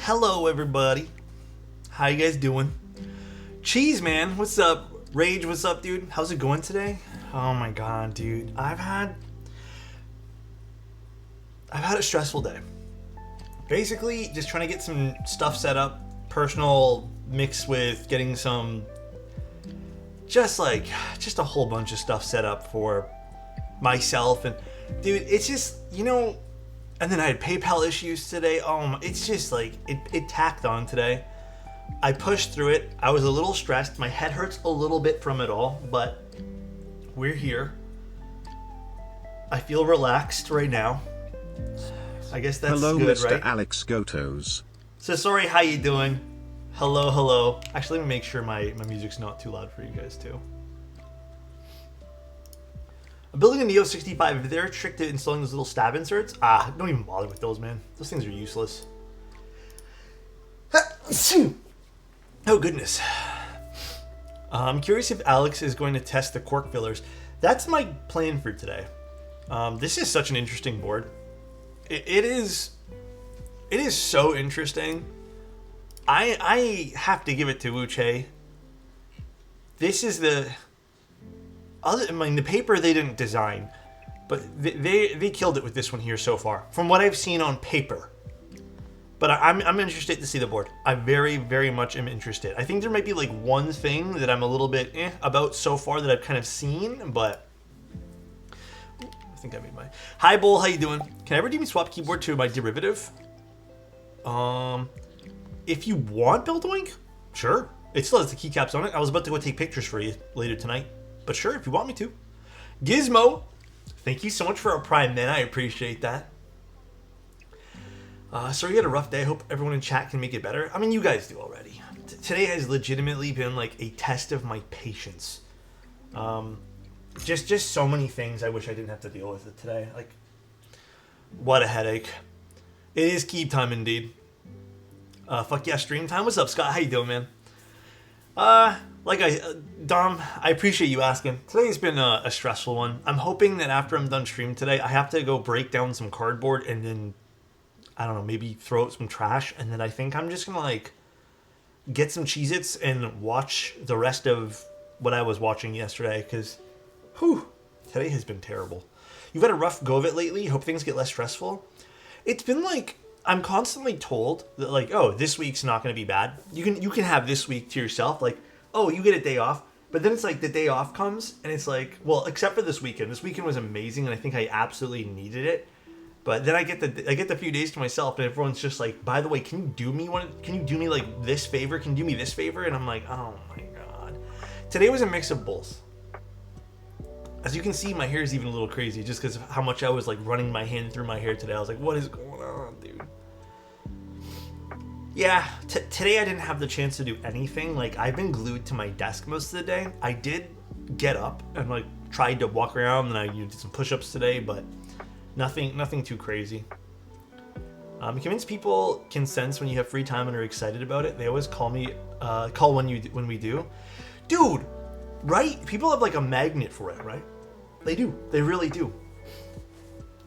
Hello, everybody. How you guys doing? Cheese, man. What's up? Rage, what's up, dude? How's it going today? Oh my god, dude. I've had a stressful day. Basically, just trying to get some stuff set up, personal mixed with getting some, just a whole bunch of stuff set up for myself. And dude, it's just, and then I had PayPal issues today. It's just it tacked on today. I pushed through it. I was a little stressed. My head hurts a little bit from it all, but we're here. I feel relaxed right now. I guess that's hello, good, Mr. right? Alex Gotos. So sorry, how you doing? Hello. Actually, let me make sure my music's not too loud for you guys too. I'm building a Neo 65. If they're tricked to installing those little stab inserts, don't even bother with those, man. Those things are useless. Oh, goodness. I'm curious if Alex is going to test the cork fillers. That's my plan for today. This is such an interesting board. It is so interesting. I have to give it to Wuche. This is the paper they didn't design, but they killed it with this one here so far, from what I've seen on paper. But I'm interested to see the board. I very, very much am interested. I think there might be one thing that I'm a little bit about so far that I've kind of seen, but I think I made my... Hi, Bull, how you doing? Can I ever DM swap keyboard to my derivative? If you want, Beltwink, sure. It still has the keycaps on it. I was about to go take pictures for you later tonight, but sure, if you want me to. Gizmo, thank you so much for a Prime, man. I appreciate that. So you had a rough day. I hope everyone in chat can make it better. I mean, you guys do already. Today has legitimately been a test of my patience. Just so many things I wish I didn't have to deal with it today. What a headache. It is key time indeed. Fuck yeah, stream time. What's up, Scott? How you doing, man? Dom, I appreciate you asking. Today's been a stressful one. I'm hoping that after I'm done stream today, I have to go break down some cardboard and then, I don't know, maybe throw out some trash. And then I think I'm just gonna get some Cheez-Its and watch the rest of what I was watching yesterday. Because, today has been terrible. You've had a rough go of it lately. Hope things get less stressful. It's been I'm constantly told that this week's not going to be bad. You can have this week to yourself. You get a day off. But then it's the day off comes and it's well, except for this weekend. This weekend was amazing and I think I absolutely needed it. But then I get the few days to myself and everyone's just by the way, can you do me this favor? Can you do me this favor? And I'm oh my god. Today was a mix of both. As you can see, my hair is even a little crazy just because of how much I was running my hand through my hair today. I was what is going on, dude? Yeah, today I didn't have the chance to do anything. I've been glued to my desk most of the day. I did get up and tried to walk around and I did some push-ups today, but nothing too crazy. I'm convinced people can sense when you have free time and are excited about it. They always call when we do. Dude, right? People have a magnet for it, right? They do. They really do.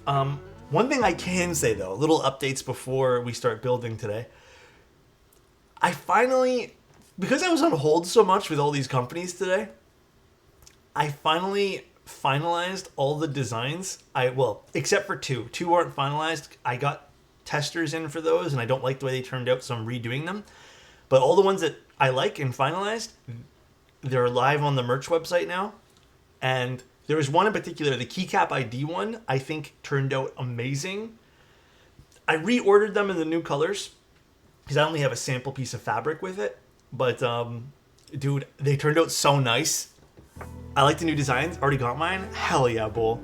One thing I can say though, little updates before we start building today. I finally, because I was on hold so much with all these companies today, I finally finalized all the designs. Except for two. Two aren't finalized. I got testers in for those and I don't like the way they turned out, so I'm redoing them. But all the ones that I like and finalized, they're live on the merch website now. And there was one in particular, the Keycap ID one, I think turned out amazing. I reordered them in the new colors because I only have a sample piece of fabric with it. But, dude, they turned out so nice. I like the new designs. Already got mine. Hell yeah, bull.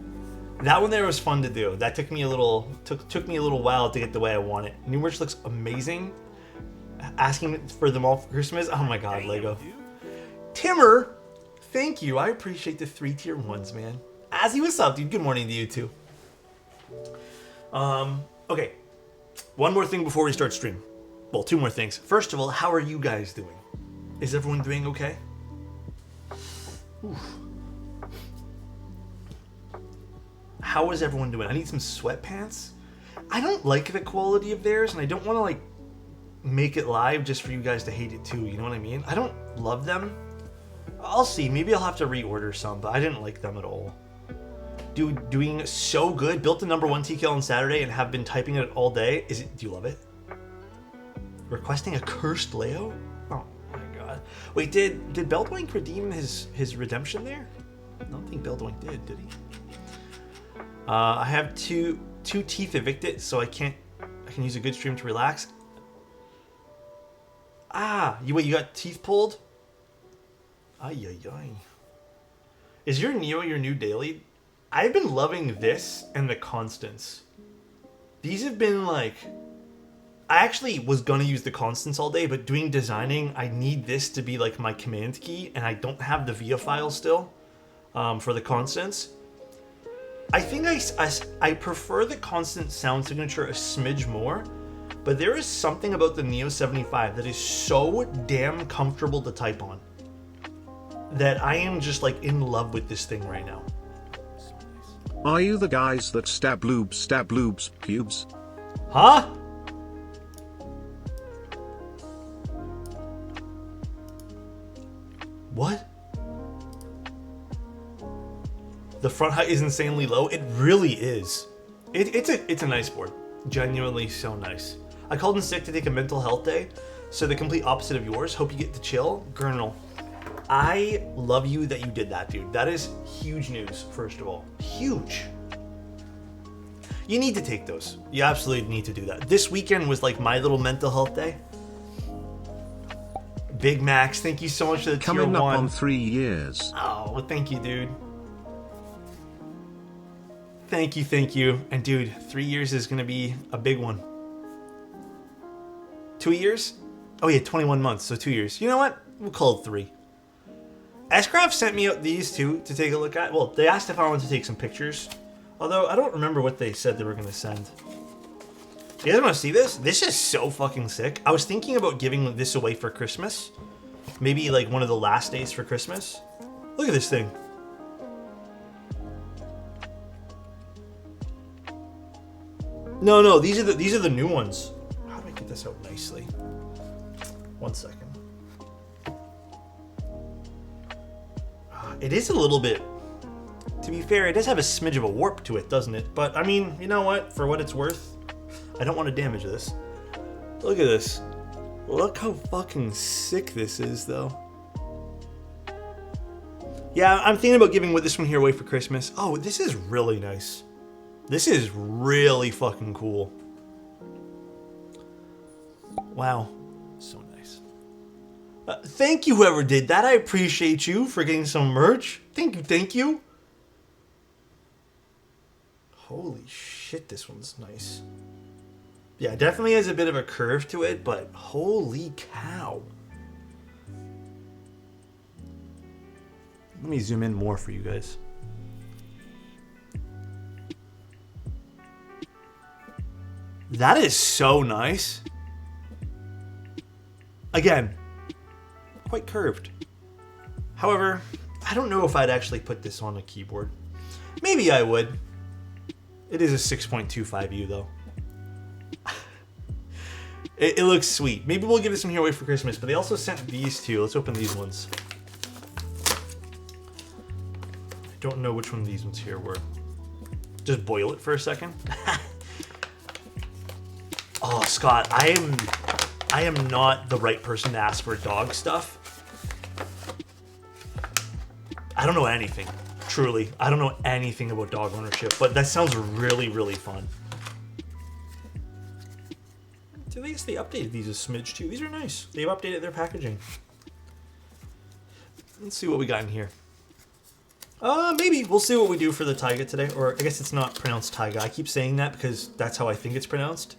That one there was fun to do. That took me a little while to get the way I want it. New merch looks amazing. Asking for them all for Christmas. Oh my god, Lego. Timmer, thank you. I appreciate the 3 tier 1s, man. Azzy, what's up, dude? Good morning to you too. Okay. One more thing before we start stream. Well, 2 more things. First of all, how are you guys doing? Is everyone doing okay? Oof. How is everyone doing? I need some sweatpants. I don't like the quality of theirs, and I don't want to make it live just for you guys to hate it too. You know what I mean? I don't love them. I'll see. Maybe I'll have to reorder some, but I didn't like them at all. Dude, doing so good. Built the number 1 TKL on Saturday and have been typing it all day. Do you love it? Requesting a cursed Leo? Oh my god. Wait, did Beldwink redeem his redemption there? I don't think Beldwink did he? I have two teeth evicted, so I can use a good stream to relax. You got teeth pulled? Ay. Is your Neo your new daily? I've been loving this and the constants. These have been like... I actually was gonna use the constants all day, but doing designing, I need this to be like my command key, and I don't have the VIA file still for the constants. I think I prefer the constant sound signature a smidge more, but there is something about the Neo 75 that is so damn comfortable to type on that I am just like in love with this thing right now. Are you the guys that stab lubes pubes? Huh? What? The front height is insanely low. It really is. It's a nice board. Genuinely so nice. I called in sick to take a mental health day, so the complete opposite of yours. Hope you get to chill. Gurnal, I love you that you did that, dude. That is huge news, first of all. Huge. You need to take those. You absolutely need to do that. This weekend was like my little mental health day. Big Max, thank you so much for the tier 1. Coming up on 3 years. Oh, well, thank you, dude. Thank you. And dude, 3 years is gonna be a big one. 2 years? Oh yeah, 21 months, so 2 years. You know what? We'll call it 3. S-Craft sent me out these two to take a look at. Well, they asked if I wanted to take some pictures. Although, I don't remember what they said they were gonna send. You guys wanna see this? This is so fucking sick. I was thinking about giving this away for Christmas. Maybe like one of the last days for Christmas. Look at this thing. No, these are the new ones. How do I get this out nicely? 1 second. It is a little bit, to be fair, it does have a smidge of a warp to it, doesn't it? But I mean, you know what? For what it's worth, I don't want to damage this. Look at this. Look how fucking sick this is, though. Yeah, I'm thinking about giving this one here away for Christmas. Oh, this is really nice. This is really fucking cool. Wow. So nice. Thank you, whoever did that. I appreciate you for getting some merch. Thank you. Holy shit, this one's nice. Yeah, it definitely has a bit of a curve to it, but holy cow. Let me zoom in more for you guys. That is so nice. Again, quite curved. However, I don't know if I'd actually put this on a keyboard. Maybe I would. It is a 6.25U though. It looks sweet. Maybe we'll give this one here away for Christmas, but they also sent these two. Let's open these ones. I don't know which one of these ones here were. Just boil it for a second. Oh, Scott, I am not the right person to ask for dog stuff. I don't know anything. Truly, I don't know anything about dog ownership, but that sounds really, really fun. I guess they updated these a smidge too. These are nice. They've updated their packaging. Let's see what we got in here. Maybe we'll see what we do for the Taiga today. Or I guess it's not pronounced Taiga. I keep saying that because that's how I think it's pronounced.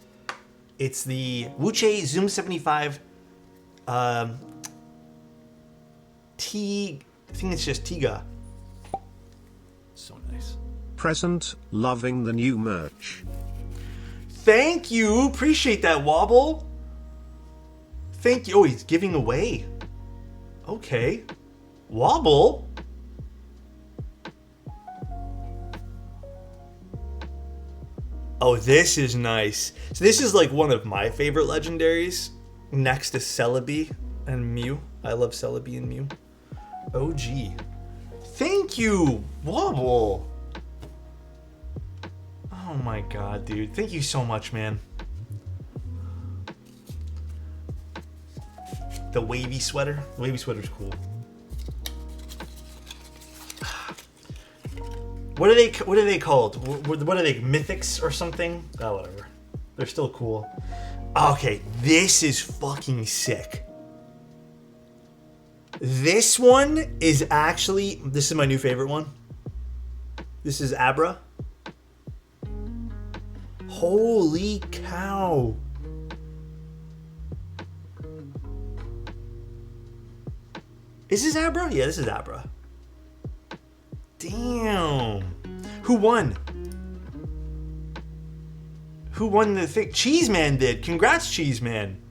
It's the Wuche Zoom 75 T. I think it's just Tiga. So nice. Present, loving the new merch. Thank you. Appreciate that, Wobble. Thank you. Oh, he's giving away. Okay. Wobble. Oh, this is nice. So this is like one of my favorite legendaries. Next is Celebi and Mew. I love Celebi and Mew. OG. Thank you, Wobble. Oh my god, dude. Thank you so much, man. The wavy sweater. The wavy sweater's cool. What are they called? What are they? Mythics or something? Oh, whatever. They're still cool. Okay, this is fucking sick. This one is actually... This is my new favorite one. This is Abra. Holy cow. Is this Abra? Yeah, this is Abra. Damn. Who won? Who won the thing? Cheeseman did. Congrats, Cheeseman.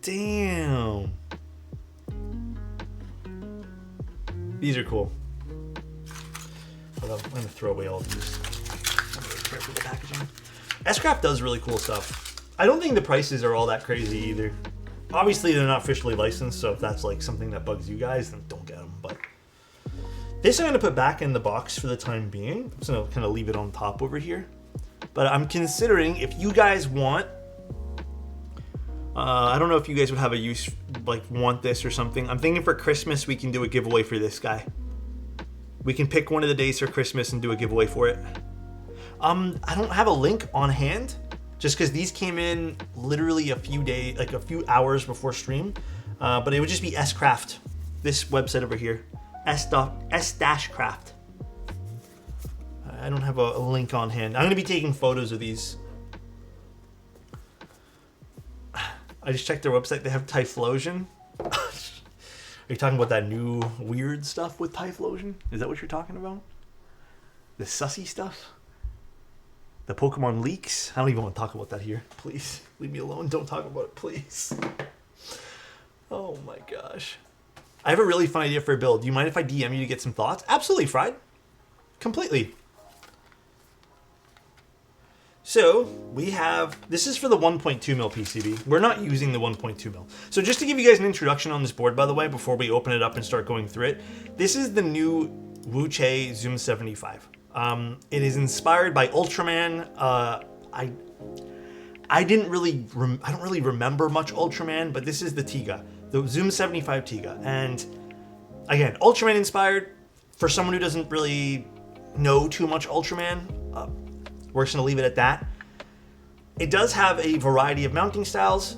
Damn. These are cool. Hold on, I'm gonna throw away all these. I'm really careful with the packaging. S-Craft does really cool stuff. I don't think the prices are all that crazy either. Obviously, they're not officially licensed, so if that's like something that bugs you guys, then don't get them. But this I'm gonna put back in the box for the time being. I'm just gonna kind of leave it on top over here. But I'm considering if you guys want. I don't know if you guys would have a use, like want this or something. I'm thinking for Christmas we can do a giveaway for this guy. We can pick one of the days for Christmas and do a giveaway for it. I don't have a link on hand, just because these came in literally a few hours before stream. But it would just be S-Craft, this website over here, S-Craft. I don't have a link on hand. I'm gonna be taking photos of these. I just checked their website. They have Typhlosion. Are you talking about that new weird stuff with Typhlosion? Is that what you're talking about? The sussy stuff? The Pokemon leaks? I don't even want to talk about that here. Please, leave me alone. Don't talk about it, please. Oh my gosh. I have a really fun idea for a build. Do you mind if I DM you to get some thoughts? Absolutely, Fried. Completely. So, we have, this is for the 1.2 mil PCB. We're not using the 1.2 mil. So just to give you guys an introduction on this board, by the way, before we open it up and start going through it, this is the new Wuche Zoom 75. It is inspired by Ultraman. I don't really remember much Ultraman, but this is the Tiga, the Zoom 75 Tiga. And again, Ultraman inspired. For someone who doesn't really know too much Ultraman, we're just gonna leave it at that. It does have a variety of mounting styles.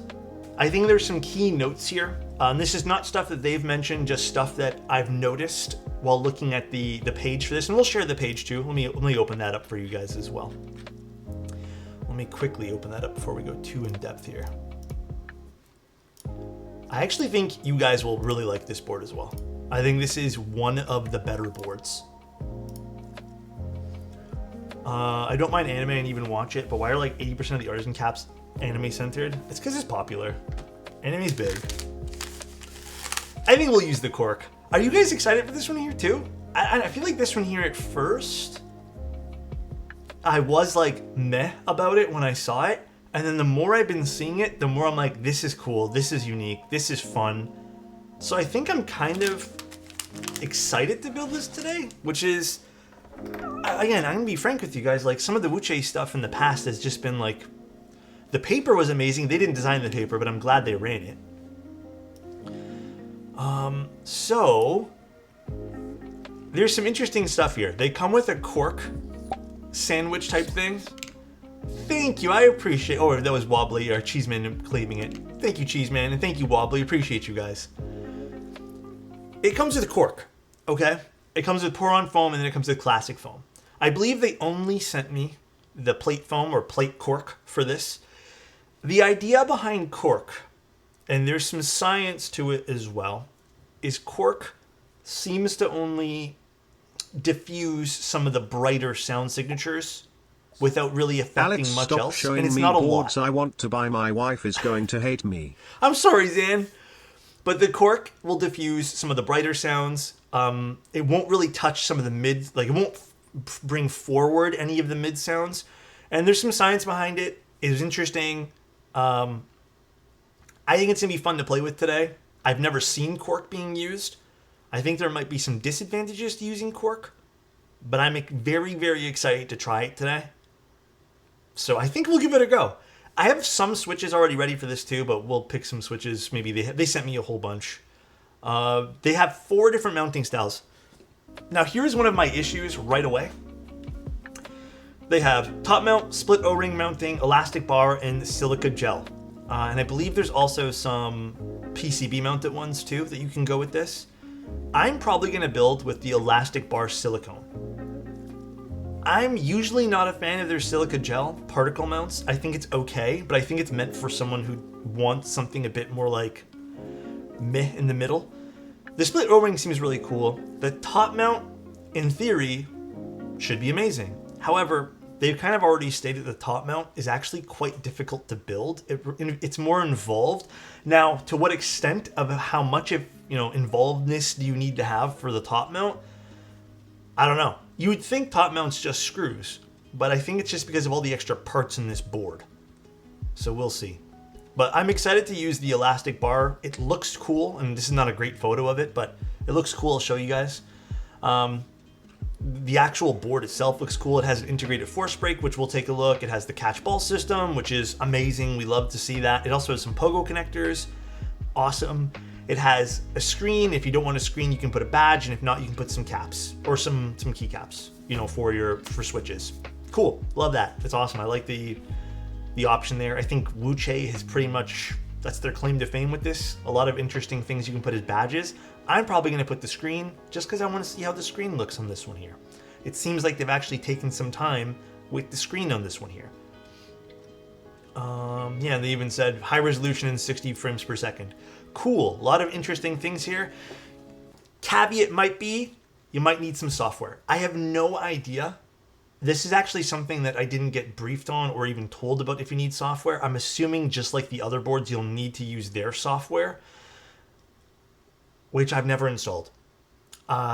I think there's some key notes here. This is not stuff that they've mentioned, just stuff that I've noticed while looking at the page for this, and we'll share the page too. Let me open that up for you guys as well. Let me quickly open that up before we go too in depth here. I actually think you guys will really like this board as well. I think this is one of the better boards. I don't mind anime and even watch it, but why are like 80% of the artisan caps anime centered? It's because it's popular. Anime's big. I think we'll use the cork. Are you guys excited for this one here too? I feel like this one here at first, I was like meh about it when I saw it. And then the more I've been seeing it, the more I'm like, this is cool, this is unique, this is fun. So I think I'm kind of excited to build this today, which is, again, I'm gonna be frank with you guys, like some of the Wuche stuff in the past has just been like, the paper was amazing. They didn't design the paper, but I'm glad they ran it. So there's some interesting stuff here. They come with a cork sandwich type thing. Thank you, I appreciate. Oh, that was Wobbly or Cheeseman claiming it. Thank you, Cheeseman, and thank you, Wobbly. Appreciate you guys. It comes with a cork, okay? It comes with pour-on foam, and then it comes with classic foam. I believe they only sent me the plate foam or plate cork for this. The idea behind cork, and there's some science to it as well, is cork seems to only diffuse some of the brighter sound signatures without really affecting Alex, much stop else, showing and it's me not a boards lot. I want to buy. My wife is going to hate me. I'm sorry, Zan, but the cork will diffuse some of the brighter sounds. It won't really touch some of the mid, like it won't bring forward any of the mid sounds. And there's some science behind it. It was interesting. I think it's going to be fun to play with today. I've never seen cork being used. I think there might be some disadvantages to using cork, but I'm very, very excited to try it today. So I think we'll give it a go. I have some switches already ready for this too, but we'll pick some switches. Maybe they sent me a whole bunch. They have 4 different mounting styles. Now here's one of my issues right away. They have top mount, split O-ring mounting, elastic bar, and silica gel. And I believe there's also some PCB mounted ones too that you can go with this. I'm probably going to build with the elastic bar silicone. I'm usually not a fan of their silica gel particle mounts. I think it's okay, but I think it's meant for someone who wants something a bit more like meh in the middle. The split O-ring seems really cool. The top mount, in theory, should be amazing. However, they've kind of already stated the top mount is actually quite difficult to build. It's more involved. Now, to what extent of how much of involvedness do you need to have for the top mount? I don't know. You would think top mount's just screws, but I think it's just because of all the extra parts in this board. So we'll see. But I'm excited to use the elastic bar. It looks cool, and this is not a great photo of it, but it looks cool. I'll show you guys. The actual board itself looks cool. It has an integrated force brake, which we'll take a look. It has the catch ball system, which is amazing. We love to see that. It also has some pogo connectors. Awesome. It has a screen. If you don't want a screen, you can put a badge, and if not, you can put some caps or some keycaps, for switches. Cool. Love that. It's awesome. I like the option there. I think Wuche has pretty much, that's their claim to fame with this. A lot of interesting things you can put as badges. I'm probably going to put the screen just because I want to see how the screen looks on this one here. It seems like they've actually taken some time with the screen on this one here. Yeah, they even said high resolution and 60 frames per second. Cool. A lot of interesting things here. Caveat might be you might need some software. I have no idea. This is actually something that I didn't get briefed on or even told about if you need software. I'm assuming just like the other boards, you'll need to use their software, which I've never installed.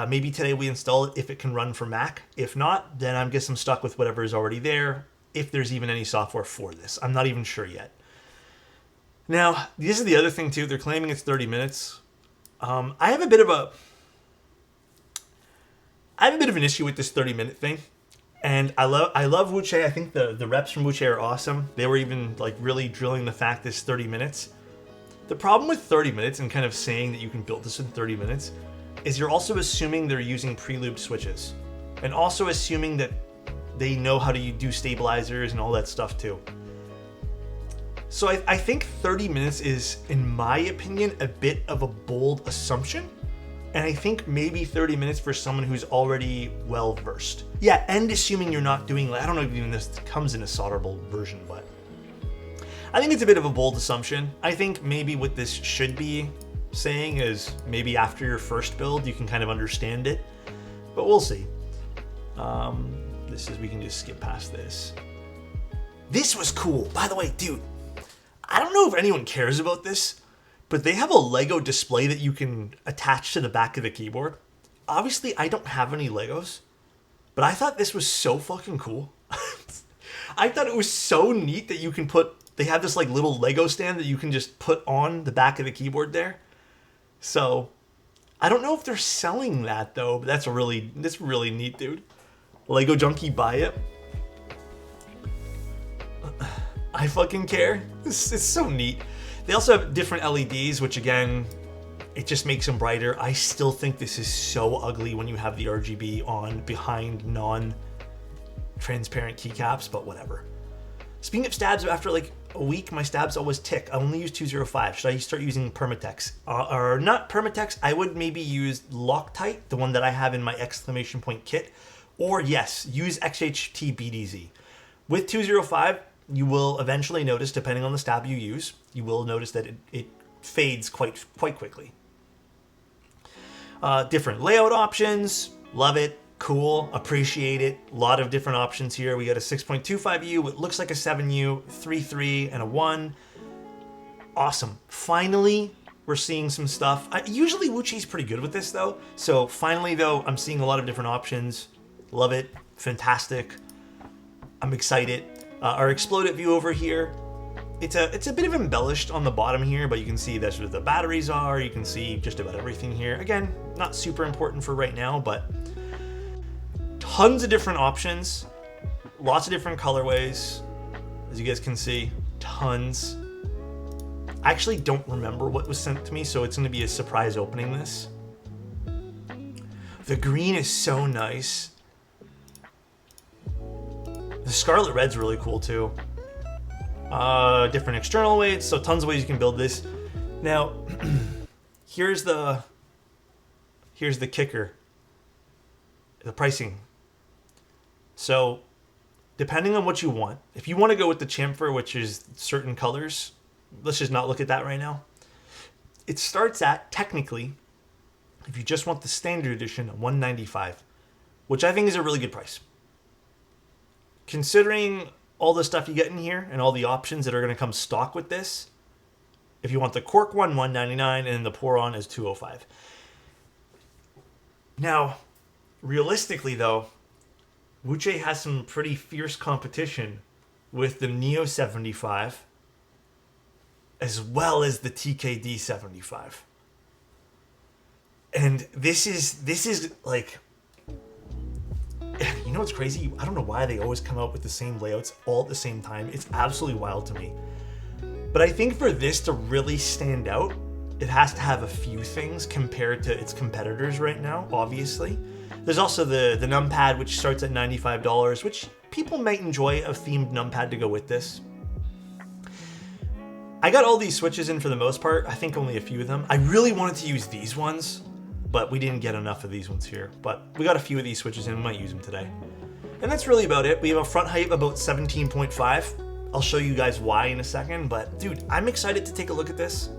Maybe today we install it if it can run for Mac. If not, then I guess I'm stuck with whatever is already there, if there's even any software for this. I'm not even sure yet. Now, this is the other thing too. They're claiming it's 30 minutes. I have a bit of an issue with this 30-minute thing. And I love Wuche. I think the reps from Wuche are awesome. They were even really drilling the fact this 30 minutes. The problem with 30 minutes and kind of saying that you can build this in 30 minutes is you're also assuming they're using pre-lubed switches. And also assuming that they know how to do stabilizers and all that stuff too. So I think 30 minutes is, in my opinion, a bit of a bold assumption. And I think maybe 30 minutes for someone who's already well-versed. Yeah, and assuming you're not doing, I don't know if even this comes in a solderable version, but I think it's a bit of a bold assumption. I think maybe what this should be saying is maybe after your first build, you can kind of understand it, but we'll see. We can just skip past this. This was cool. By the way, dude, I don't know if anyone cares about this, but they have a Lego display that you can attach to the back of the keyboard. Obviously, I don't have any Legos, but I thought this was so fucking cool. I thought it was so neat that you can they have this little Lego stand that you can just put on the back of the keyboard there. So, I don't know if they're selling that though, but that's really neat, dude. Lego Junkie, buy it. I fucking care. It's so neat. They also have different LEDs, which again, it just makes them brighter. I still think this is so ugly when you have the RGB on behind non-transparent keycaps, but whatever. Speaking of stabs, after a week, my stabs always tick. I only use 205. Should I start using Permatex? Or not Permatex, I would maybe use Loctite, the one that I have in my exclamation point kit. Or yes, use XHT BDZ. With 205, you will eventually notice, depending on the stab you use, you will notice that it fades quite quickly. Different layout options, love it, cool, appreciate it. A lot of different options here. We got a 6.25U, what looks like a 7U, 3.3, and a 1. Awesome. Finally, we're seeing some stuff. Usually Wuche's pretty good with this though. So finally though, I'm seeing a lot of different options. Love it. Fantastic. I'm excited. Our exploded view over here. it's a bit of embellished on the bottom here, but you can see that's where the batteries are. You can see just about everything here. Again, not super important for right now, but tons of different options, lots of different colorways, as you guys can see, tons. I actually don't remember what was sent to me, so it's going to be a surprise opening this. The green is so nice. The Scarlet Red's really cool too. Different external weights, so tons of ways you can build this. Now, here's the kicker. The pricing. So, depending on what you want, if you want to go with the chamfer, which is certain colors, let's just not look at that right now. It starts at, technically, if you just want the standard edition, $195, which I think is a really good price. Considering all the stuff you get in here and all the options that are going to come stock with this, if you want the cork one, $199, and the pour-on is $205. Now, realistically though, Wuche has some pretty fierce competition with the Neo 75 as well as the TKD 75. And this is like, you know what's crazy? I don't know why they always come out with the same layouts all at the same time. It's absolutely wild to me. But I think for this to really stand out, it has to have a few things compared to its competitors right now, obviously. There's also the numpad, which starts at $95, which people might enjoy a themed numpad to go with this. I got all these switches in for the most part. I think only a few of them. I really wanted to use these ones, but we didn't get enough of these ones here. But we got a few of these switches in. We might use them today. And that's really about it. We have a front height of about 17.5. I'll show you guys why in a second. But dude, I'm excited to take a look at this.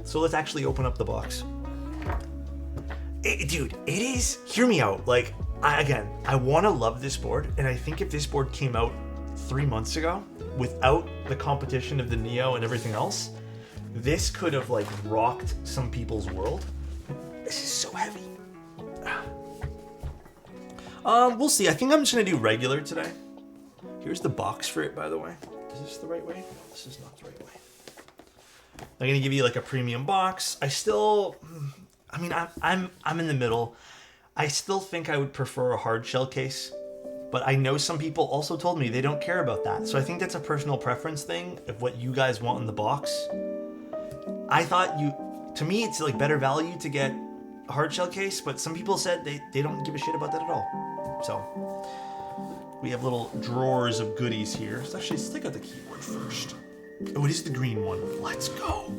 So let's actually open up the box. Dude, it is, hear me out. Like, I want to love this board. And I think if this board came out 3 months ago without the competition of the Neo and everything else, this could have like rocked some people's world. This is so heavy. We'll see. I think I'm just gonna do regular today. Here's the box for it, by the way. Is this the right way? No, this is not the right way. I'm gonna give you like a premium box. I'm in the middle. I still think I would prefer a hard shell case, but I know some people also told me they don't care about that. So I think that's a personal preference thing of what you guys want in the box. I thought to me, it's like better value to get a hard shell case, but some people said they don't give a shit about that at all. So we have little drawers of goodies here. So actually, let's take out the keyboard first. Oh, it is the green one. Let's go.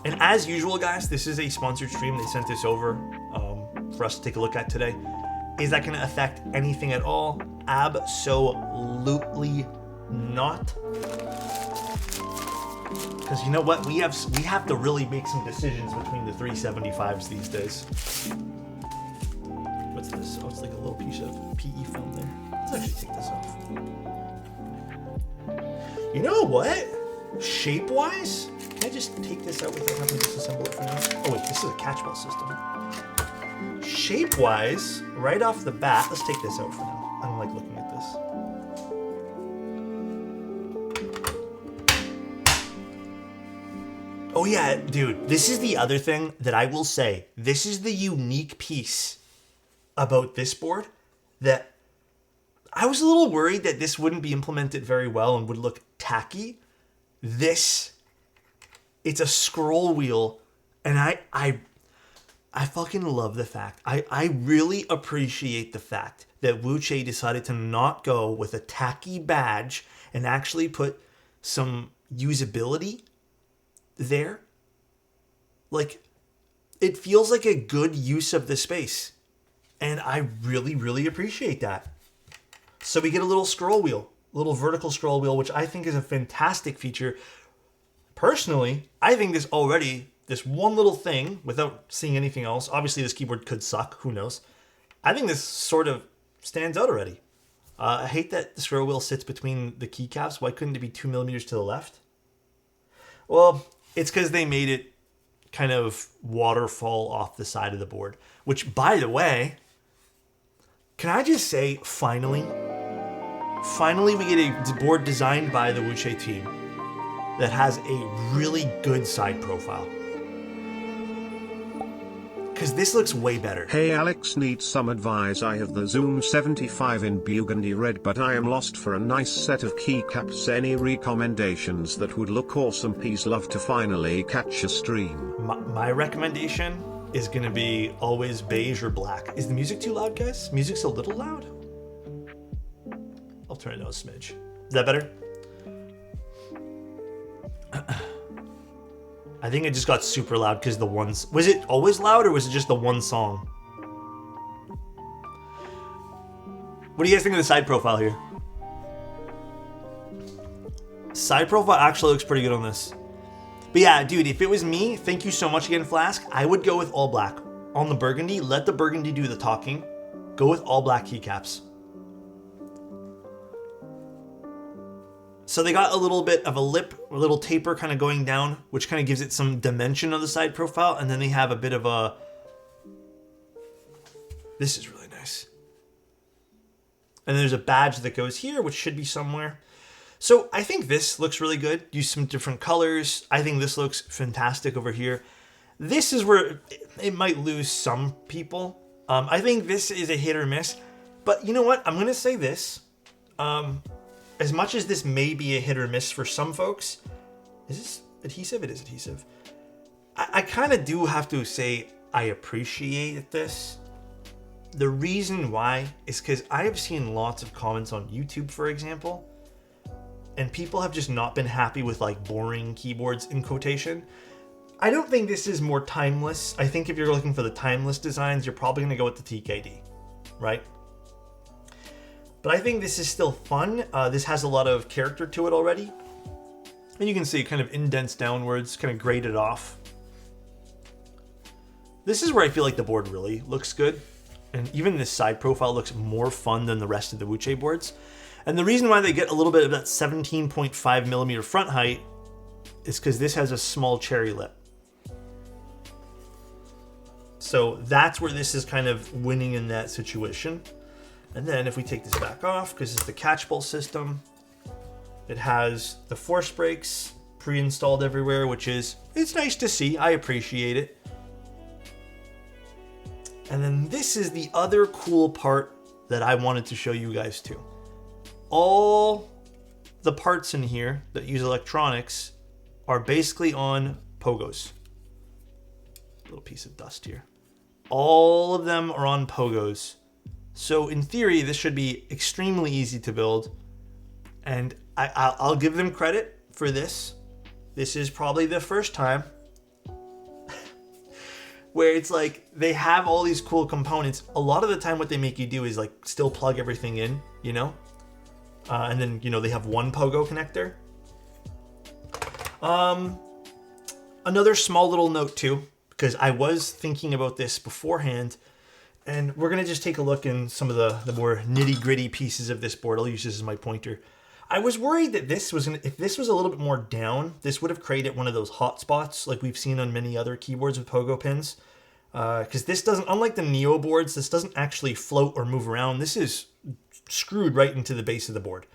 And as usual, guys, this is a sponsored stream. They sent this over for us to take a look at today. Is that going to affect anything at all? Absolutely not. Because you know what? We have to really make some decisions between the 375s these days. What's this? Oh, it's like a little piece of PE film there. Let's actually take this off. You know what? Shape-wise, can I just take this out without having to disassemble it for now? Oh wait, this is a catchball system. Shape-wise, right off the bat, let's take this out for now. I don't like looking at this. Oh yeah, dude, this is the other thing that I will say. This is the unique piece about this board that I was a little worried that this wouldn't be implemented very well and would look tacky. It's a scroll wheel, and I fucking love the fact. I really appreciate the fact that Wuche decided to not go with a tacky badge and actually put some usability there. Like, it feels like a good use of the space, and I really, really appreciate that. So we get a little scroll wheel. Little vertical scroll wheel, which I think is a fantastic feature. Personally, I think this one little thing, without seeing anything else, obviously this keyboard could suck, who knows. I think this sort of stands out already. I hate that the scroll wheel sits between the keycaps. Why couldn't it be 2 millimeters to the left? Well, it's because they made it kind of waterfall off the side of the board, which, by the way, Can I just say, finally we get a board designed by the Wuche team that has a really good side profile. Because this looks way better. Hey Alex, needs some advice. I have the Zoom 75 in burgundy red, but I am lost for a nice set of keycaps. Any recommendations that would look awesome? Peace, love to finally catch a stream. My recommendation is going to be always beige or black. Is the music too loud, guys? Music's a little loud? I'll turn it down a smidge. Is that better? I think it just got super loud because the ones... Was it always loud or was it just the one song? What do you guys think of the side profile here? Side profile actually looks pretty good on this. But yeah, dude, if it was me, thank you so much again, Flask. I would go with all black. On the burgundy, let the burgundy do the talking. Go with all black keycaps. So they got a little bit of a lip, a little taper kind of going down, which kind of gives it some dimension of the side profile. And then they have a bit of a... This is really nice. And there's a badge that goes here, which should be somewhere. So I think this looks really good. Use some different colors. I think this looks fantastic over here. This is where it might lose some people. I think this is a hit or miss. But you know what? I'm going to say this. As much as this may be a hit or miss for some folks, is this adhesive? It is adhesive. I kind of do have to say I appreciate this. The reason why is because I have seen lots of comments on YouTube, for example, and people have just not been happy with like boring keyboards in quotation. I don't think this is more timeless. I think if you're looking for the timeless designs, you're probably going to go with the TKD, right? But I think this is still fun. This has a lot of character to it already. And you can see it kind of indents downwards, kind of graded off. This is where I feel like the board really looks good. And even this side profile looks more fun than the rest of the Wuche boards. And the reason why they get a little bit of that 17.5 millimeter front height is because this has a small cherry lip. So that's where this is kind of winning in that situation. And then if we take this back off, because it's the catch bolt system, it has the force brakes pre-installed everywhere, which is, it's nice to see. I appreciate it. And then this is the other cool part that I wanted to show you guys too. All the parts in here that use electronics are basically on Pogos. Little piece of dust here. All of them are on Pogos. So in theory, this should be extremely easy to build. And I'll give them credit for this. This is probably the first time where it's like they have all these cool components. A lot of the time what they make you do is like still plug everything in, you know? And then, you know, they have one Pogo connector. Another small little note too, because I was thinking about this beforehand, and we're going to just take a look in some of the more nitty gritty pieces of this board. I'll use this as my pointer. I was worried that this was if this was a little bit more down, this would have created one of those hot spots like we've seen on many other keyboards with Pogo pins. Because this doesn't, unlike the Neo boards, this doesn't actually float or move around. This is screwed right into the base of the board.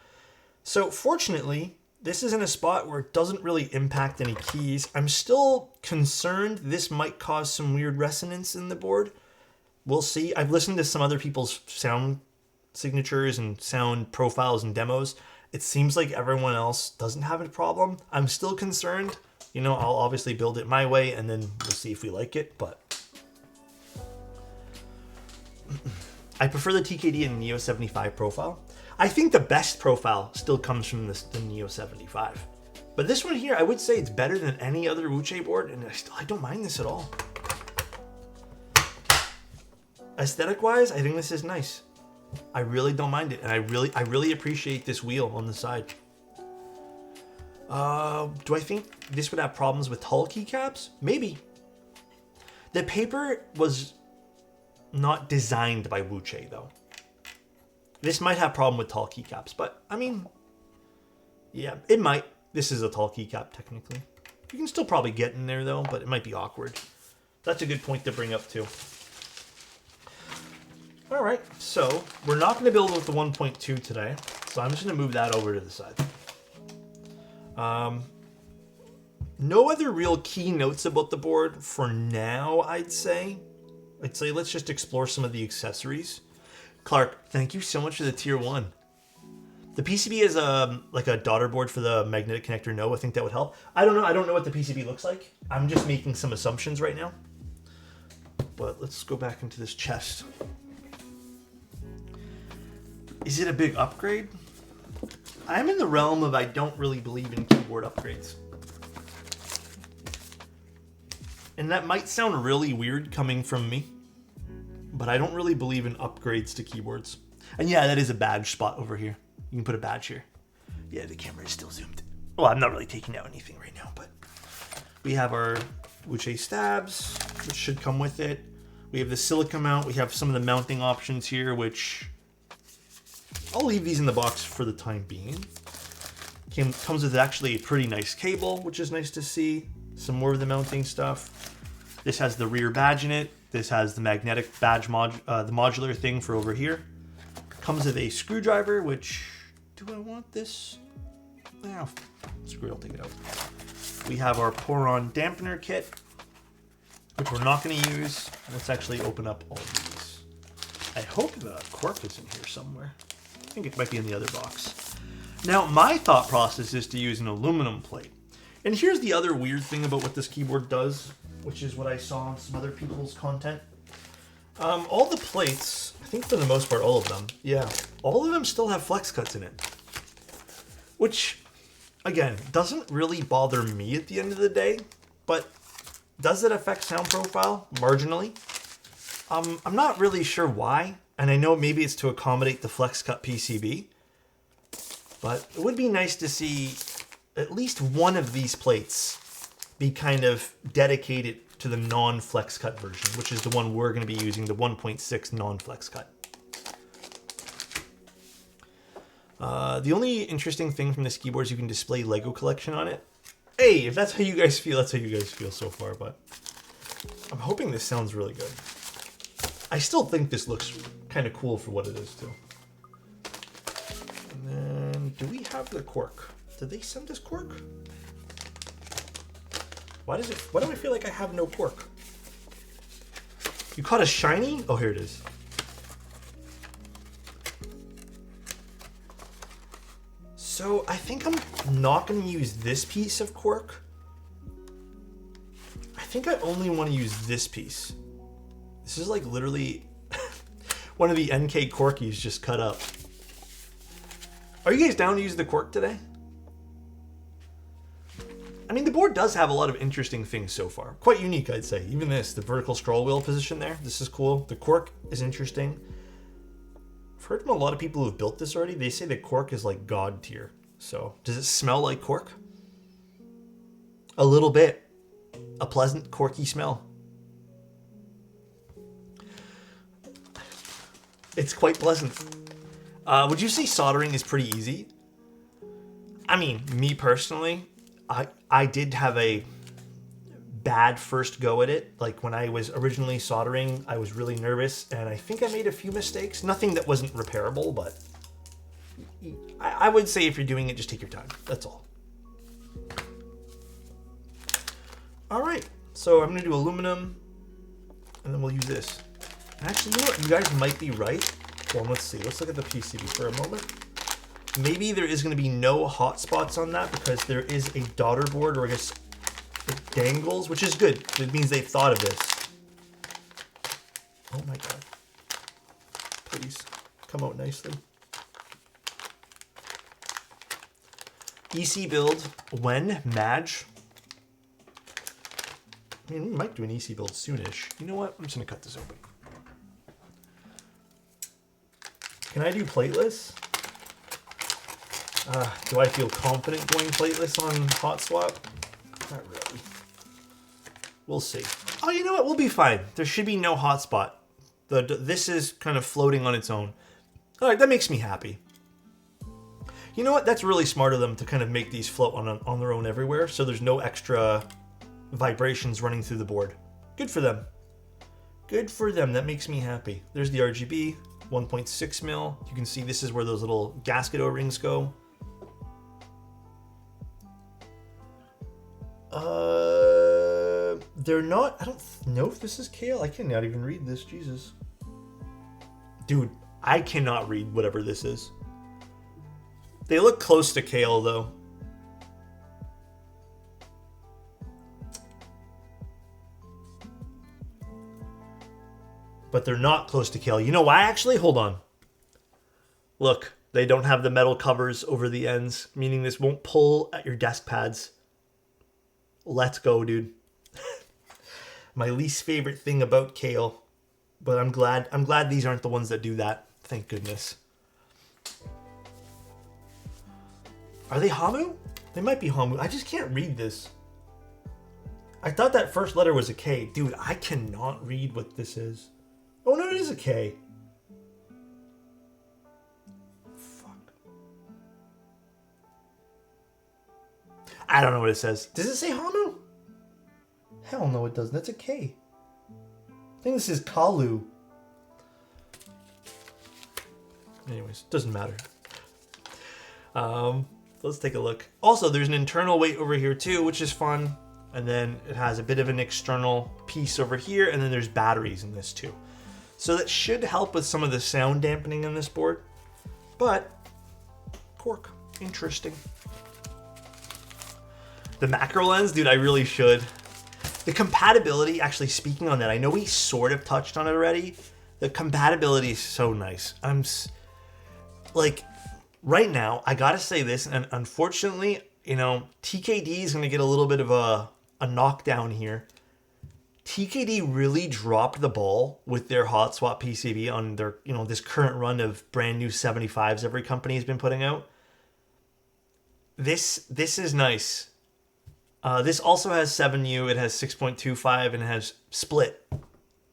So fortunately, this is in a spot where it doesn't really impact any keys. I'm still concerned this might cause some weird resonance in the board. We'll see. I've listened to some other people's sound signatures and sound profiles and demos. It seems like everyone else doesn't have a problem. I'm still concerned. You know, I'll obviously build it my way and then we'll see if we like it, but I prefer the TKD and Neo 75 profile. I think the best profile still comes from the Neo 75. But this one here, I would say it's better than any other Wuche board, and I don't mind this at all. Aesthetic-wise, I think this is nice. I really don't mind it, and I really appreciate this wheel on the side. Do I think this would have problems with Hull keycaps? Maybe. The paper was not designed by Wuche, though. This might have problem with tall keycaps, but I mean, yeah, it might. This is a tall keycap, technically. You can still probably get in there, though, but it might be awkward. That's a good point to bring up, too. All right, so we're not going to build with the 1.2 today, so I'm just going to move that over to the side. No other real key notes about the board for now, I'd say. Let's just explore some of the accessories. Clark, thank you so much for the tier 1. The PCB is like a daughter board for the magnetic connector. No, I think that would help. I don't know. I don't know what the PCB looks like. I'm just making some assumptions right now. But let's go back into this chest. Is it a big upgrade? I'm in the realm of I don't really believe in keyboard upgrades. And that might sound really weird coming from me, but I don't really believe in upgrades to keyboards. And yeah, that is a badge spot over here. You can put a badge here. Yeah, the camera is still zoomed. Well, I'm not really taking out anything right now, but we have our Wuche stabs, which should come with it. We have the silica mount. We have some of the mounting options here, which I'll leave these in the box for the time being. Comes with actually a pretty nice cable, which is nice to see. Some more of the mounting stuff. This has the rear badge in it. This has the magnetic badge the modular thing for over here. Comes with a screwdriver, which, do I want this? Oh, screw it, I'll take it out. We have our Poron dampener kit, which we're not going to use. Let's actually open up all of these. I hope the cork is in here somewhere. I think it might be in the other box. Now, my thought process is to use an aluminum plate. And here's the other weird thing about what this keyboard does, which is what I saw on some other people's content. All the plates, I think for the most part, all of them, yeah, all of them still have flex cuts in it. Which, again, doesn't really bother me at the end of the day, but does it affect sound profile marginally? I'm not really sure why, and I know maybe it's to accommodate the flex cut PCB, but it would be nice to see at least one of these plates be kind of dedicated to the non-flex cut version, which is the one we're going to be using, the 1.6 non-flex cut. The only interesting thing from this keyboard is you can display Lego collection on it. Hey, if that's how you guys feel, that's how you guys feel so far, but I'm hoping this sounds really good. I still think this looks kind of cool for what it is, too. And then, do we have the cork? Did they send us cork? Why do I feel like I have no cork? You caught a shiny? Oh, here it is. So I think I'm not going to use this piece of cork. I think I only want to use this piece. This is like literally one of the NK Corkies just cut up. Are you guys down to use the cork today? I mean, the board does have a lot of interesting things so far. Quite unique, I'd say. Even this, the vertical scroll wheel position there, this is cool. The cork is interesting. I've heard from a lot of people who've built this already, they say the cork is like god tier. So, does it smell like cork? A little bit. A pleasant, corky smell. It's quite pleasant. Would you say soldering is pretty easy? I mean, me personally, I did have a bad first go at it. Like when I was originally soldering, I was really nervous and I think I made a few mistakes. Nothing that wasn't repairable, but I would say if you're doing it, just take your time. That's all. All right, so I'm gonna do aluminum and then we'll use this. Actually, you know what? You guys might be right. Well, let's see. Let's look at the PCB for a moment. Maybe there is going to be no hotspots on that because there is a daughter board, or I guess it dangles, which is good. It means they've thought of this. Oh my god. Please, come out nicely. EC build when Madge. I mean, we might do an EC build soonish. You know what? I'm just going to cut this open. Can I do plateless? Do I feel confident going plateless on hot swap? Not really. We'll see. Oh, you know what? We'll be fine. There should be no hotspot. This is kind of floating on its own. All right, that makes me happy. You know what? That's really smart of them to kind of make these float on their own everywhere, so there's no extra vibrations running through the board. Good for them. Good for them. That makes me happy. There's the RGB, 1.6 mil. You can see this is where those little gasket O-rings go. They're not, I don't know if this is Kale. I cannot even read this, Jesus. Dude, I cannot read whatever this is. They look close to Kale, though. But they're not close to Kale. You know why, actually? Hold on. Look, they don't have the metal covers over the ends, meaning this won't pull at your desk pads. Let's go, dude. My least favorite thing about Kale. But I'm glad these aren't the ones that do that. Thank goodness. Are they Hamu? They might be Hamu. I just can't read this. I thought that first letter was a K. Dude, I cannot read what this is. Oh no, it is a K. Fuck. I don't know what it says. Does it say Hamu? Hell no, it doesn't. That's a K. I think this is Kalu. Anyways, doesn't matter. Let's take a look. Also, there's an internal weight over here too, which is fun. And then it has a bit of an external piece over here, and then there's batteries in this too. So that should help with some of the sound dampening on this board. But, cork. Interesting. The macro lens, dude, I really should. The compatibility, actually speaking on that, I know we sort of touched on it already. The compatibility is so nice. Like, right now, I gotta say this, and unfortunately, you know, TKD is gonna get a little bit of a knockdown here. TKD really dropped the ball with their hot swap PCB on their, you know, this current run of brand new 75s every company has been putting out. This is nice. This also has 7U, it has 6.25, and it has split.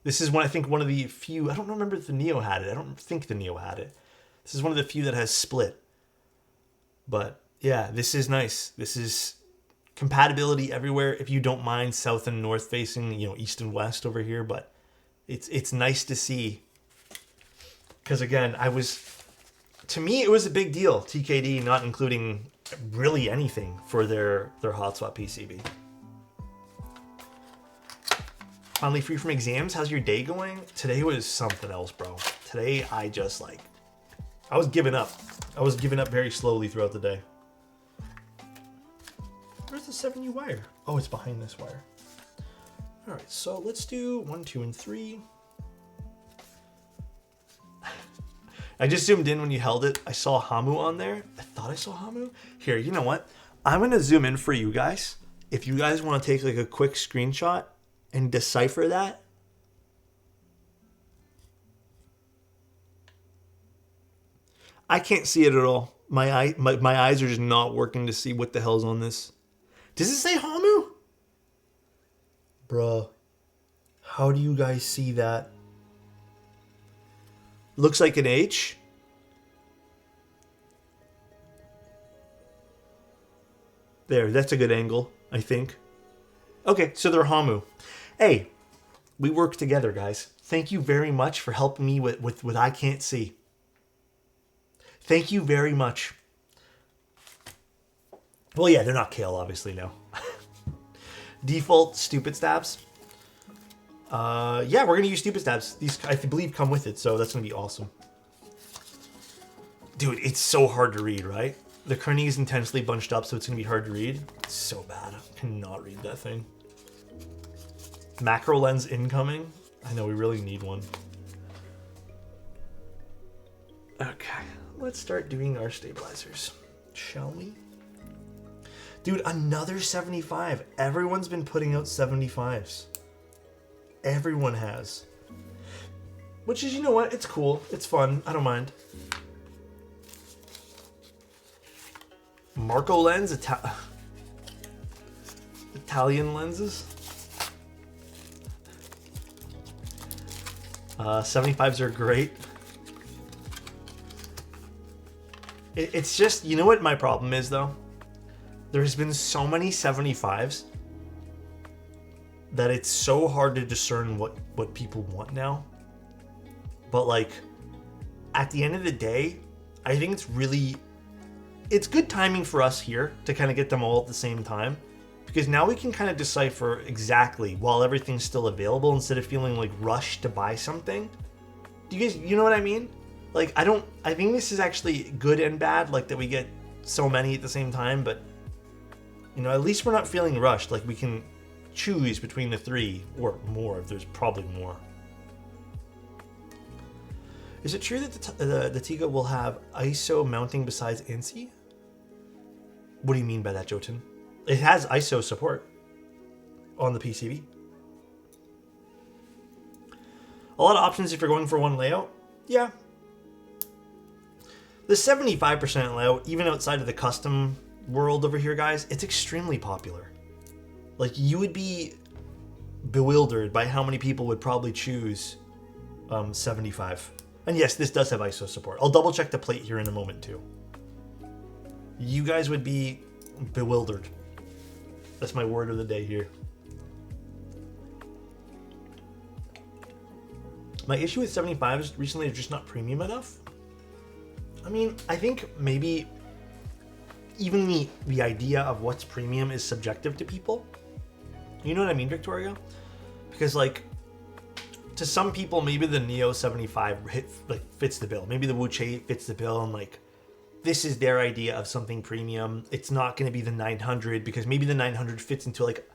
This is I think one of the few, I don't remember if the Neo had it. I don't think the Neo had it. This is one of the few that has split. But yeah, this is nice. This is compatibility everywhere. If you don't mind south and north facing, you know, east and west over here, but it's nice to see. Because again, to me, it was a big deal. TKD not including really anything for their hot swap PCB. Finally free from exams. How's your day going? Today was something else, bro. Today I was giving up. I was giving up very slowly throughout the day. Where's the 7U wire? Oh, it's behind this wire. All right, so let's do 1, 2, and 3. I just zoomed in when you held it. I saw Hamu on there. I thought I saw Hamu. Here, you know what? I'm going to zoom in for you guys. If you guys want to take like a quick screenshot and decipher that. I can't see it at all. My eyes are just not working to see what the hell's on this. Does it say Hamu? Bruh. How do you guys see that? Looks like an H. There, that's a good angle, I think. Okay, so they're Hamu. Hey, we work together, guys. Thank you very much for helping me with what I can't see. Thank you very much. Well, yeah, they're not Kale, obviously, no. Default stupid stabs. Yeah, we're going to use stupid stabs. These, I believe, come with it, so that's going to be awesome. Dude, it's so hard to read, right? The kerning is intensely bunched up, so it's going to be hard to read. It's so bad. I cannot read that thing. Macro lens incoming. I know, we really need one. Okay, let's start doing our stabilizers, shall we? Dude, another 75. Everyone's been putting out 75s. Everyone has. Which is, you know what? It's cool. It's fun. I don't mind. Marco lens, Italian lenses. 75s are great. It's just, you know what my problem is though? There's been so many 75s that it's so hard to discern what people want now. But like, at the end of the day, I think it's good timing for us here to kind of get them all at the same time, because now we can kind of decipher exactly while everything's still available instead of feeling like rushed to buy something. You know what I mean? Like, I think this is actually good and bad, like that we get so many at the same time, but you know, at least we're not feeling rushed. Like, we can choose between the three or more. There's probably more. Is it true that the Tiga will have ISO mounting besides ANSI? What do you mean by that, Jotun? It has ISO support on the PCB. A lot of options if you're going for one layout. Yeah. The 75% layout, even outside of the custom world over here, guys, it's extremely popular. Like, you would be bewildered by how many people would probably choose 75. And yes, this does have ISO support. I'll double check the plate here in a moment too. You guys would be bewildered. That's my word of the day here. My issue with 75s recently is just not premium enough. I mean, I think maybe even the idea of what's premium is subjective to people. You know what I mean, Victoria? Because like, to some people, maybe the Neo 75 fits the bill. Maybe the Wuche fits the bill, and like, this is their idea of something premium. It's not going to be the 900 because maybe the 900 fits into like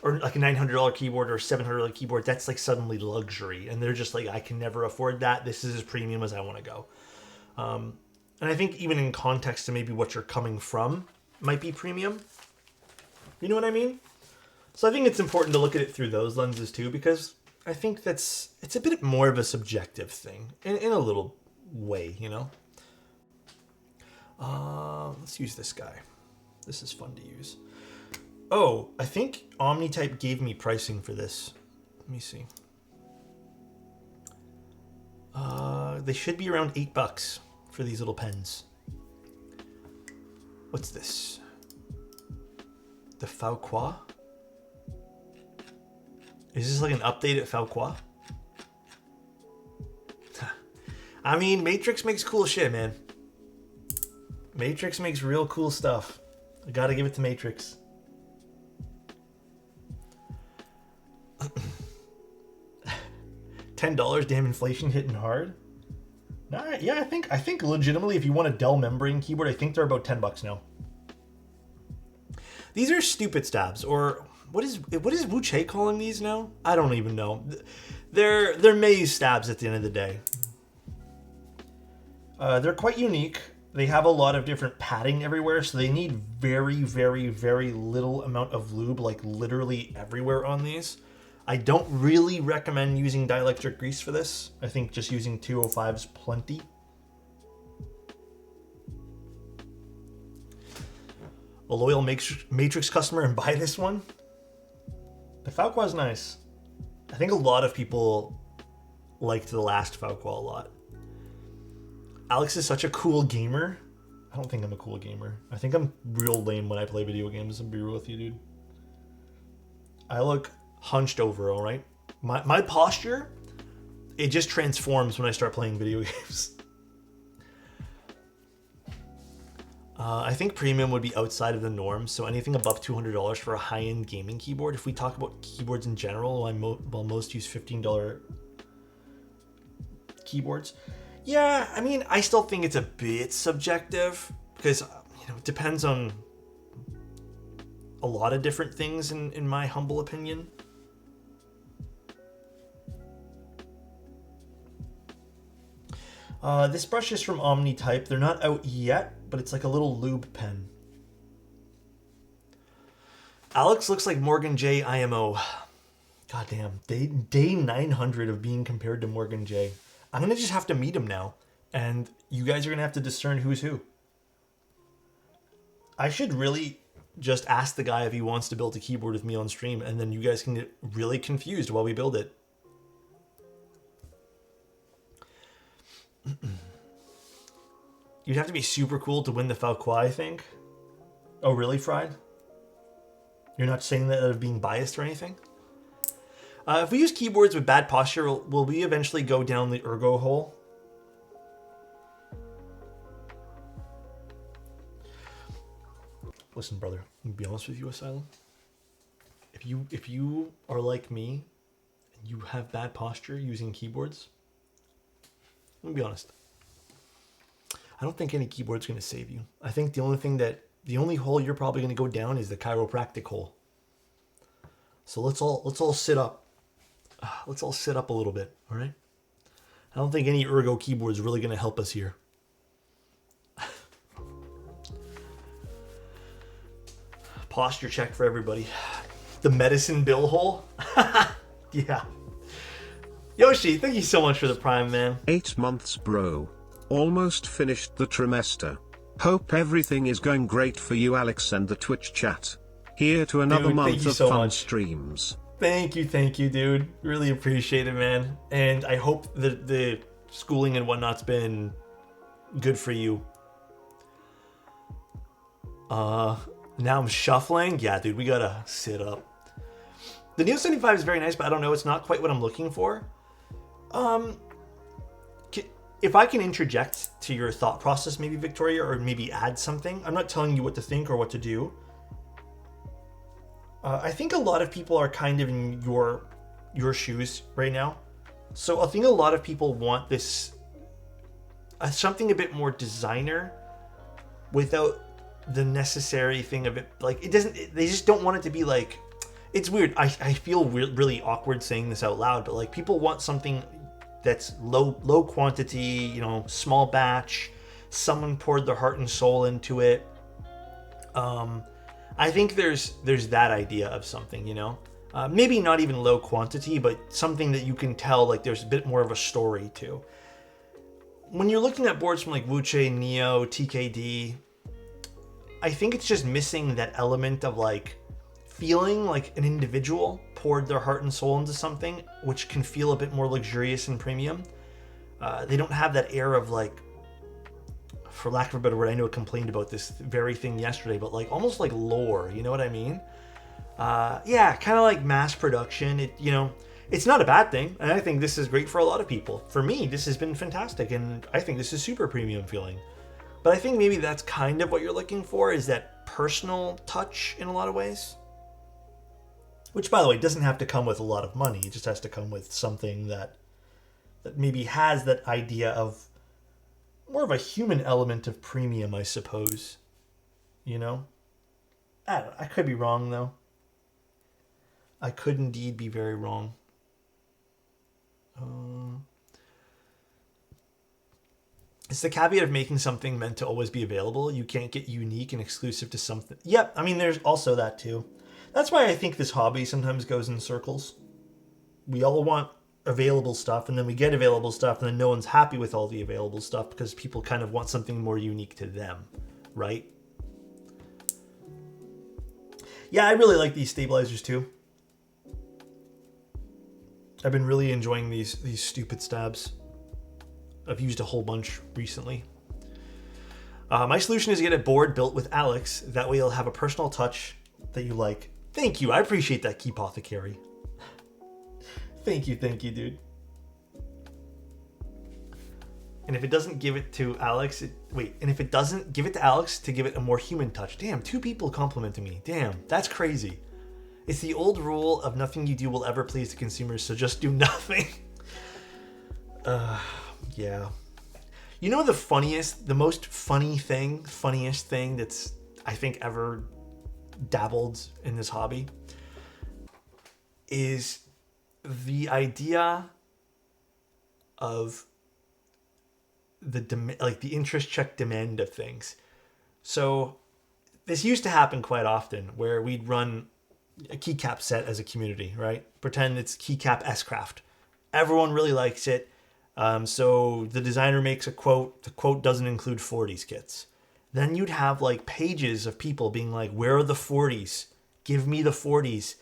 a $900 keyboard or a $700 keyboard. That's like suddenly luxury, and they're just like, I can never afford that. This is as premium as I want to go. And I think even in context to maybe what you're coming from might be premium. You know what I mean? So I think it's important to look at it through those lenses too, because I think it's a bit more of a subjective thing in a little way, you know? Let's use this guy. This is fun to use. Oh, I think OmniType gave me pricing for this. Let me see. They should be around $8 for these little pens. What's this? The Fauquois? Is this like an update at Fauquois? I mean, Matrix makes cool shit, man. Matrix makes real cool stuff. I gotta give it to Matrix. $10, damn inflation hitting hard. Nah, yeah, I think legitimately, if you want a Dell membrane keyboard, I think they're about $10 now. These are stupid stabs, or what is Wuche calling these now? I don't even know. They're maze stabs at the end of the day. They're quite unique. They have a lot of different padding everywhere, so they need very, very, very little amount of lube, like literally everywhere on these. I don't really recommend using dielectric grease for this. I think just using 205's plenty. A loyal Matrix customer and buy this one. The Fauquois is nice. I think a lot of people liked the last Fauquois a lot. Alex is such a cool gamer. I don't think I'm a cool gamer. I think I'm real lame when I play video games, to be real with you, dude. I look hunched over, all right? My posture, it just transforms when I start playing video games. I think premium would be outside of the norm, so anything above $200 for a high-end gaming keyboard. If we talk about keyboards in general, while most use $15 keyboards. Yeah, I mean, I still think it's a bit subjective because, you know, it depends on a lot of different things in my humble opinion. This brush is from OmniType. They're not out yet, but it's like a little lube pen. Alex looks like Morgan J IMO. Goddamn, day 900 of being compared to Morgan J. I'm going to just have to meet him now, and you guys are going to have to discern who's who. I should really just ask the guy if he wants to build a keyboard with me on stream, and then you guys can get really confused while we build it. You'd have to be super cool to win the Fauquois, I think. Oh, really, Fried? You're not saying that out of being biased or anything? If we use keyboards with bad posture, will we eventually go down the ergo hole? Listen, brother, I'm gonna be honest with you, Asylum. If you are like me and you have bad posture using keyboards, I'm gonna be honest. I don't think any keyboard's gonna save you. I think the only hole you're probably gonna go down is the chiropractic hole. So let's all sit up. Let's all sit up a little bit, all right? I don't think any ergo keyboard is really gonna help us here. Posture check for everybody. The medicine bill hole? Yeah. Yoshi, thank you so much for the prime, man. 8 months, bro. Almost finished the trimester. Hope everything is going great for you, Alex, and the Twitch chat. Here to another Dude, month of so fun much. streams. Thank you, dude. Really appreciate it, man. And I hope that the schooling and whatnot's been good for you. Now I'm shuffling. Yeah, dude, we gotta sit up. The Neo 75 is very nice, but I don't know. It's not quite what I'm looking for. If I can interject to your thought process, maybe, Victoria, or maybe add something. I'm not telling you what to think or what to do. I think a lot of people are kind of in your shoes right now. So I think a lot of people want this something a bit more designer without the necessary thing of it. Like, it doesn't, they just don't want it to be like, it's weird. I feel really awkward saying this out loud, but like, people want something that's low quantity, small batch. Someone poured their heart and soul into it. I think there's that idea of something, maybe not even low quantity, but something that you can tell like there's a bit more of a story to. When you're looking at boards from like Wuche, Neo, TKD, I think it's just missing that element of like feeling like an individual poured their heart and soul into something, which can feel a bit more luxurious and premium. They don't have that air of like, for lack of a better word, I know I complained about this very thing yesterday, but like almost like lore, you know what I mean? Yeah, kind of like mass production. It's not a bad thing, and I think this is great for a lot of people. For me, this has been fantastic, and I think this is super premium feeling. But I think maybe that's kind of what you're looking for, is that personal touch in a lot of ways. Which, by the way, doesn't have to come with a lot of money. It just has to come with something that maybe has that idea of more of a human element of premium, I suppose. I could be wrong, though. I could indeed be very wrong. It's the caveat of making something meant to always be available. You can't get unique and exclusive to something. Yep, I mean, there's also that, too. That's why I think this hobby sometimes goes in circles. We all want available stuff, and then we get available stuff, and then no one's happy with all the available stuff because people kind of want something more unique to them, right? Yeah, I really like these stabilizers too. I've been really enjoying these stupid stabs. I've used a whole bunch recently. My solution is to get a board built with Alex. That way you'll have a personal touch that you like. Thank you. I appreciate that, Keepothecary. Thank you, dude. And if it doesn't give it to Alex, if it doesn't give it to Alex to give it a more human touch. Damn, 2 people complimenting me. Damn, that's crazy. It's the old rule of nothing you do will ever please the consumers, so just do nothing. Yeah. The most funniest thing that's, I think, ever dabbled in this hobby is the idea of the interest check demand of things. So this used to happen quite often where we'd run a keycap set as a community, right? Pretend it's keycap S-Craft. Everyone really likes it. So the designer makes a quote. The quote doesn't include 40s kits. Then you'd have like pages of people being like, where are the 40s? Give me the 40s.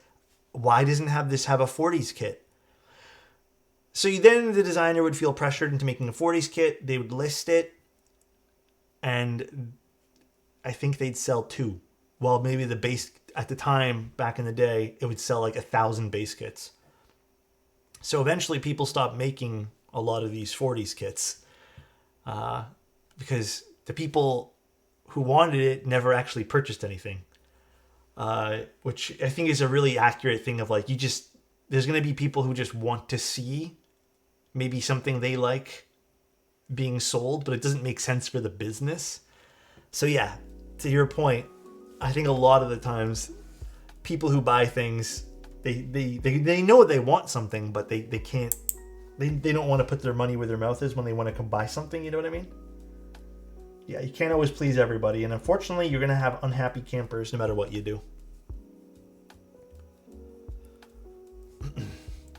Why doesn't this have a 40s kit? So then the designer would feel pressured into making a 40s kit. They would list it. And I think they'd sell 2. Well, maybe the base, at the time, back in the day, it would sell like 1,000 base kits. So eventually people stopped making a lot of these 40s kits because the people who wanted it never actually purchased anything, which I think is a really accurate thing of like, there's going to be people who just want to see maybe something they like being sold, but it doesn't make sense for the business. So yeah, to your point, I think a lot of the times people who buy things, they know they want something, but they can't, they don't want to put their money where their mouth is when they want to come buy something, you know what I mean? Yeah, you can't always please everybody, and unfortunately you're going to have unhappy campers no matter what you do.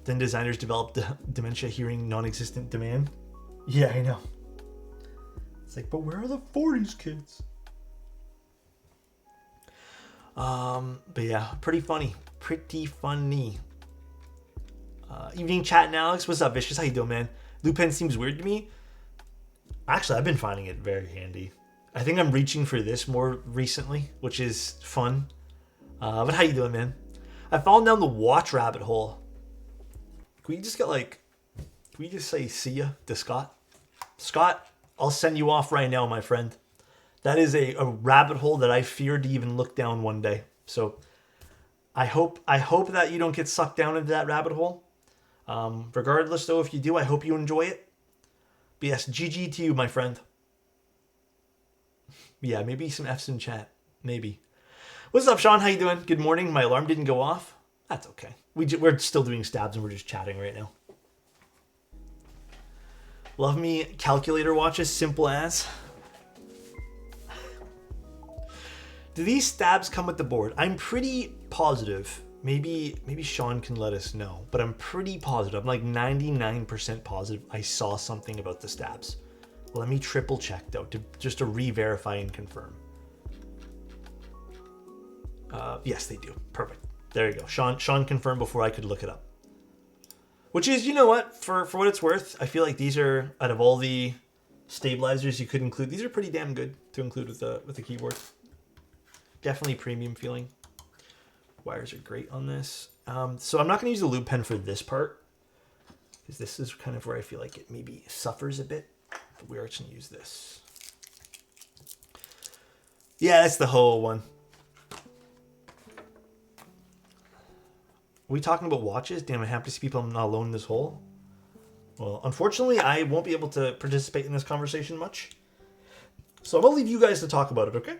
Then designers developed dementia hearing non-existent demand. Yeah, I know. It's like, but where are the 40s kids? But yeah, pretty funny. Evening chat and Alex, what's up, Vicious? How you doing, man? Lupin seems weird to me. Actually, I've been finding it very handy. I think I'm reaching for this more recently, which is fun. But how you doing, man? I've fallen down the watch rabbit hole. Can we just say see ya to Scott? Scott, I'll send you off right now, my friend. That is a rabbit hole that I feared to even look down one day. So I hope that you don't get sucked down into that rabbit hole. Regardless, though, if you do, I hope you enjoy it. But yes, GG to you, my friend. Yeah, maybe some F's in chat. Maybe. What's up, Sean? How you doing? Good morning. My alarm didn't go off. That's okay. We're still doing stabs and we're just chatting right now. Love me calculator watches, simple as. Do these stabs come with the board? I'm pretty positive. Maybe Sean can let us know, but I'm pretty positive. I'm like 99% positive I saw something about the stabs. Let me triple check though, just to re-verify and confirm. Yes, they do. Perfect. There you go. Sean confirmed before I could look it up. Which is, you know what? For what it's worth, I feel like these are, out of all the stabilizers you could include, these are pretty damn good to include with the keyboard. Definitely premium feeling. Wires are great on this. So I'm not going to use the lube pen for this part, because this is kind of where I feel like it maybe suffers a bit. But we are just going to use this. Yeah, that's the whole one. Are we talking about watches? Damn, I'm happy to see people I'm not alone in this hole. Well, unfortunately, I won't be able to participate in this conversation much. So I'm going to leave you guys to talk about it, okay?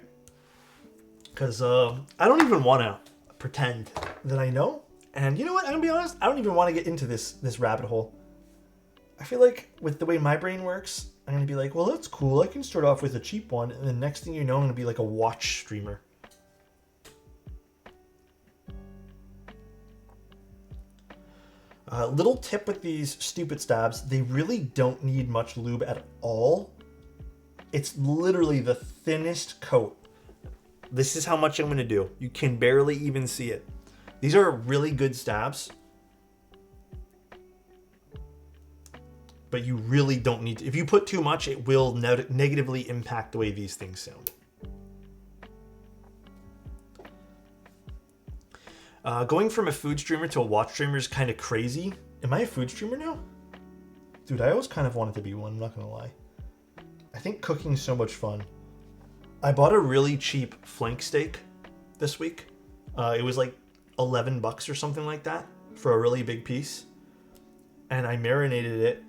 Because I don't even want to pretend that I know. And you know what? I'm going to be honest. I don't even want to get into this rabbit hole. I feel like with the way my brain works, I'm going to be like, well, that's cool. I can start off with a cheap one. And the next thing you know, I'm going to be like a watch streamer. Little tip with these stupid stabs, they really don't need much lube at all. It's literally the thinnest coat. This is how much I'm going to do. You can barely even see it. These are really good stabs. But you really don't need to. If you put too much, it will negatively impact the way these things sound. Going from a food streamer to a watch streamer is kind of crazy. Am I a food streamer now? Dude, I always kind of wanted to be one, I'm not going to lie. I think cooking is so much fun. I bought a really cheap flank steak this week. It was like $11 or something like that for a really big piece. And I marinated it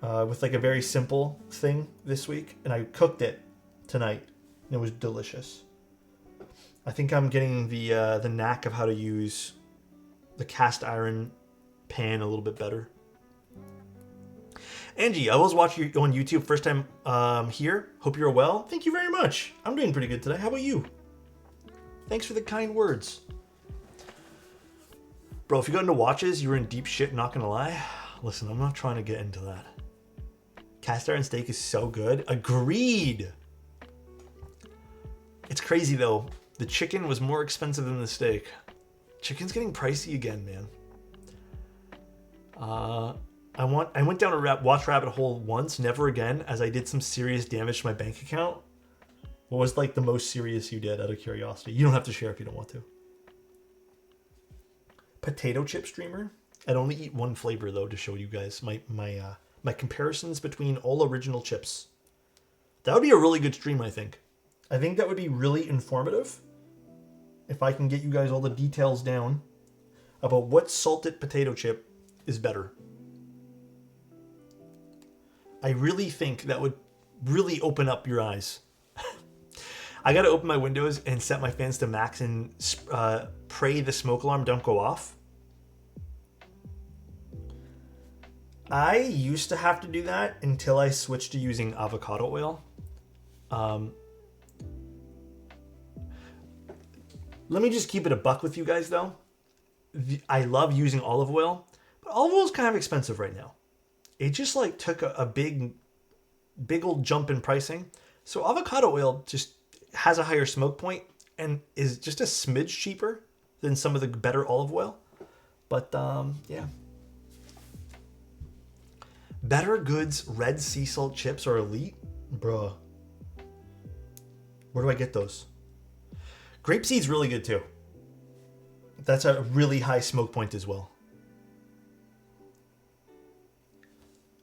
with like a very simple thing this week. And I cooked it tonight. And it was delicious. I think I'm getting the knack of how to use the cast iron pan a little bit better. Angie, I was watching you on YouTube first time here. Hope you're well. Thank you very much. I'm doing pretty good today. How about you? Thanks for the kind words. Bro, if you got into watches, you were in deep shit, not gonna lie. Listen, I'm not trying to get into that. Cast iron steak is so good. Agreed. It's crazy though. The chicken was more expensive than the steak. Chicken's getting pricey again, man. I went down a watch rabbit hole once, never again, as I did some serious damage to my bank account. What was like the most serious you did out of curiosity? You don't have to share if you don't want to. Potato chip streamer? I'd only eat one flavor though to show you guys my comparisons between all original chips. That would be a really good stream, I think. I think that would be really informative if I can get you guys all the details down about what salted potato chip is better. I really think that would really open up your eyes. I gotta open my windows and set my fans to max and pray the smoke alarm don't go off. I used to have to do that until I switched to using avocado oil. Let me just keep it a buck with you guys though. I love using olive oil, but olive oil is kind of expensive right now. It just like took a big old jump in pricing. So avocado oil just has a higher smoke point and is just a smidge cheaper than some of the better olive oil. But yeah. Better Goods red sea salt chips are elite? Bruh. Where do I get those? Grapeseed's really good too. That's a really high smoke point as well.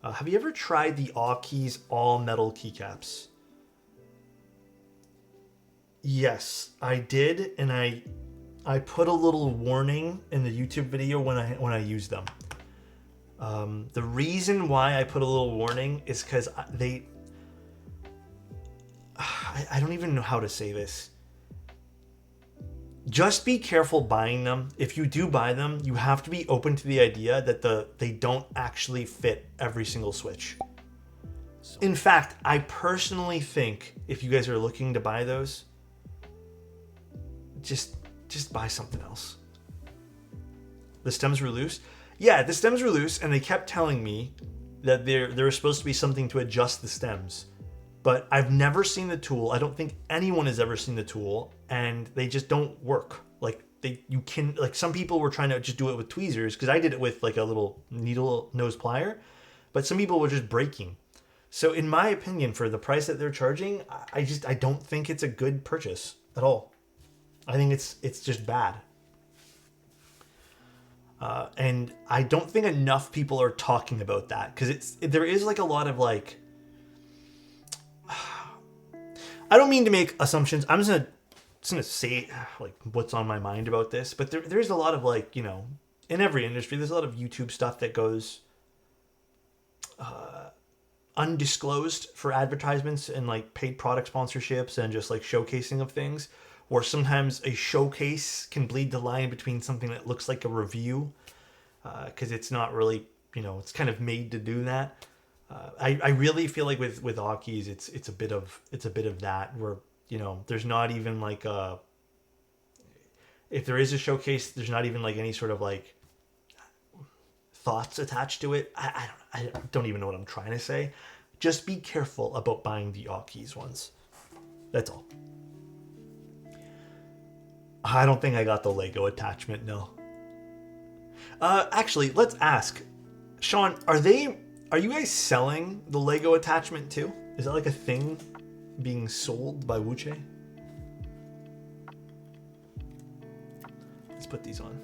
Have you ever tried the Aukey's all metal keycaps? Yes, I did, and I put a little warning in the YouTube video when I used them. The reason why I put a little warning is because I don't even know how to say this. Just be careful buying them. If you do buy them, you have to be open to the idea that they don't actually fit every single switch. In fact, I personally think if you guys are looking to buy those, just buy something else. The stems were loose. Yeah, the stems were loose, and they kept telling me that there was supposed to be something to adjust the stems. But I've never seen the tool. I don't think anyone has ever seen the tool, and they just don't work. Like some people were trying to just do it with tweezers, because I did it with like a little needle nose plier, but some people were just breaking. So in my opinion, for the price that they're charging, I don't think it's a good purchase at all. I think it's just bad. And I don't think enough people are talking about that, because there is like a lot of like, I don't mean to make assumptions. I'm just gonna say like what's on my mind about this, but there's a lot of like, you know, in every industry, there's a lot of YouTube stuff that goes undisclosed for advertisements and like paid product sponsorships and just like showcasing of things, or sometimes a showcase can bleed the line between something that looks like a review, because it's not really, you know, it's kind of made to do that. I really feel like with Aukey's, it's a bit of that, where, you know, there's not even like if there is a showcase, there's not even like any sort of like thoughts attached to it. I don't even know what I'm trying to say. Just be careful about buying the Aukey's ones. That's all. I don't think I got the Lego attachment, no. Actually, let's ask. Sean, are you guys selling the Lego attachment too? Is that like a thing being sold by Wuche? Let's put these on.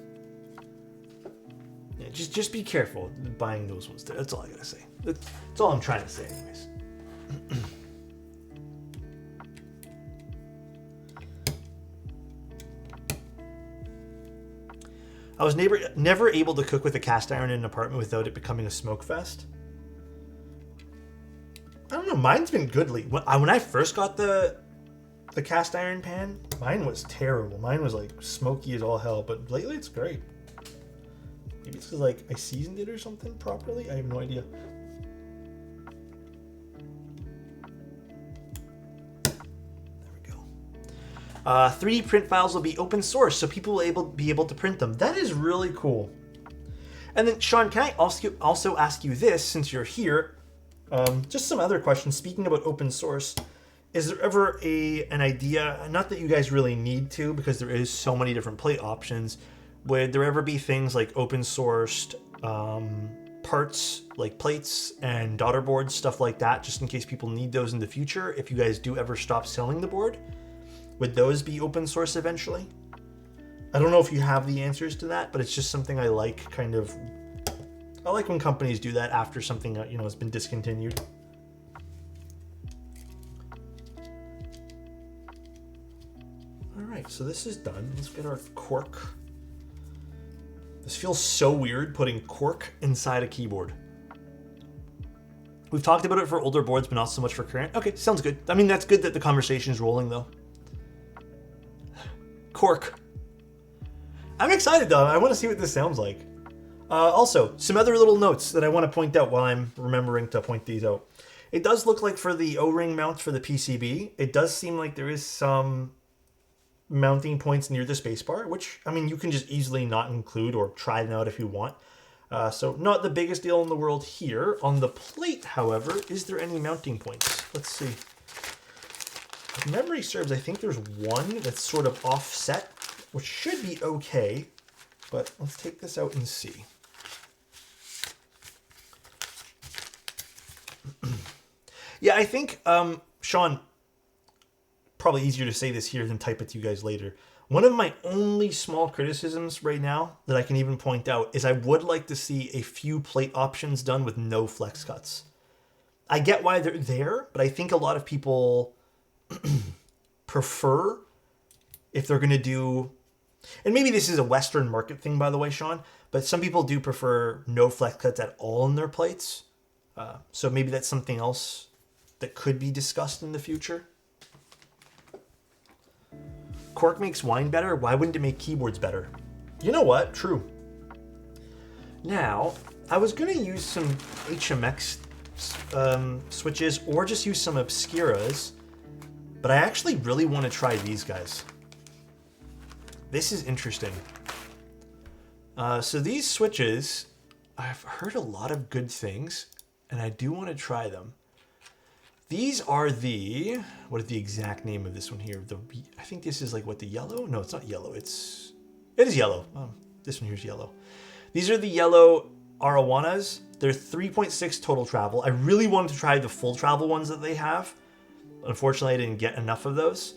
Yeah, just be careful buying those ones. That's all I gotta say. That's all I'm trying to say anyways. I was never able to cook with a cast iron in an apartment without it becoming a smoke fest. I don't know, mine's been good lately. When I first got the cast iron pan, mine was terrible. Mine was like smoky as all hell, but lately it's great. Maybe it's because like I seasoned it or something properly. I have no idea. There we go. 3D print files will be open source, so people will be able to print them. That is really cool. And then, Sean, can I also ask you this, since you're here? Just some other questions. Speaking about open source, is there ever an idea, not that you guys really need to, because there is so many different plate options, would there ever be things like open sourced parts, like plates and daughter boards, stuff like that, just in case people need those in the future? If you guys do ever stop selling the board, would those be open source eventually? I don't know if you have the answers to that, but it's just something I like kind of I like when companies do that after something has been discontinued. All right, so this is done. Let's get our cork. This feels so weird putting cork inside a keyboard. We've talked about it for older boards, but not so much for current. Okay, sounds good. I mean, that's good that the conversation is rolling, though. Cork. I'm excited, though. I want to see what this sounds like. Also, some other little notes that I want to point out while I'm remembering to point these out. It does look like for the O-ring mounts for the PCB, it does seem like there is some mounting points near the spacebar, which, I mean, you can just easily not include or try them out if you want. So not the biggest deal in the world here. On the plate, however, is there any mounting points? Let's see. If memory serves, I think there's one that's sort of offset, which should be okay. But let's take this out and see. Yeah, I think, Sean, probably easier to say this here than type it to you guys later. One of my only small criticisms right now that I can even point out is I would like to see a few plate options done with no flex cuts. I get why they're there, but I think a lot of people prefer if they're going to do, and maybe this is a Western market thing, by the way, Sean, but some people do prefer no flex cuts at all in their plates. So maybe that's something else that could be discussed in the future. Cork makes wine better. Why wouldn't it make keyboards better? You know what? True. Now, I was going to use some HMX switches or just use some Obscuras, but I actually really want to try these guys. This is interesting. So these switches, I've heard a lot of good things, and I do want to try them. These are the, what is the exact name of this one here? I think this is like what, the yellow? No, it's not yellow. It is yellow. This one here is yellow. These are the yellow Arawanas. They're 3.6 total travel. I really wanted to try the full travel ones that they have. Unfortunately, I didn't get enough of those.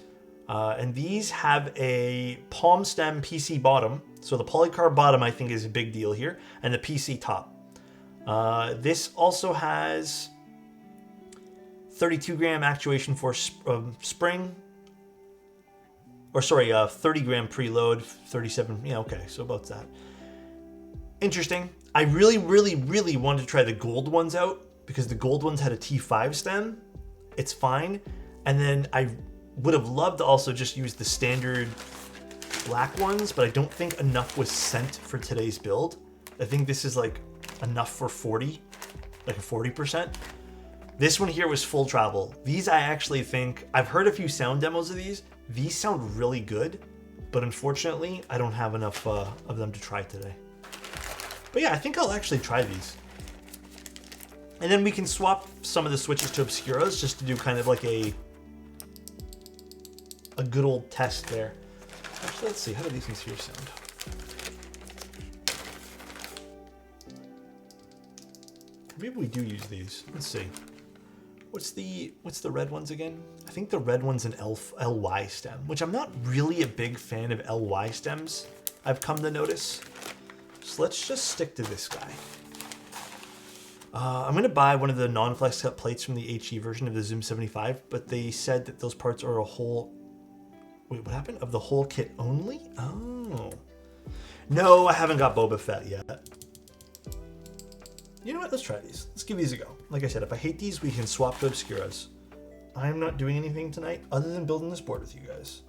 And these have a palm stem PC bottom. So the polycarb bottom, I think, is a big deal here. And the PC top. This also has 32 gram actuation for spring. Or sorry, 30 gram preload, 37. Yeah, okay, so about that. Interesting. I really, really, really wanted to try the gold ones out because the gold ones had a T5 stem. It's fine. And then I would have loved to also just use the standard black ones, but I don't think enough was sent for today's build. I think this is like enough for 40, like a 40%. This one here was full travel. These I actually think, I've heard a few sound demos of these. These sound really good, but unfortunately, I don't have enough of them to try today. But yeah, I think I'll actually try these. And then we can swap some of the switches to Obscuras just to do kind of like a good old test there. Actually, let's see, how do these ones here sound? Maybe we do use these. Let's see. What's the red ones again? I think the red one's an LY stem, which I'm not really a big fan of LY stems, I've come to notice. So let's just stick to this guy. I'm going to buy one of the non-flex cut plates from the HE version of the Zoom 75, but they said that those parts are a whole... Wait, what happened? Of the whole kit only? Oh. No, I haven't got Boba Fett yet. You know what? Let's try these. Let's give these a go. Like I said, if I hate these, we can swap to Obscuras. I'm not doing anything tonight other than building this board with you guys.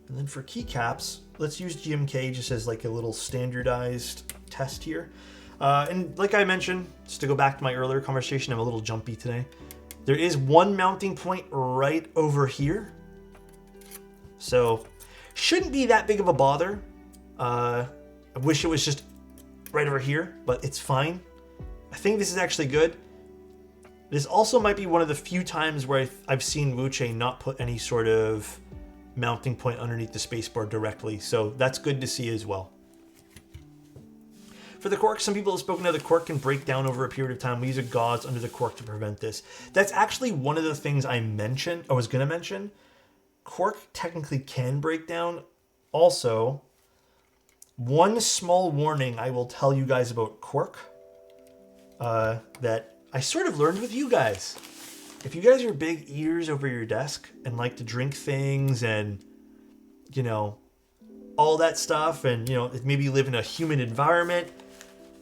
And then for keycaps, let's use GMK just as like a little standardized test here. And like I mentioned, just to go back to my earlier conversation, I'm a little jumpy today. There is one mounting point right over here. So, shouldn't be that big of a bother. I wish it was just right over here, but it's fine. I think this is actually good. This also might be one of the few times where I've seen Wuche not put any sort of mounting point underneath the spacebar directly, so that's good to see as well. For the cork, some people have spoken of the cork can break down over a period of time. We use a gauze under the cork to prevent this. That's actually one of the things I was going to mention. Cork technically can break down. Also, One small warning I will tell you guys about cork that I sort of learned with you guys. If you guys are big eaters over your desk and like to drink things and, you know, all that stuff, and, you know, maybe you live in a humid environment,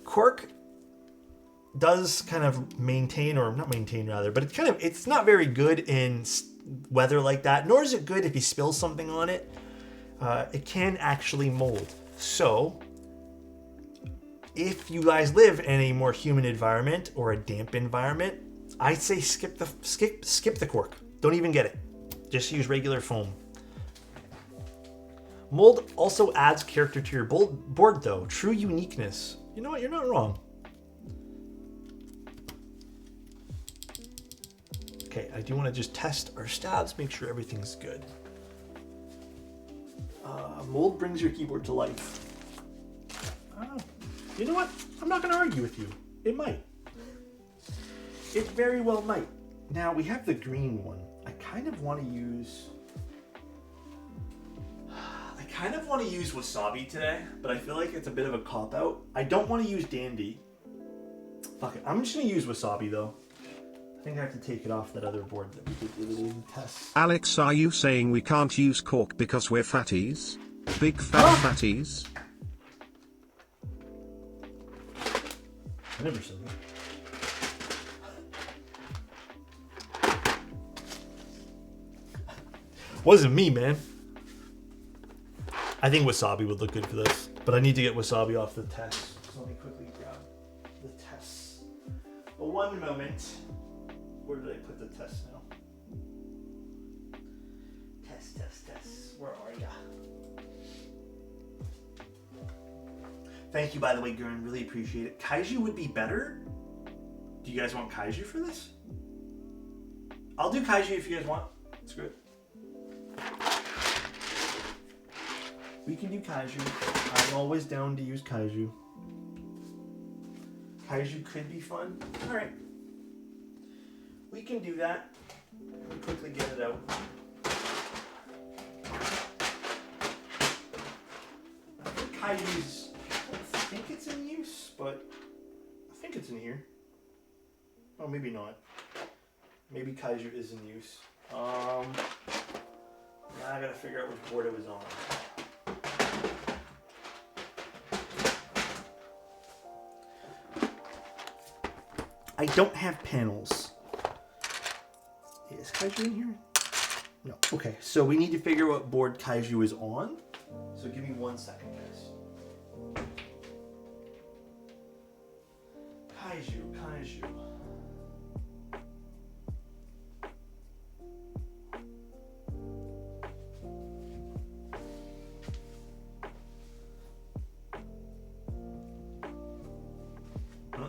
cork does kind of maintain, or not maintain rather, but it's not very good in weather like that, nor is it good if you spill something on it. It can actually mold. So if you guys live in a more humid environment or a damp environment, I'd say skip the cork. Don't even get it. Just use regular foam. Mold also adds character to your board though. True uniqueness. You know what? You're not wrong. Okay, I do want to just test our stabs, make sure everything's good. Mold brings your keyboard to life. You know what? I'm not going to argue with you. It might. It very well might. Now, we have the green one. I kind of want to use Wasabi today, but I feel like it's a bit of a cop-out. I don't want to use Dandy. Fuck it. I'm just going to use Wasabi, though. I think I have to take it off that other board that we did the other day in tests. Alex, are you saying we can't use cork because we're fatties? Big fat fatties? I never said that. Wasn't me, man. I think Wasabi would look good for this, but I need to get Wasabi off the test. So let me quickly grab the tests. But one moment. Where did I put the test now? Test. Where are ya? Thank you, by the way, Gurren. Really appreciate it. Kaiju would be better. Do you guys want Kaiju for this? I'll do Kaiju if you guys want. Screw it. We can do Kaiju. I'm always down to use Kaiju. Kaiju could be fun. Alright. We can do that. Let me quickly get it out. I think Kaiju's, I don't think it's in use, but I think it's in here. Oh, maybe not. Maybe Kaiju is in use. Now I gotta figure out which board it was on. I don't have panels. Is Kaiju in here? No. Okay, so we need to figure out what board Kaiju is on. So give me 1 second, guys. Kaiju.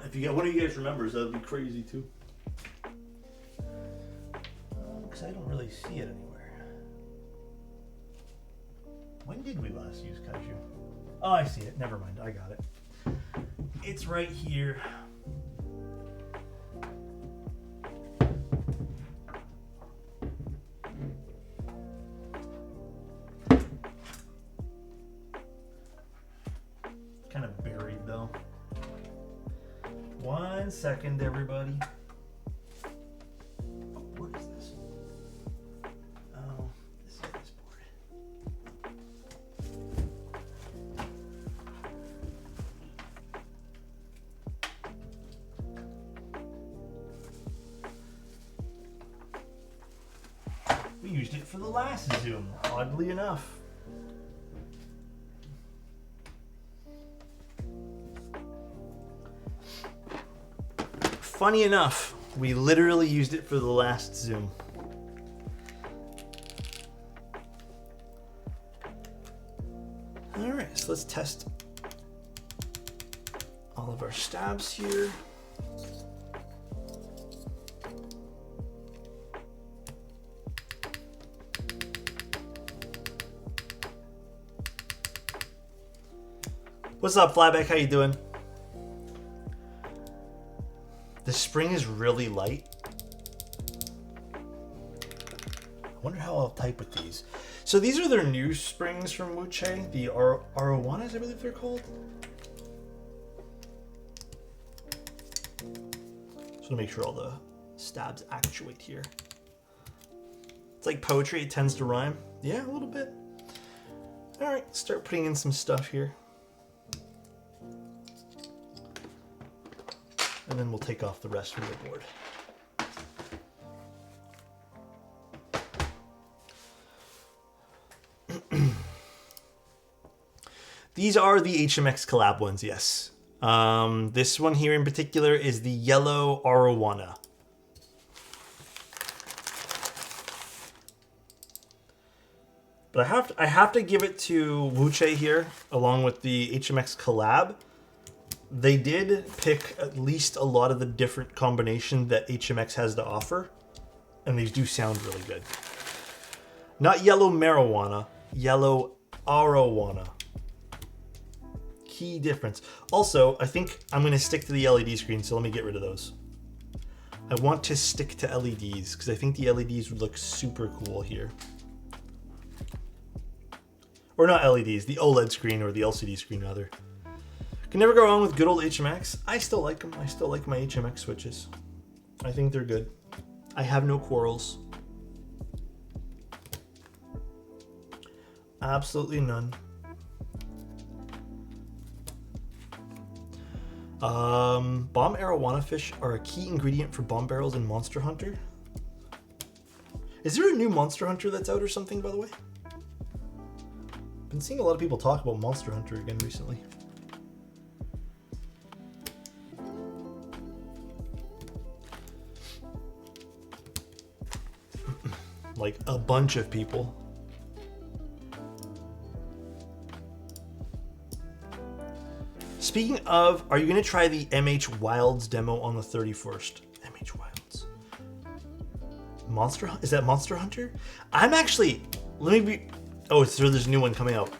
If you got one of you guys remembers, that would be crazy too. Because I don't really see it anywhere. When did we last use Kaiju? Oh, I see it. Never mind. I got it. It's right here. Kind of buried though. 1 second, everybody. Oh, what is this? Oh, this is this board. We used it for the last Zoom, oddly enough. Funny enough, we literally used it for the last Zoom. Alright, so let's test all of our stabs here. What's up, Flyback? How you doing? The spring is really light. I wonder how I'll type with these. So these are their new springs from Wuche, the Arowanas, I believe they're called. Just want to make sure all the stabs actuate here. It's like poetry, it tends to rhyme. Yeah, a little bit. All right, start putting in some stuff here. And then we'll take off the rest from the board. These are the HMX collab ones, yes. This one here in particular is the yellow Arowana. But I have to give it to Wuche here, along with the HMX collab. They did pick at least a lot of the different combination that HMX has to offer, and these do sound really good. Not yellow marijuana, yellow Arowana. Key difference. Also, I think I'm going to stick to the LED screen, so let me get rid of those. I want to stick to LEDs, because I think the LEDs would look super cool here. Or not LEDs, the OLED screen, or the LCD screen rather. Can never go wrong with good old HMX. I still like them. I still like my HMX switches. I think they're good. I have no quarrels. Absolutely none. Bomb arowana fish are a key ingredient for bomb barrels in Monster Hunter. Is there a new Monster Hunter that's out or something, by the way? Been seeing a lot of people talk about Monster Hunter again recently. Like a bunch of people. Speaking of, are you going to try the MH Wilds demo on the 31st? MH Wilds. Is that Monster Hunter? I'm actually, oh, so there's a new one coming out.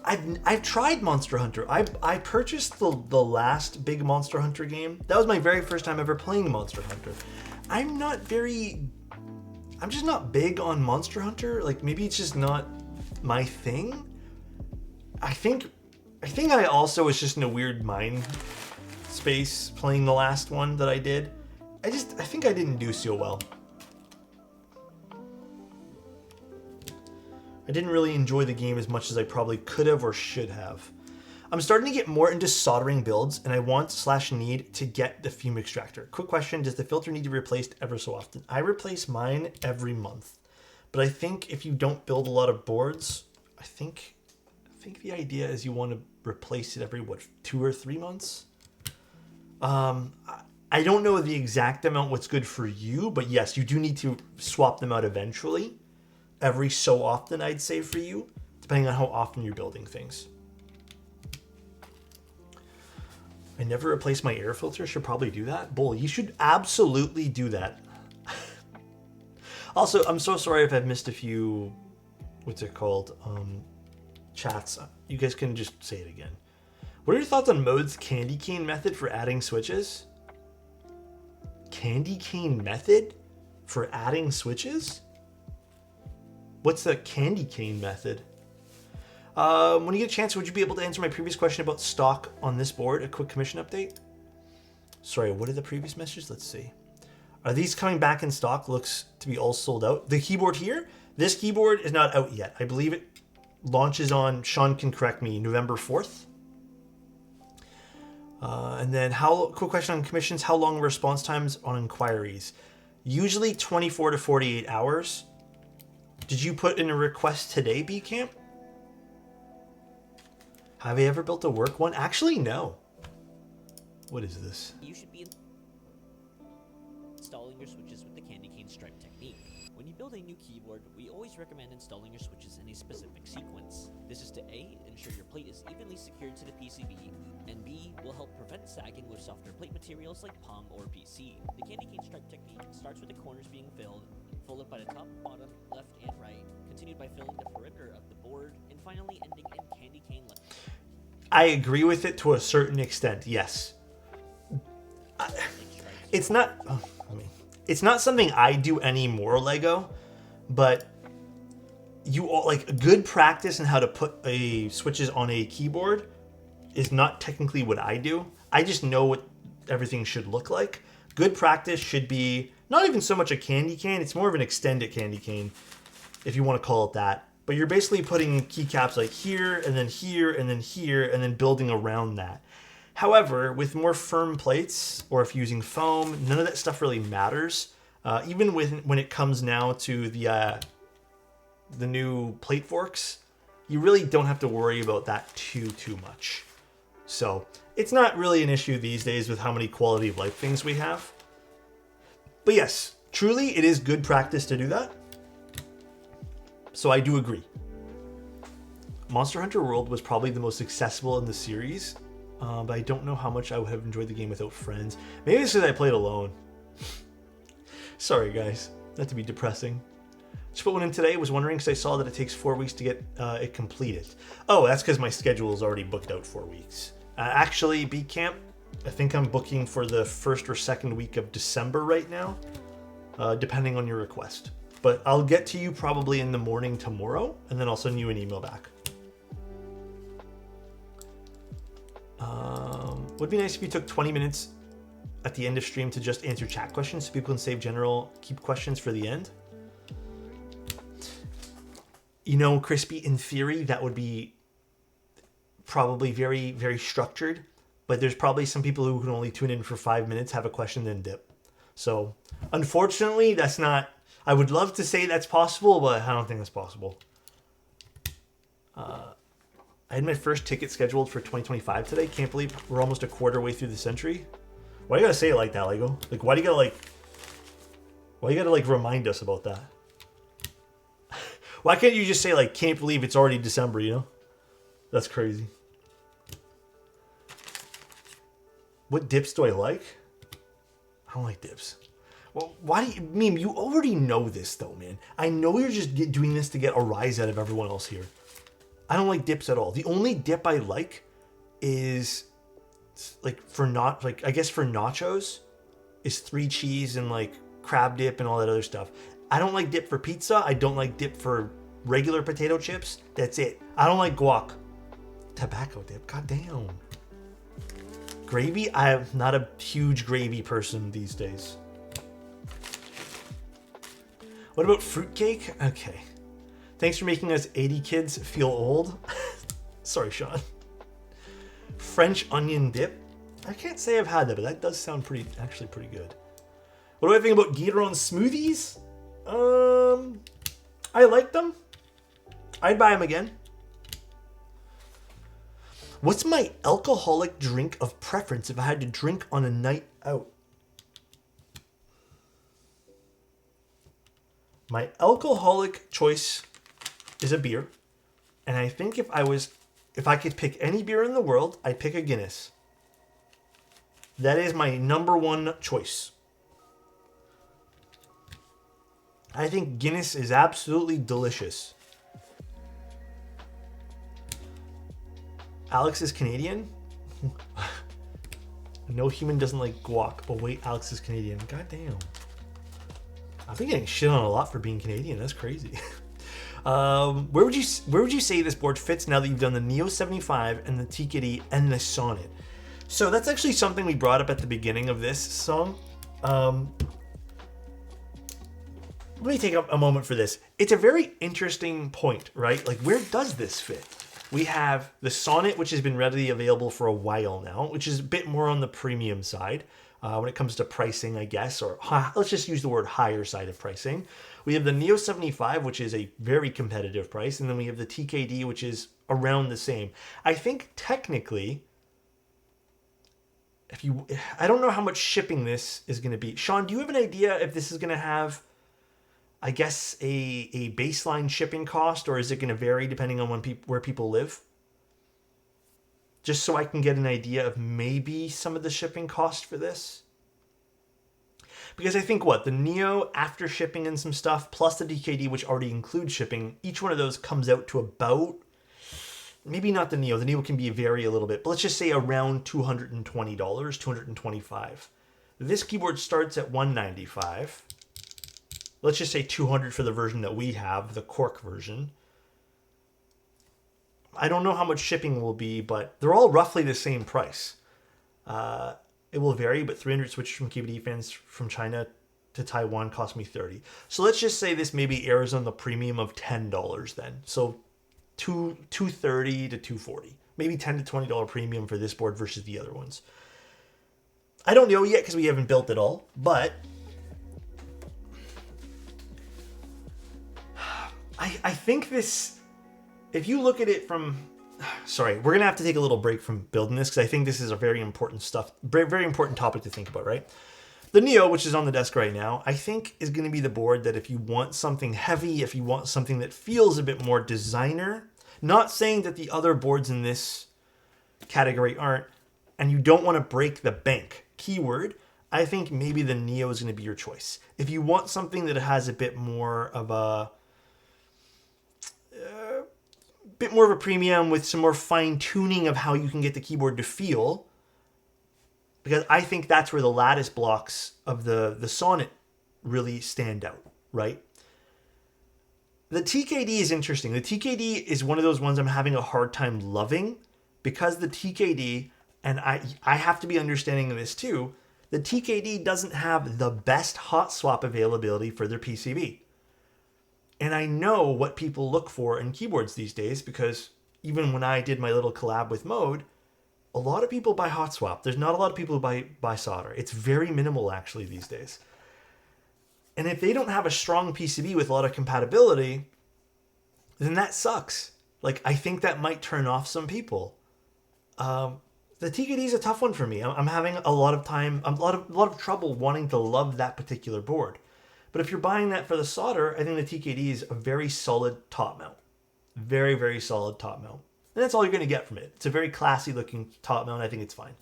I've tried Monster Hunter. I purchased the last big Monster Hunter game. That was my very first time ever playing Monster Hunter. I'm just not big on Monster Hunter. Like, maybe it's just not my thing. I think I also was just in a weird mind space playing the last one that I did. I think I didn't do so well. I didn't really enjoy the game as much as I probably could have or should have. I'm starting to get more into soldering builds, and I want/need to get the fume extractor. Quick question, does the filter need to be replaced ever so often? I replace mine every month. But I think if you don't build a lot of boards, I think the idea is you want to replace it every, 2 or 3 months? I don't know the exact amount what's good for you, but yes, you do need to swap them out eventually. Every so often, I'd say, for you, depending on how often you're building things. I never replace my air filter. Should probably do that. Bull, you should absolutely do that. Also, I'm so sorry if I've missed a few, what's it called, chats. You guys can just say it again. What are your thoughts on Mode's candy cane method for adding switches? Candy cane method for adding switches? What's the candy cane method? When you get a chance, would you be able to answer my previous question about stock on this board? A quick commission update? Sorry, what are the previous messages? Let's see. Are these coming back in stock? Looks to be all sold out. The keyboard here, this keyboard is not out yet. I believe it launches on, Sean can correct me, November 4th. And then quick question on commissions. How long are response times on inquiries? Usually 24 to 48 hours. Did you put in a request today, Bcamp? Have I ever built a work one? Actually, no. What is this? You should be installing your switches with the candy cane stripe technique. When you build a new keyboard, we always recommend installing your switches in a specific sequence. This is to A, ensure your plate is evenly secured to the PCB, and B, will help prevent sagging with softer plate materials like Palm or PC. The candy cane stripe technique starts with the corners being filled, followed by the top, bottom, left, and right, continued by filling the perimeter of the board, and finally ending in candy cane left. I agree with it to a certain extent, yes. It's not something I do anymore, Lego, but like good practice in how to put a switches on a keyboard is not technically what I do. I just know what everything should look like. Good practice should be not even so much a candy cane, it's more of an extended candy cane, if you want to call it that. But you're basically putting keycaps like here, and then here, and then here, and then building around that. However, with more firm plates, or if using foam, none of that stuff really matters. Even when it comes now to the new plate forks, you really don't have to worry about that too much. So it's not really an issue these days with how many quality of life things we have. But yes, truly it is good practice to do that. So I do agree. Monster Hunter World was probably the most accessible in the series, but I don't know how much I would have enjoyed the game without friends. Maybe it's because I played alone. Sorry guys, not to be depressing. Just put one in today. Was wondering because I saw that it takes 4 weeks to get it completed. Oh, that's because my schedule is already booked out 4 weeks. Actually, Beat Camp, I think I'm booking for the first or second week of December right now, depending on your request. But I'll get to you probably in the morning tomorrow, and then I'll send you an email back. Would be nice if you took 20 minutes at the end of stream to just answer chat questions so people can save general keep questions for the end. You know, Crispy, in theory, that would be probably very, very structured, but there's probably some people who can only tune in for 5 minutes, have a question, then dip. So, unfortunately, that's not... I would love to say that's possible, but I don't think that's possible. I had my first ticket scheduled for 2025 today. Can't believe we're almost a quarter way through the century. Why do you gotta say it like that, Lego? Like, why do you gotta remind us about that? Why can't you just say, like, can't believe it's already December, you know? That's crazy. What dips do I like? I don't like dips. Well, why do you... Meme, you already know this, though, man. I know you're just doing this to get a rise out of everyone else here. I don't like dips at all. The only dip I like is, like, I guess for nachos, is 3 cheese and, like, crab dip and all that other stuff. I don't like dip for pizza. I don't like dip for regular potato chips. That's it. I don't like guac. Tobacco dip. God damn. Gravy? I'm not a huge gravy person these days. What about fruitcake? Okay. Thanks for making us 80 kids feel old. Sorry, Sean. French onion dip? I can't say I've had that, but that does sound actually pretty good. What do I think about Gatorade smoothies? I like them. I'd buy them again. What's my alcoholic drink of preference if I had to drink on a night out? My alcoholic choice is a beer. And I think if I could pick any beer in the world, I'd pick a Guinness. That is my number one choice. I think Guinness is absolutely delicious. Alex is Canadian? No human doesn't like guac. Oh wait, Alex is Canadian. God damn. I've been getting shit on a lot for being Canadian. That's crazy. Where would you say this board fits now that you've done the Neo 75 and the TKD and the Sonnet? So that's actually something we brought up at the beginning of this song. Let me take a moment for this. It's a very interesting point, right? Like, where does this fit? We have the Sonnet, which has been readily available for a while now, which is a bit more on the premium side when it comes to pricing, I guess, or let's just use the word higher side of pricing. We have the Neo 75, which is a very competitive price, and then we have the TKD, which is around the same. I think technically, I don't know how much shipping this is going to be. Sean, do you have an idea if this is going to have, I guess, a baseline shipping cost, or is it going to vary depending on where people live? Just so I can get an idea of maybe some of the shipping cost for this. Because I think the Neo after shipping and some stuff, plus the DKD, which already includes shipping, each one of those comes out to about, maybe not the Neo. The Neo can vary a little bit, but let's just say around $220, $225. This keyboard starts at $195. let's just say 200 for the version that we have, the cork version. I don't know how much shipping will be, but they're all roughly the same price. It will vary, but 300 switches from KBD fans from China to Taiwan cost me $30. So let's just say this maybe airs on the premium of $10 then. So $230 to $240. Maybe $10 to $20 premium for this board versus the other ones. I don't know yet because we haven't built it all, but I think this, if you look at it from, sorry, we're going to have to take a little break from building this because I think this is a very important very important topic to think about, right? The Neo, which is on the desk right now, I think is going to be the board that if you want something heavy, if you want something that feels a bit more designer, not saying that the other boards in this category aren't, and you don't want to break the bank, keyword, I think maybe the Neo is going to be your choice. If you want something that has a bit more of a premium with some more fine tuning of how you can get the keyboard to feel, because I think that's where the lattice blocks of the Sonnet really stand out, right? The TKD is interesting. The TKD is one of those ones I'm having a hard time loving because the TKD, and I have to be understanding of this too, the TKD doesn't have the best hot swap availability for their PCB. And I know what people look for in keyboards these days because even when I did my little collab with Mode, a lot of people buy hot swap. There's not a lot of people who buy solder. It's very minimal actually these days. And if they don't have a strong PCB with a lot of compatibility, then that sucks. Like, I think that might turn off some people. The TKD is a tough one for me. I'm having a lot of trouble wanting to love that particular board. But if you're buying that for the solder, I think the TKD is a very solid top mount. Very, very solid top mount. And that's all you're going to get from it. It's a very classy looking top mount. I think it's fine.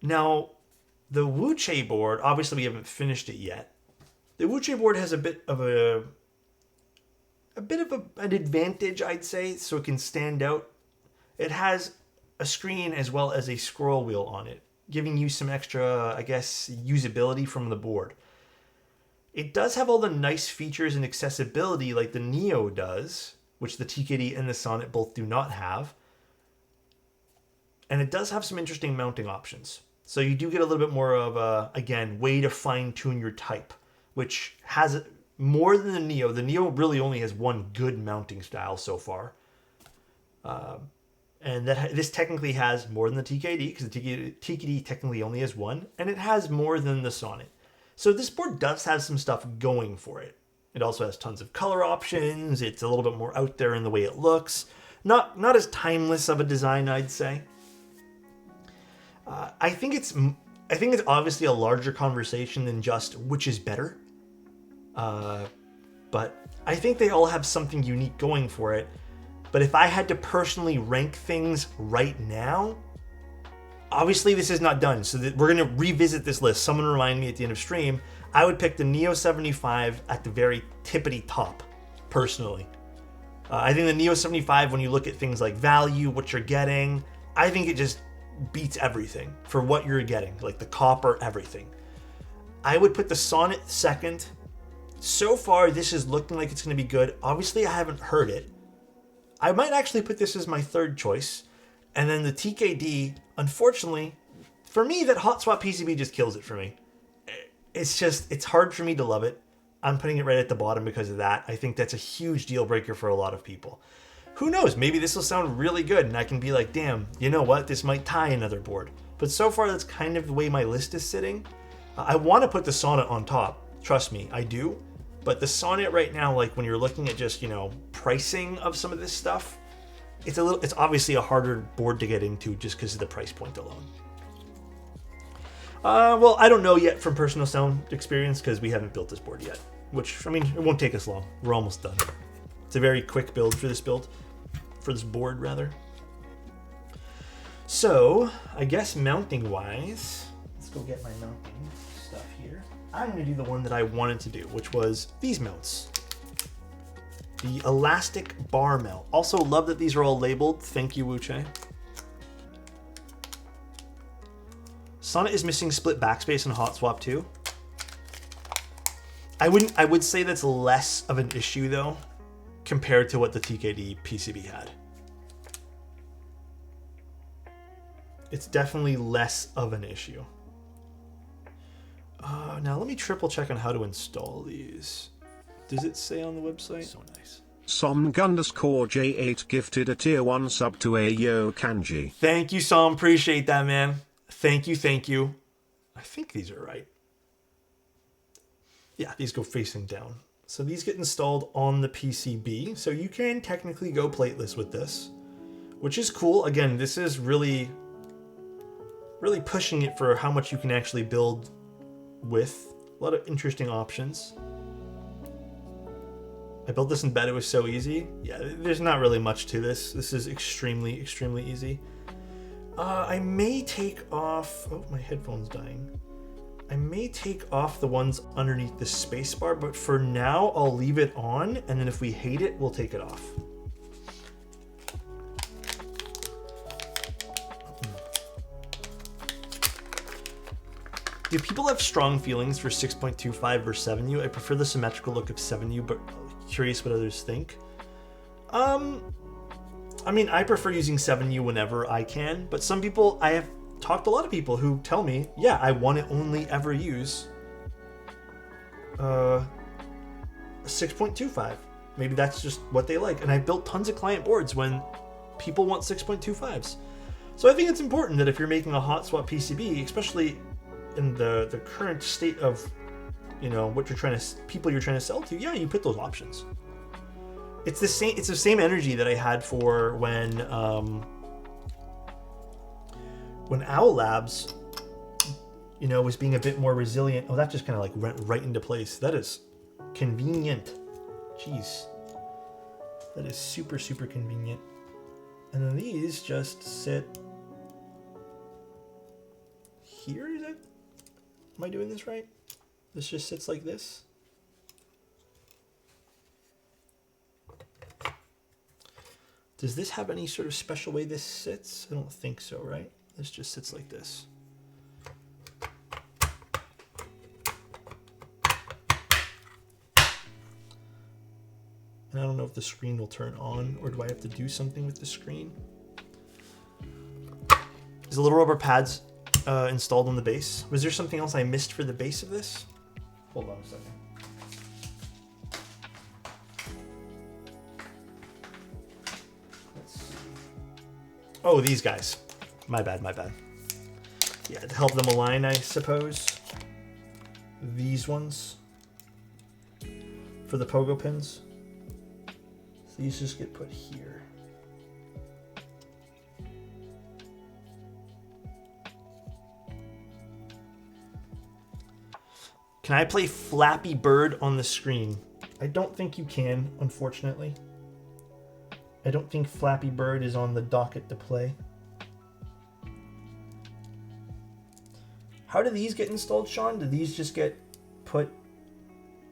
Now, the Wuche board, obviously we haven't finished it yet. The Wuche board has a bit of an advantage, I'd say, so it can stand out. It has a screen as well as a scroll wheel on it, giving you some extra, I guess, usability from the board. It does have all the nice features and accessibility like the Neo does, which the TKD and the Sonnet both do not have. And it does have some interesting mounting options. So you do get a little bit more of a, again, way to fine-tune your type, which has more than the Neo. The Neo really only has one good mounting style so far. And this technically has more than the TKD, because the TKD technically only has one, and it has more than the Sonnet. So this board does have some stuff going for it. It also has tons of color options. It's a little bit more out there in the way it looks. Not as timeless of a design, I'd say. I think it's obviously a larger conversation than just which is better. But I think they all have something unique going for it. But if I had to personally rank things right now, obviously this is not done, so we're going to revisit this list. Someone remind me at the end of stream. I would pick the Neo 75 at the very tippity top, personally. I think the Neo 75, when you look at things like value, what you're getting, I think it just beats everything for what you're getting, like the copper, everything. I would put the Sonnet second. So far, this is looking like it's going to be good. Obviously, I haven't heard it. I might actually put this as my third choice. And then the TKD, unfortunately, for me, that hot swap PCB just kills it for me. It's hard for me to love it. I'm putting it right at the bottom because of that. I think that's a huge deal breaker for a lot of people. Who knows? Maybe this will sound really good and I can be like, damn, you know what? This might tie another board. But so far, that's kind of the way my list is sitting. I want to put the Sonnet on top. Trust me, I do. But the Sonnet right now, like when you're looking at just, pricing of some of this stuff, it's obviously a harder board to get into just because of the price point alone. Well, I don't know yet from personal sound experience because we haven't built this board yet, which, it won't take us long. We're almost done. It's a very quick build for this board, rather. So, I guess mounting-wise, let's go get my mounting stuff here. I'm going to do the one that I wanted to do, which was these mounts. The elastic bar mount. Also, love that these are all labeled. Thank you, Wuche. Sonnet is missing split backspace and hot swap too. I would say that's less of an issue though, compared to what the TKD PCB had. It's definitely less of an issue. Now let me triple check on how to install these. Does it say on the website? So nice. Som_J8 gifted a tier 1 sub to Ayo Kanji. Thank you, Som. Appreciate that, man. Thank you, thank you. I think these are right. Yeah, these go facing down. So these get installed on the PCB. So you can technically go plateless with this, which is cool. Again, this is really pushing it for how much you can actually build with. A lot of interesting options. I built this in bed. It was so easy. Yeah, there's not really much to this. This is extremely, extremely easy. I may take off... Oh, my headphone's dying. I may take off the ones underneath the spacebar, but for now, I'll leave it on, and then if we hate it, we'll take it off. Do people have strong feelings for 6.25 versus 7U? I prefer the symmetrical look of 7U, but curious what others think. I mean, I prefer using 7U whenever I can, but some people, I have talked to a lot of people who tell me, yeah, I want to only ever use 6.25. Maybe that's just what they like. And I built tons of client boards when people want 6.25s. So I think it's important that if you're making a hot swap PCB, especially in the current state of, you know, what you're trying to, people you're trying to sell to, yeah, you put those options. It's the same energy that I had for when Owl Labs, you know, was being a bit more resilient. Oh, that just kind of like went right into place. That is convenient. Jeez. That is super, super convenient. And then these just sit here, is it? Am I doing this right? This just sits like this. Does this have any sort of special way this sits? I don't think so, right? This just sits like this. And I don't know if the screen will turn on, or do I have to do something with the screen? There's a little rubber pads installed on the base. Was there something else I missed for the base of this? Hold on a second. Let's see. Oh, these guys. My bad, my bad. Yeah, to help them align, I suppose. These ones. For the pogo pins. So these just get put here. Can I play Flappy Bird on the screen? I don't think you can, unfortunately. I don't think Flappy Bird is on the docket to play. How do these get installed, Sean? Do these just get put,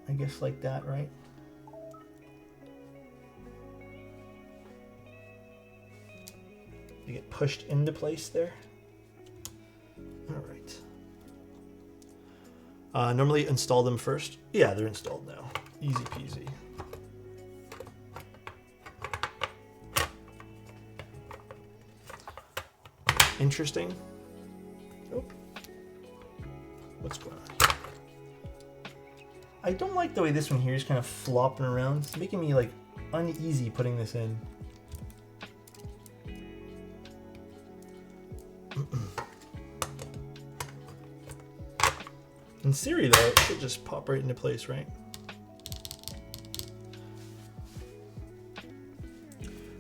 I guess, like that, right? They get pushed into place there. All right. Normally install them first. Yeah, they're installed now. Easy peasy. Interesting. Oh. What's going on here? I don't like the way this one here is kind of flopping around. It's making me like uneasy putting this in. In theory though, it should just pop right into place, right?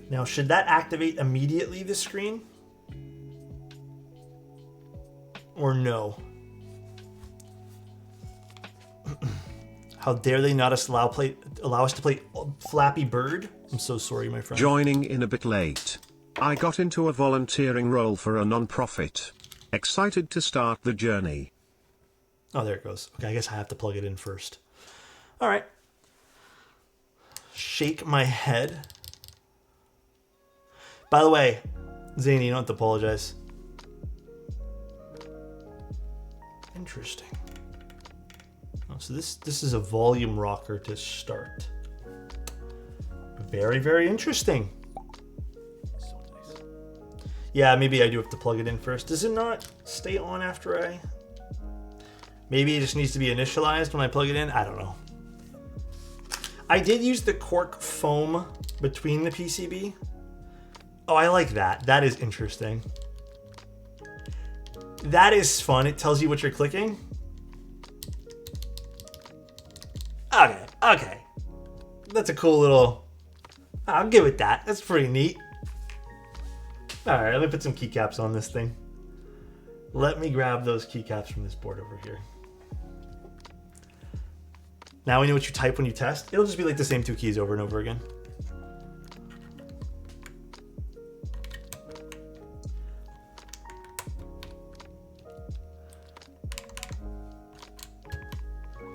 Now, should that activate immediately the screen? Or no? How dare they not allow us to play Flappy Bird? I'm so sorry, my friend. Joining in a bit late. I got into a volunteering role for a non-profit. Excited to start the journey. Oh, there it goes. Okay, I guess I have to plug it in first. All right. Shake my head. By the way, Zany, you don't have to apologize. Interesting. Oh, So this is a volume rocker to start. Very, very interesting. So nice. Yeah, maybe I do have to plug it in first. Does it not stay on after I... Maybe it just needs to be initialized when I plug it in? I don't know. I did use the cork foam between the PCB. Oh, I like that. That is interesting. That is fun. It tells you what you're clicking. Okay. That's a cool little... I'll give it that. That's pretty neat. Alright, let me put some keycaps on this thing. Let me grab those keycaps from this board over here. Now we know what you type when you test. It'll just be like the same two keys over and over again.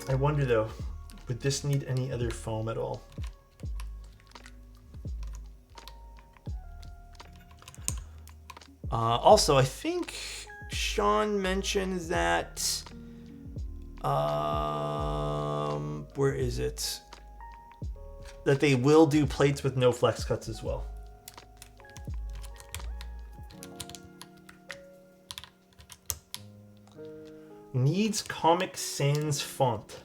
I wonder though, would this need any other foam at all? Also, I think Sean mentioned that, where is it? That they will do plates with no flex cuts as well. Needs Comic Sans font.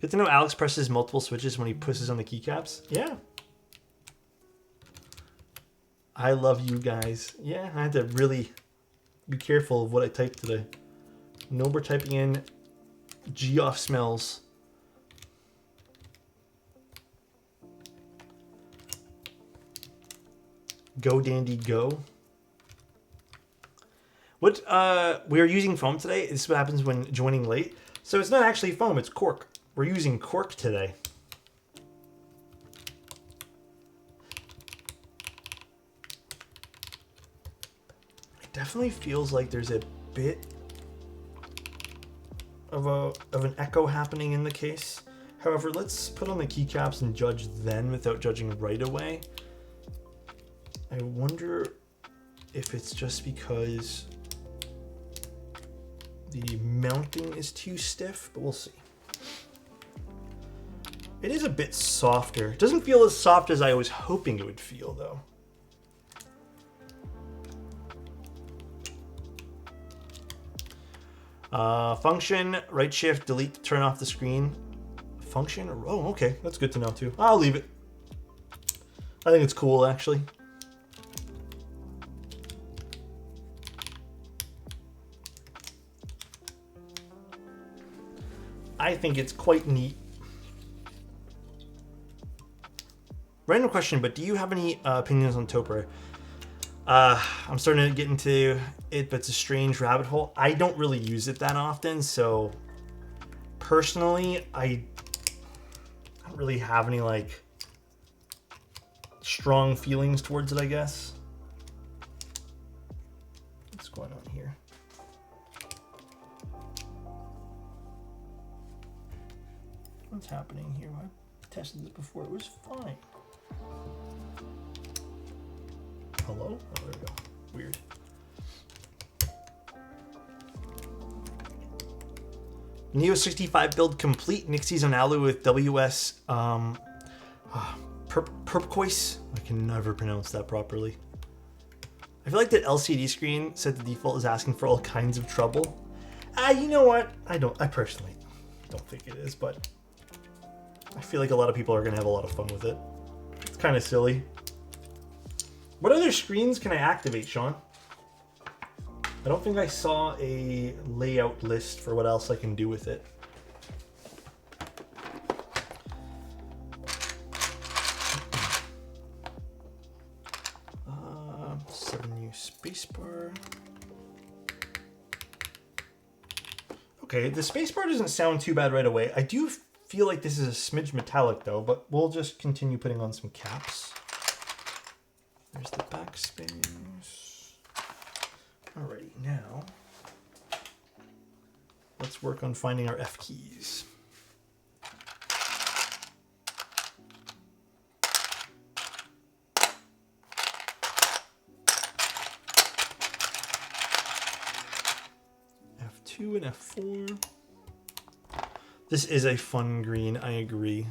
Good to know Alex presses multiple switches when he pushes on the keycaps. Yeah. I love you guys. Yeah, I had to really be careful of what I typed today. No more typing in Geoff smells. Go Dandy go. What we are using foam today. This is what happens when joining late. So it's not actually foam, it's cork. We're using cork today. It definitely feels like there's a bit of an echo happening in the case. However, let's put on the keycaps and judge then without judging right away. I wonder if it's just because the mounting is too stiff, but we'll see. It is a bit softer. It doesn't feel as soft as I was hoping it would feel, though. Function, right shift, delete to turn off the screen. Function, oh, okay, that's good to know too. I'll leave it. I think it's cool, actually. I think it's quite neat. Random question, but do you have any opinions on Toper? I'm starting to get into it, but it's a strange rabbit hole. I don't really use it that often, so personally, I don't really have any like strong feelings towards it, I guess. What's going on here? What's happening here? I tested this before, it was fine. Hello? Oh, there we go. Weird. Neo 65 build complete. Nixies on Alu with WS Perpcois. I can never pronounce that properly. I feel like that LCD screen said the default is asking for all kinds of trouble. You know what? I personally don't think it is, but I feel like a lot of people are gonna have a lot of fun with it. It's kind of silly. What other screens can I activate, Sean? I don't think I saw a layout list for what else I can do with it. Set a new spacebar. Okay, the spacebar doesn't sound too bad right away. I do feel like this is a smidge metallic though, but we'll just continue putting on some caps. There's the backspace. Alrighty, now let's work on finding our F keys. F2 and F4. This is a fun green, I agree.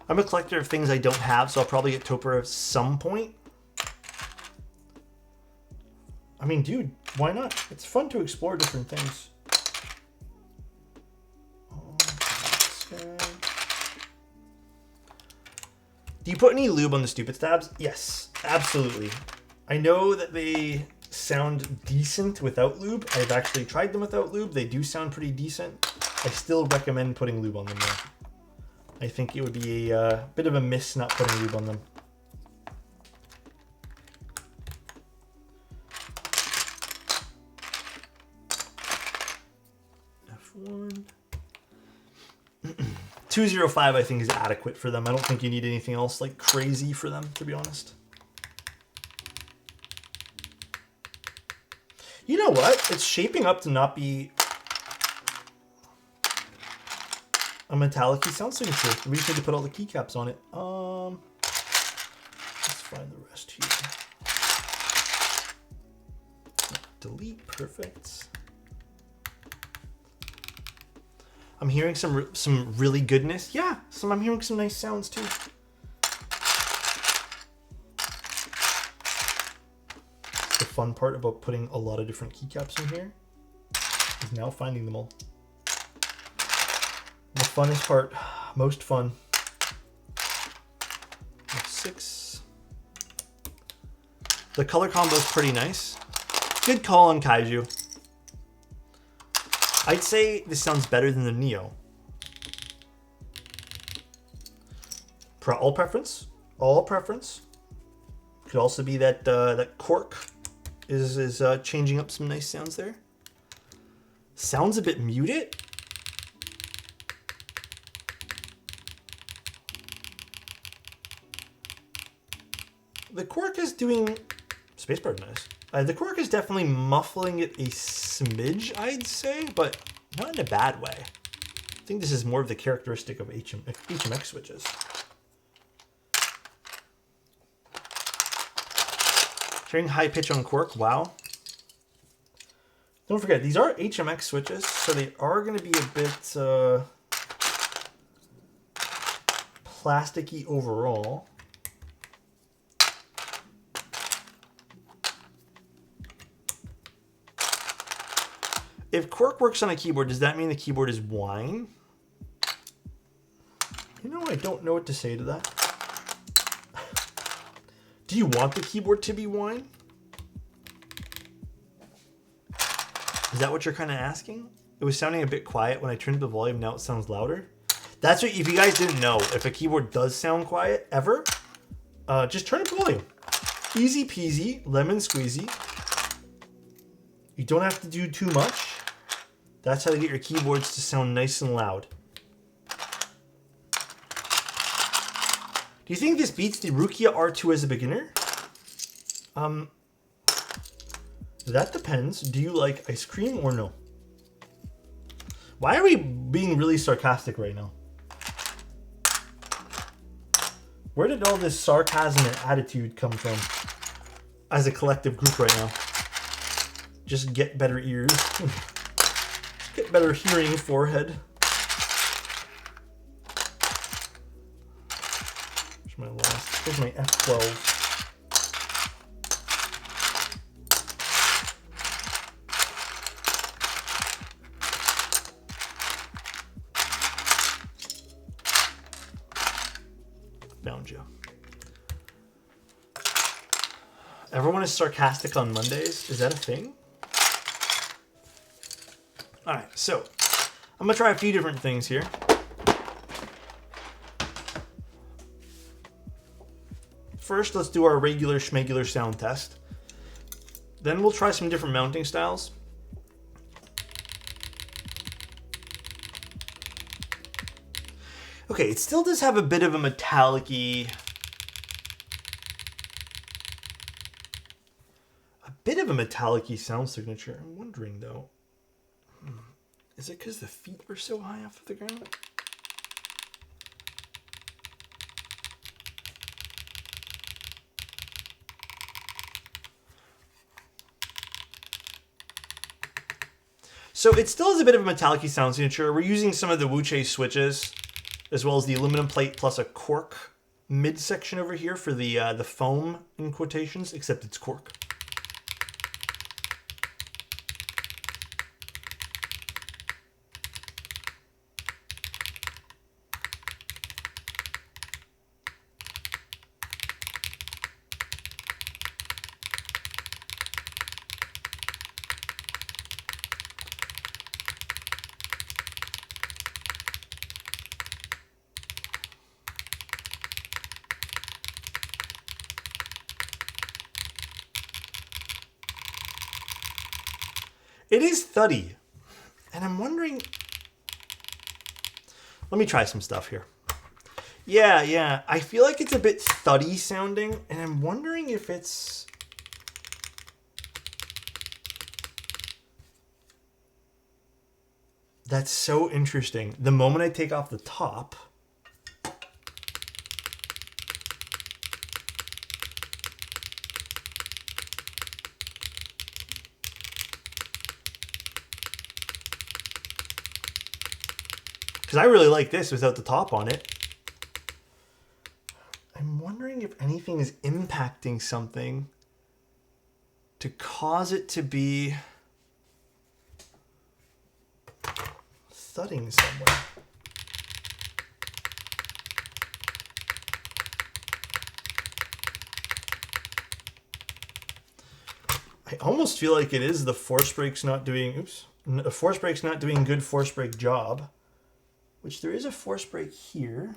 I'm a collector of things I don't have, so I'll probably get Topper at some point. I mean, dude, why not? It's fun to explore different things. Do you put any lube on the stupid stabs? Yes, absolutely. I know that they sound decent without lube. I've actually tried them without lube. They do sound pretty decent. I still recommend putting lube on them though. I think it would be a bit of a miss not putting lube on them. F1. 205 I think is adequate for them. I don't think you need anything else like crazy for them, to be honest. You know what? It's shaping up to not be a metallic-y sound signature. We just need to put all the keycaps on it. Let's find the rest here. Delete, perfect. I'm hearing some really goodness. Yeah, I'm hearing some nice sounds too. The fun part about putting a lot of different keycaps in here is now finding them all. The funnest part, most fun. F6. The color combo is pretty nice. Good call on Kaiju. I'd say this sounds better than the Neo. All preference. All preference. Could also be that that Cork is changing up some nice sounds there. Sounds a bit muted. The Cork is doing spacebar nice. The Cork is definitely muffling it a smidge, I'd say, but not in a bad way. I think this is more of the characteristic of HMX switches. Hearing high pitch on Cork, wow. Don't forget, these are HMX switches, so they are going to be a bit plasticky overall. If Cork works on a keyboard, does that mean the keyboard is wine? You know, I don't know what to say to that. Do you want the keyboard to be wine? Is that what you're kind of asking? It was sounding a bit quiet when I turned the volume, now it sounds louder. That's what, if you guys didn't know, if a keyboard does sound quiet, ever, just turn up the volume. Easy peasy, lemon squeezy. You don't have to do too much. That's how to get your keyboards to sound nice and loud. Do you think this beats the Rukia R2 as a beginner? That depends. Do you like ice cream or no? Why are we being really sarcastic right now? Where did all this sarcasm and attitude come from as a collective group right now? Just get better ears. Get better hearing, forehead. Here's my last. Here's my F12. Found you. Everyone is sarcastic on Mondays. Is that a thing? All right, so I'm gonna try a few different things here. First, let's do our regular schmegular sound test. Then we'll try some different mounting styles. Okay, it still does have a bit of a metallic-y, sound signature. I'm wondering though, is it because the feet were so high off of the ground? So it still has a bit of a metallic sound signature. We're using some of the Wuche switches, as well as the aluminum plate plus a cork midsection over here for the foam in quotations, except it's cork. It is thuddy, and I'm wondering... Let me try some stuff here. Yeah, I feel like it's a bit thuddy sounding, and I'm wondering if it's... That's so interesting. The moment I take off the top... Because I really like this without the top on it. I'm wondering if anything is impacting something to cause it to be thudding somewhere. I almost feel like it is the force brake's not doing... Oops. The force brake's not doing good force brake job. Which there is a force brake here.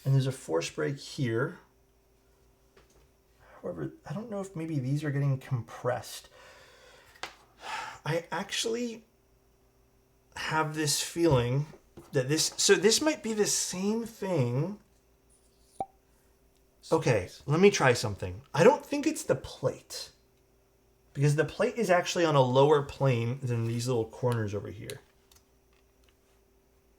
And there's a force brake here. However, I don't know if maybe these are getting compressed. I actually have this feeling that this... So this might be the same thing. Okay, let me try something. I don't think it's the plate. Because the plate is actually on a lower plane than these little corners over here.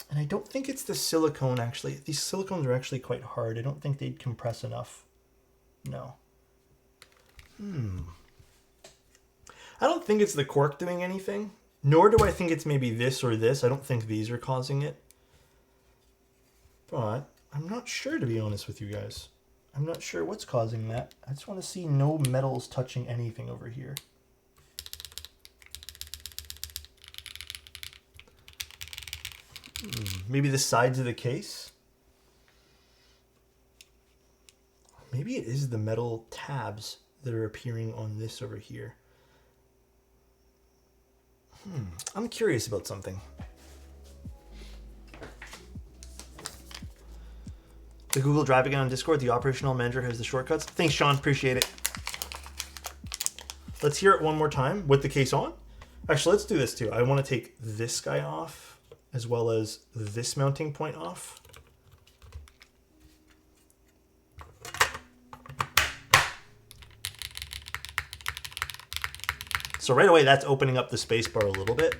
And I don't think it's the silicone, actually. These silicones are actually quite hard. I don't think they'd compress enough. No. I don't think it's the cork doing anything. Nor do I think it's maybe this or this. I don't think these are causing it. But I'm not sure, to be honest with you guys. I'm not sure what's causing that. I just want to see no metals touching anything over here. Maybe the sides of the case? Maybe it is the metal tabs that are appearing on this over here. I'm curious about something. The Google Drive again on Discord. The operational manager has the shortcuts. Thanks, Sean. Appreciate it. Let's hear it one more time with the case on. Actually, let's do this too. I want to take this guy off, as well as this mounting point off. So right away, that's opening up the spacebar a little bit.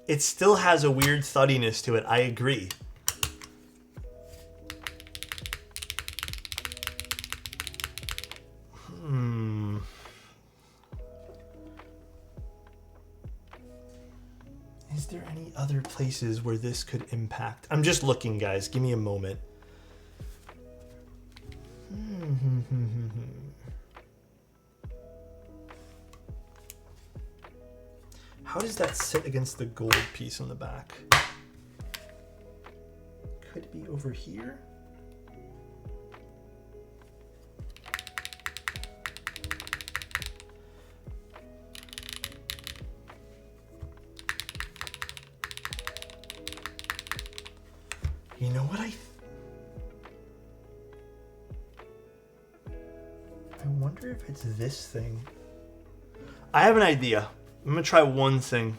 It still has a weird thuddiness to it, I agree. Is there any other places where this could impact? I'm just looking, guys. Give me a moment. How does that sit against the gold piece on the back? Could be over here. You know what I wonder if it's this thing. I have an idea. I'm gonna try one thing.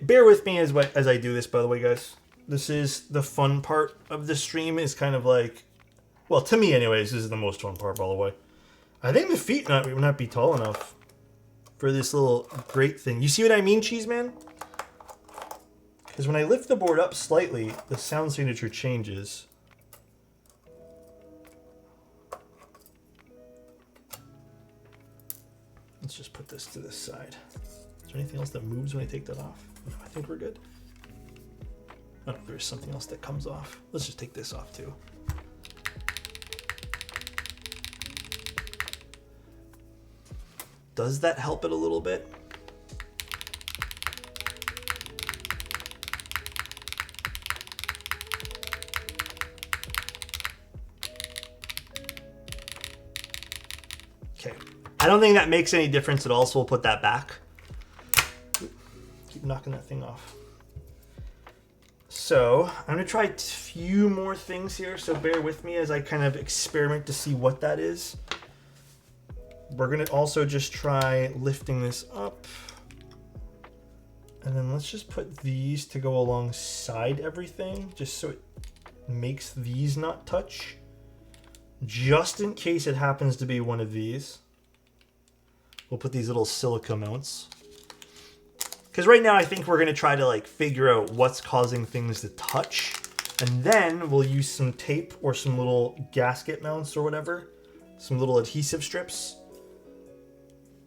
Bear with me as I do this, by the way, guys. This is the fun part of the stream. Is kind of like, well, to me anyways, this is the most fun part, by the way. I think the feet would not be tall enough for this little grate thing. You see what I mean, Cheese Man? Because when I lift the board up slightly, the sound signature changes. Let's just put this to this side. Is there anything else that moves when I take that off? No, I think we're good. Oh, there's something else that comes off. Let's just take this off too. Does that help it a little bit? Okay. I don't think that makes any difference at all, so we'll put that back. Keep knocking that thing off. So I'm gonna try a few more things here, so bear with me as I kind of experiment to see what that is. We're gonna also just try lifting this up. And then let's just put these to go alongside everything, just so it makes these not touch. Just in case it happens to be one of these. We'll put these little silica mounts. Because right now I think we're gonna try to like figure out what's causing things to touch. And then we'll use some tape or some little gasket mounts or whatever. Some little adhesive strips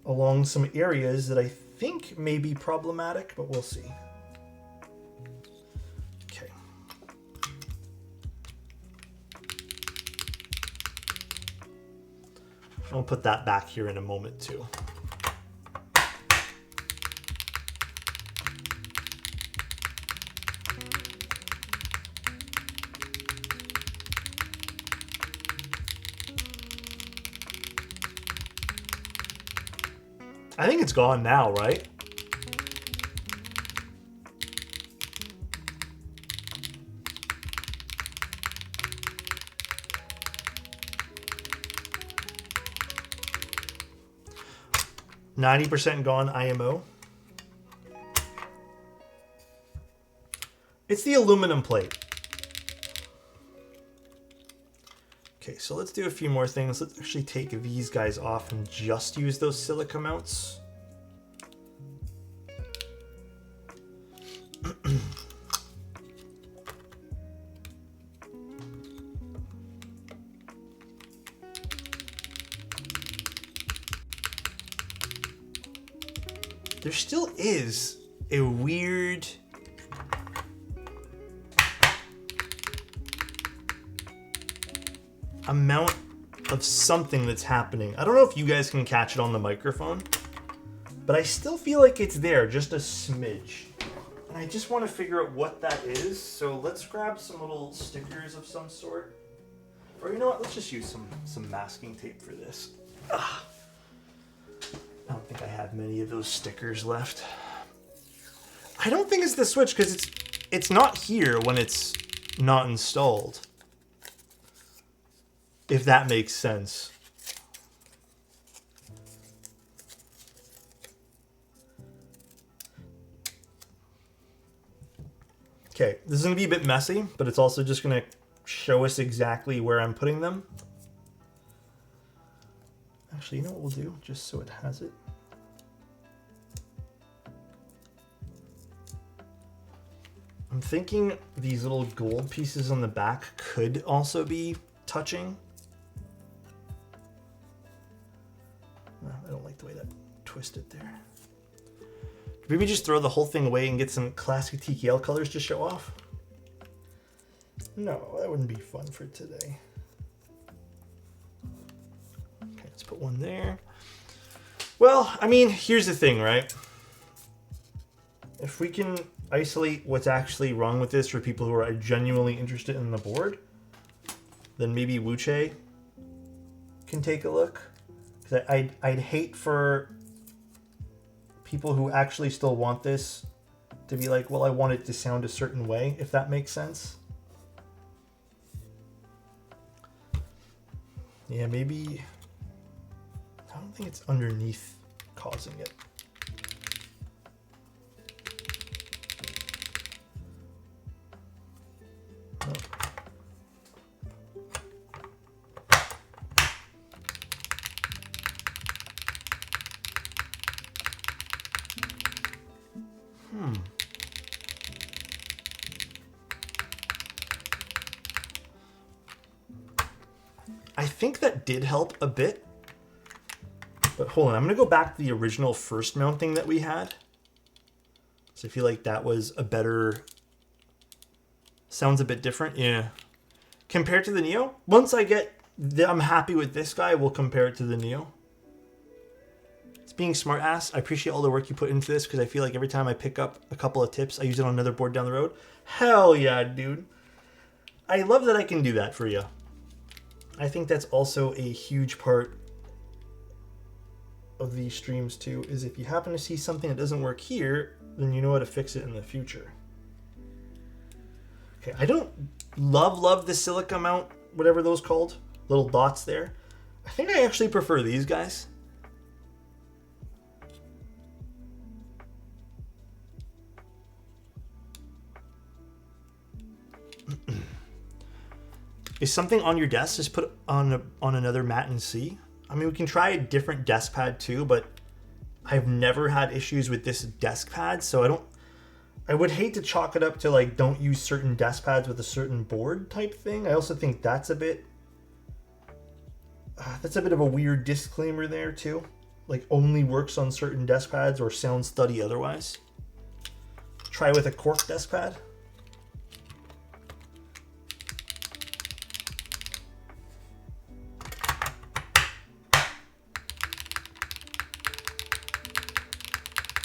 along some areas that I think may be problematic, but we'll see. Okay. I'll put that back here in a moment too. I think it's gone now, right? %90 gone IMO. It's the aluminum plate. Okay, so let's do a few more things. Let's actually take these guys off and just use those silica mounts. There still is a weird amount of something that's happening. I don't know if you guys can catch it on the microphone, but I still feel like it's there, just a smidge. And I just want to figure out what that is. So let's grab some little stickers of some sort. Or you know what, let's just use some masking tape for this. Ugh. I don't think I have many of those stickers left. I don't think it's the switch because it's not here when it's not installed. If that makes sense. Okay, this is going to be a bit messy, but it's also just going to show us exactly where I'm putting them. Actually, you know what we'll do? Just so it has it. I'm thinking these little gold pieces on the back could also be touching. No, I don't like the way that twisted there. Maybe just throw the whole thing away and get some classic TKL colors to show off? No, that wouldn't be fun for today. Okay, let's put one there. Well, I mean, here's the thing, right? If we can isolate what's actually wrong with this for people who are genuinely interested in the board, then maybe Wuche can take a look. Because I'd hate for people who actually still want this to be like, well, I want it to sound a certain way, if that makes sense. Yeah, maybe... I don't think it's underneath causing it. think that did help a bit. But hold on, I'm going to go back to the original first mounting that we had. So I feel like that was a better... Sounds a bit different, yeah. Compared to the Neo, once I get... I'm happy with this guy, we'll compare it to the Neo. It's being smart ass. I appreciate all the work you put into this because I feel like every time I pick up a couple of tips, I use it on another board down the road. Hell yeah, dude. I love that I can do that for you. I think that's also a huge part of these streams too, is if you happen to see something that doesn't work here, then you know how to fix it in the future. Okay, I don't love the silica mount, whatever those called, little dots there. I think I actually prefer these guys. Is something on your desk? Just put on another mat and see. I mean, we can try a different desk pad too, but I've never had issues with this desk pad, so I would hate to chalk it up to like don't use certain desk pads with a certain board type thing. I also think that's a bit of a weird disclaimer there too. Like only works on certain desk pads or sound study otherwise. Try with a cork desk pad.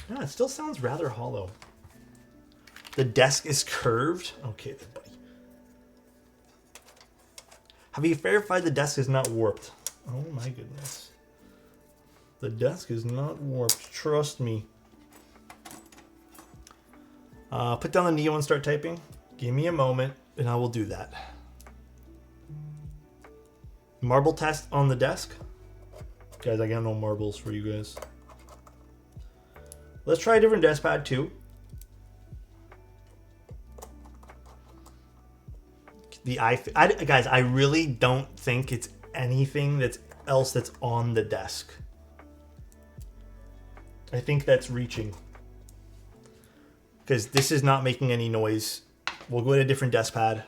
Yeah, it still sounds rather hollow. The desk is curved. Okay, then, buddy. Have you verified the desk is not warped? Oh my goodness. The desk is not warped. Trust me. Put down the Neo and start typing. Give me a moment, and I will do that. Marble test on the desk. Guys, I got no marbles for you guys. Let's try a different desk pad too. Guys, I really don't think it's anything else that's on the desk. I think that's reaching. Because this is not making any noise. We'll go to a different desk pad.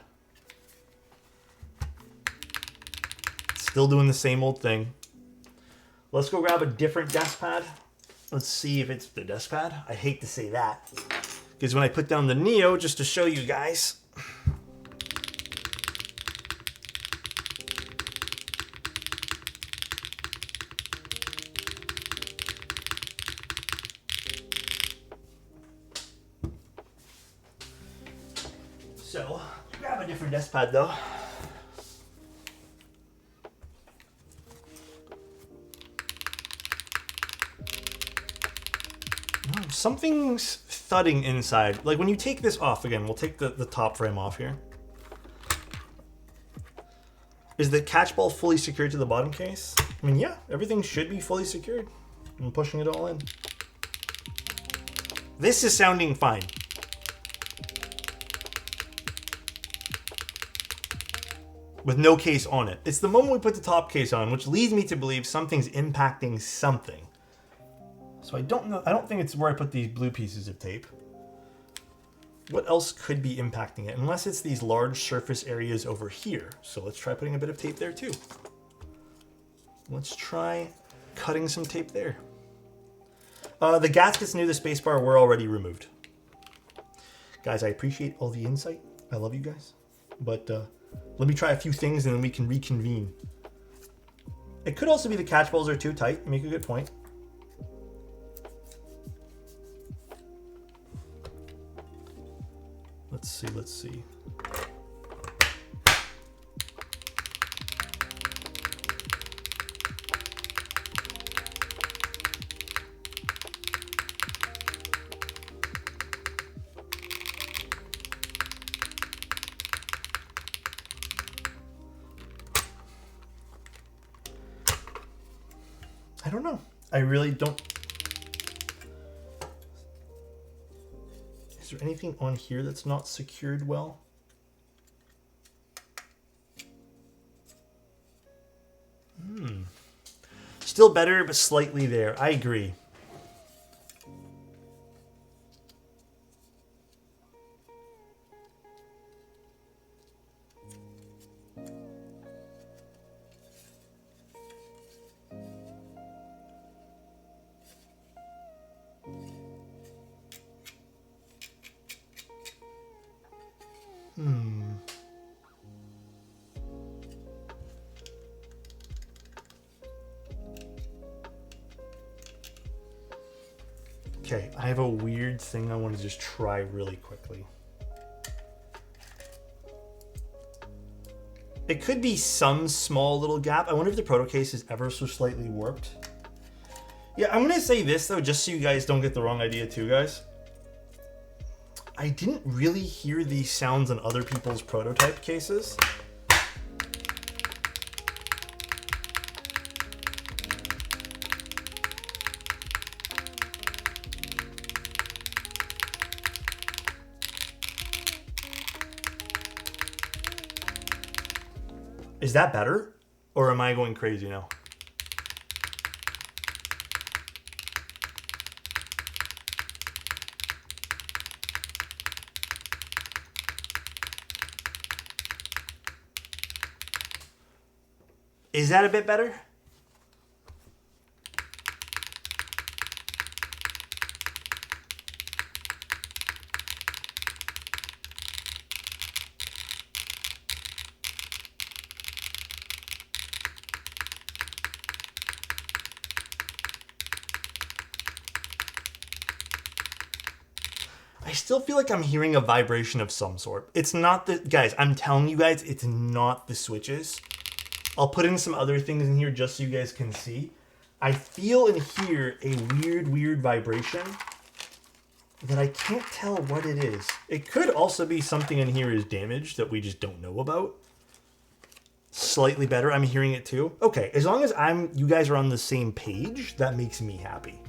Still doing the same old thing. Let's go grab a different desk pad. Let's see if it's the desk pad. I hate to say that. Because when I put down the Neo, just to show you guys. So, grab a different desk pad though. Something's thudding inside. Like when you take this off, again, we'll take the top frame off here. Is the catch ball fully secured to the bottom case? I mean, yeah, everything should be fully secured. I'm pushing it all in. This is sounding fine. With no case on it. It's the moment we put the top case on, which leads me to believe something's impacting something. So I don't know. I don't think it's where I put these blue pieces of tape. What else could be impacting it? Unless it's these large surface areas over here. So let's try putting a bit of tape there too. Let's try cutting some tape there. The gaskets near the spacebar were already removed. Guys, I appreciate all the insight. I love you guys. But let me try a few things and then we can reconvene. It could also be the catch balls are too tight. You make a good point. Let's see. I don't know. I really don't. Is there anything on here that's not secured well? Still better, but slightly there. I agree. Okay, I have a weird thing I want to just try really quickly. It could be some small little gap. I wonder if the proto case is ever so slightly warped. Yeah, I'm going to say this, though, just so you guys don't get the wrong idea, too, guys. I didn't really hear these sounds on other people's prototype cases. Is that better? Or am I going crazy now? Is that a bit better? I still feel like I'm hearing a vibration of some sort. It's not the... Guys, I'm telling you guys, it's not the switches. I'll put in some other things in here just so you guys can see. I feel and hear a weird vibration that I can't tell what it is. It could also be something in here is damaged that we just don't know about. Slightly better. I'm hearing it too. Okay, as long as you guys are on the same page, that makes me happy.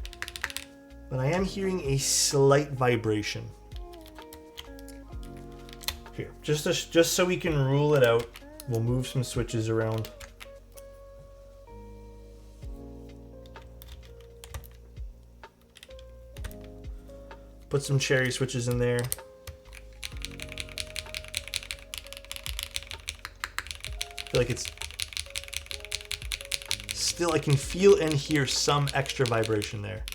But I am hearing a slight vibration. Here, just so we can rule it out, we'll move some switches around. Put some cherry switches in there. I feel like it's still, I can feel and hear some extra vibration there.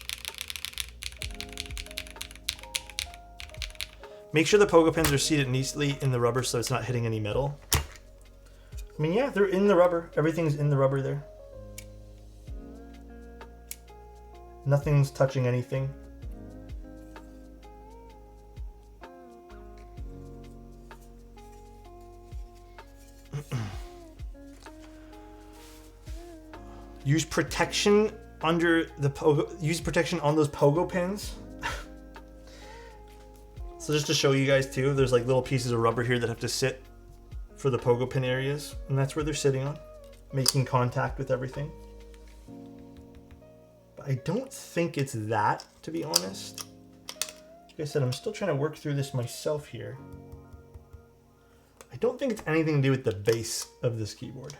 Make sure the pogo pins are seated neatly in the rubber so it's not hitting any metal. I mean, yeah, they're in the rubber. Everything's in the rubber there. Nothing's touching anything. Use protection under the pogo. Use protection on those pogo pins. So just to show you guys too, there's like little pieces of rubber here that have to sit for the pogo pin areas, and that's where they're sitting on, making contact with everything. But I don't think it's that, to be honest. Like I said, I'm still trying to work through this myself here. I don't think it's anything to do with the base of this keyboard.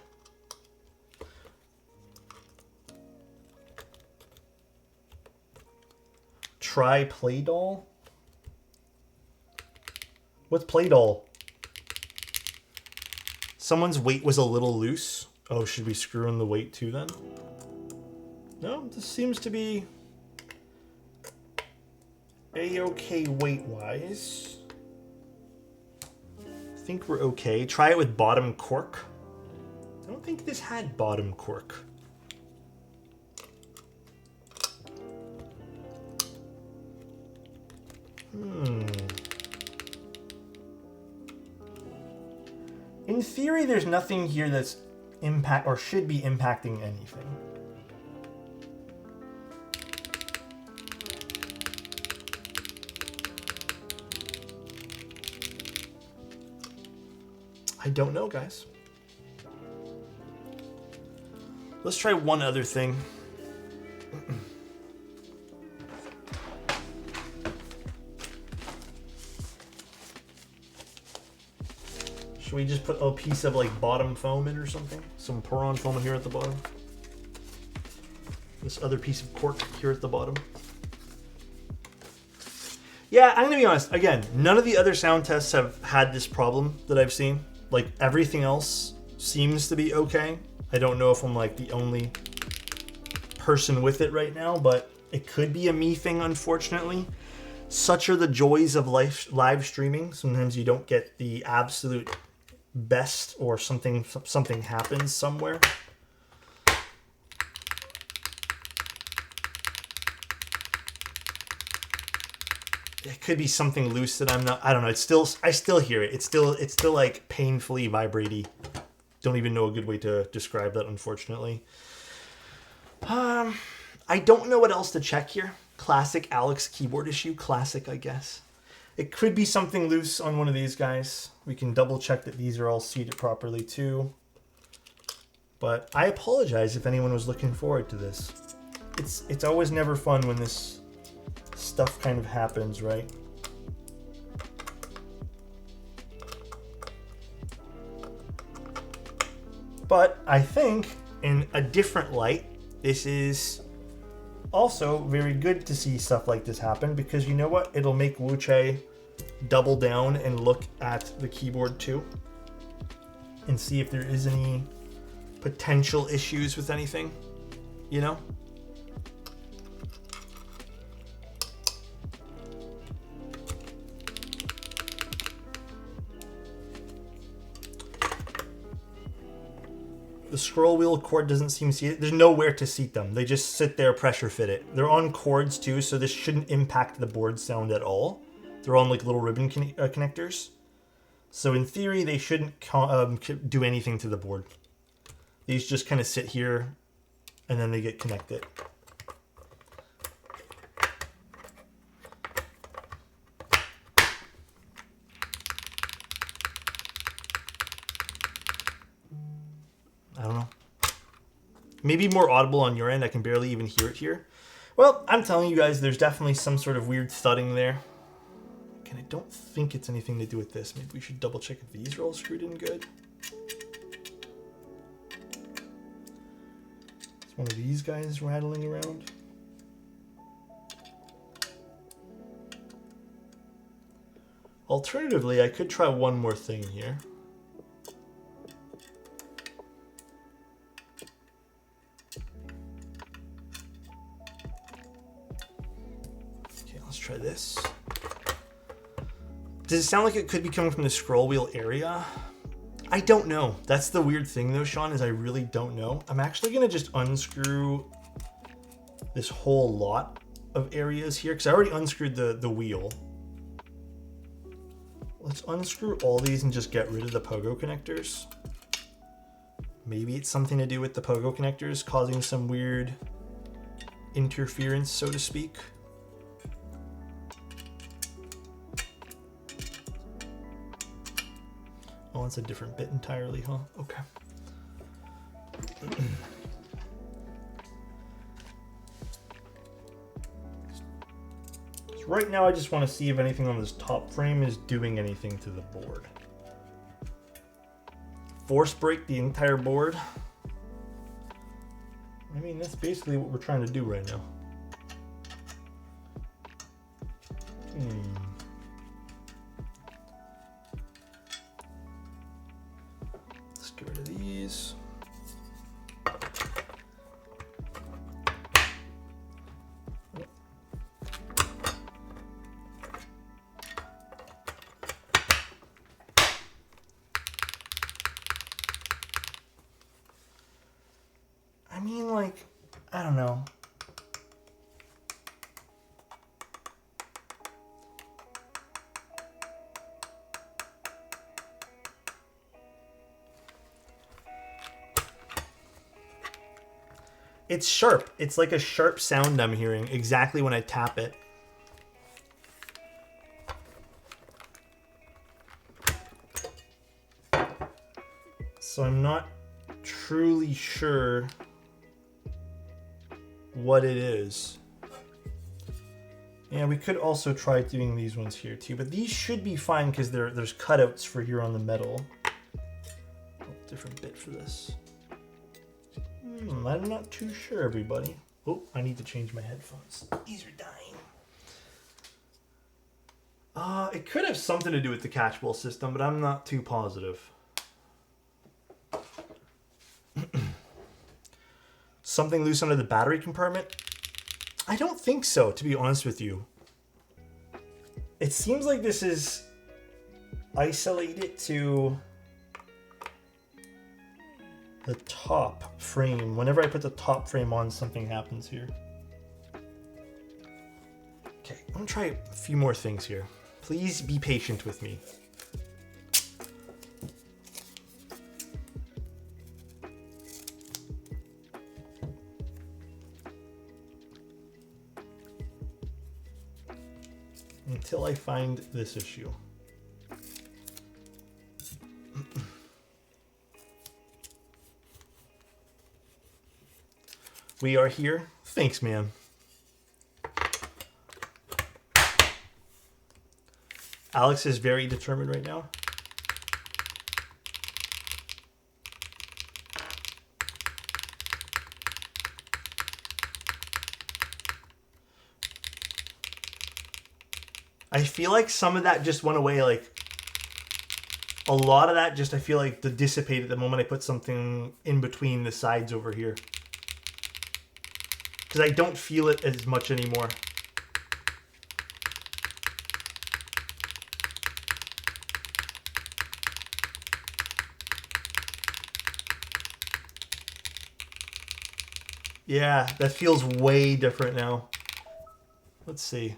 Try Play Doh. What's Play Doh? Someone's weight was a little loose. Oh, should we screw in the weight too then? No, this seems to be a-okay weight-wise. I think we're okay. Try it with bottom cork. I don't think this had bottom cork. In theory, there's nothing here that's should be impacting anything. I don't know, guys. Let's try one other thing. Should we just put a piece of like bottom foam in or something? Some Poron foam here at the bottom. This other piece of cork here at the bottom. Yeah, I'm gonna be honest. Again, none of the other sound tests have had this problem that I've seen. Like everything else seems to be okay. I don't know if I'm like the only person with it right now, but it could be a me thing, unfortunately. Such are the joys of live streaming. Sometimes you don't get the absolute best, or something happens somewhere. it could be something loose that I'm not. I don't know. I still hear it. It's still like painfully vibraty. Don't even know a good way to describe that, unfortunately. I don't know what else to check here. Classic Alex keyboard issue. Classic, I guess. It could be something loose on one of these guys. We can double check that these are all seated properly too. But I apologize if anyone was looking forward to this. It's always never fun when this stuff kind of happens, right? But I think in a different light, this is also very good to see stuff like this happen, because you know what? It'll make Wuche double down and look at the keyboard too and see if there is any potential issues with anything, you know? The scroll wheel cord doesn't seem seated. There's nowhere to seat them. They just sit there, pressure fit it. They're on cords too, so this shouldn't impact the board sound at all. They're on like little ribbon connectors. So in theory, they shouldn't do anything to the board. These just kind of sit here and then they get connected. I don't know. Maybe more audible on your end. I can barely even hear it here. Well, I'm telling you guys, there's definitely some sort of weird thudding there. And I don't think it's anything to do with this. Maybe we should double check if these are all screwed in good. It's one of these guys rattling around. Alternatively, I could try one more thing here. Okay, let's try this. Does it sound like it could be coming from the scroll wheel area? I don't know. That's the weird thing though, Sean, is I really don't know. I'm actually gonna just unscrew this whole lot of areas here, because I already unscrewed the wheel. Let's unscrew all these and just get rid of the pogo connectors. Maybe it's something to do with the pogo connectors causing some weird interference, so to speak. Oh, it's a different bit entirely, huh? Okay. So right now I just want to see if anything on this top frame is doing anything to the board. Force break the entire board. I mean, that's basically what we're trying to do right now. Let's get rid of these. I mean, like, I don't know. It's sharp. It's like a sharp sound I'm hearing exactly when I tap it. So I'm not truly sure what it is. Yeah, we could also try doing these ones here too, but these should be fine because there's cutouts for here on the metal. Oh, different bit for this. I'm not too sure, everybody. Oh, I need to change my headphones. These are dying. It could have something to do with the catchball system, but I'm not too positive. Something loose under the battery compartment? I don't think so, to be honest with you. It seems like this is isolated to the top frame. Whenever I put the top frame on, something happens here. Okay, I'm gonna try a few more things here. Please be patient with me. Until I find this issue. We are here. Thanks, man. Alex is very determined right now. I feel like some of that just went away. Like a lot of that just, I feel like, dissipated the moment I put something in between the sides over here. Because I don't feel it as much anymore. Yeah, that feels way different now. Let's see.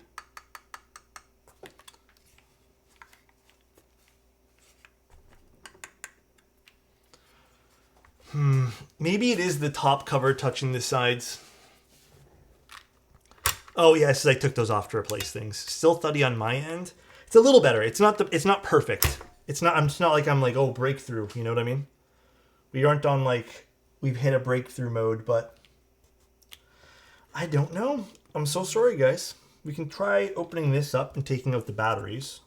Maybe it is the top cover touching the sides. Oh yes, I took those off to replace things. Still thuddy on my end. It's a little better. It's not perfect. It's not like I'm like, oh, breakthrough, you know what I mean? We aren't on like we've hit a breakthrough mode, but I don't know. I'm so sorry, guys. We can try opening this up and taking out the batteries.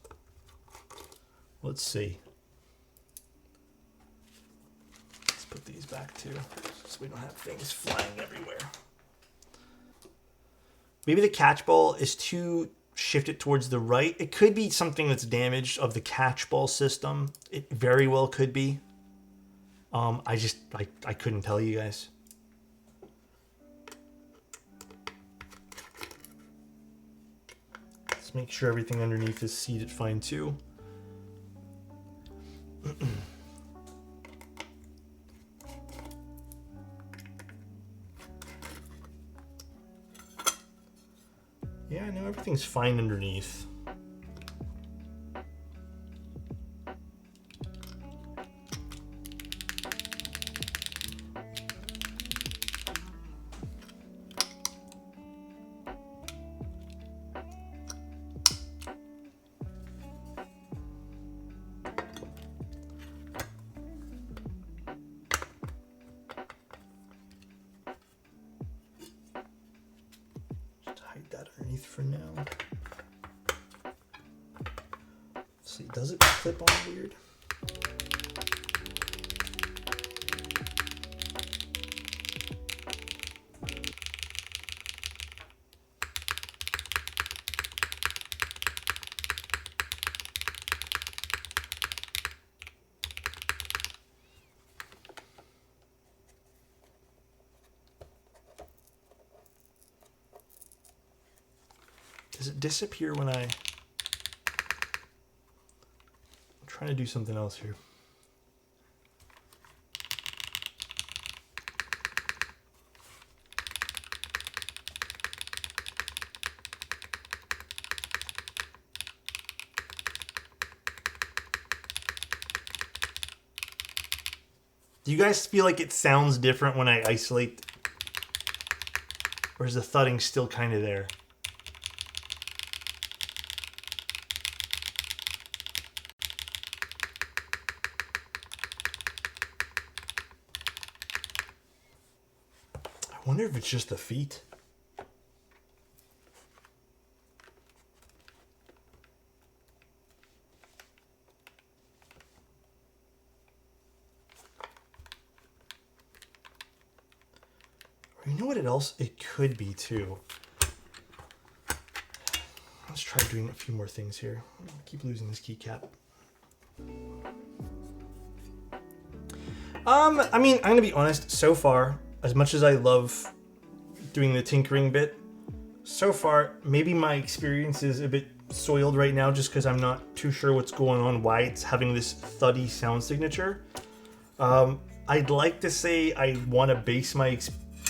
Let's see. Let's put these back too, so we don't have things flying everywhere. Maybe the catch ball is too shifted towards the right. It could be something that's damaged of the catch ball system. It very well could be. I couldn't tell you guys. Let's make sure everything underneath is seated fine too. Yeah, I know everything's fine underneath. For now. See, does it clip on weird? Does it disappear when I'm trying to do something else here. Do you guys feel like it sounds different when I isolate? Or is the thudding still kind of there? I wonder if it's just the feet. Or you know what else it could be too? Let's try doing a few more things here. I keep losing this keycap. I mean, I'm gonna be honest, so far, as much as I love doing the tinkering bit, so far, maybe my experience is a bit soiled right now just because I'm not too sure what's going on, why it's having this thuddy sound signature. I'd like to say I want to base my,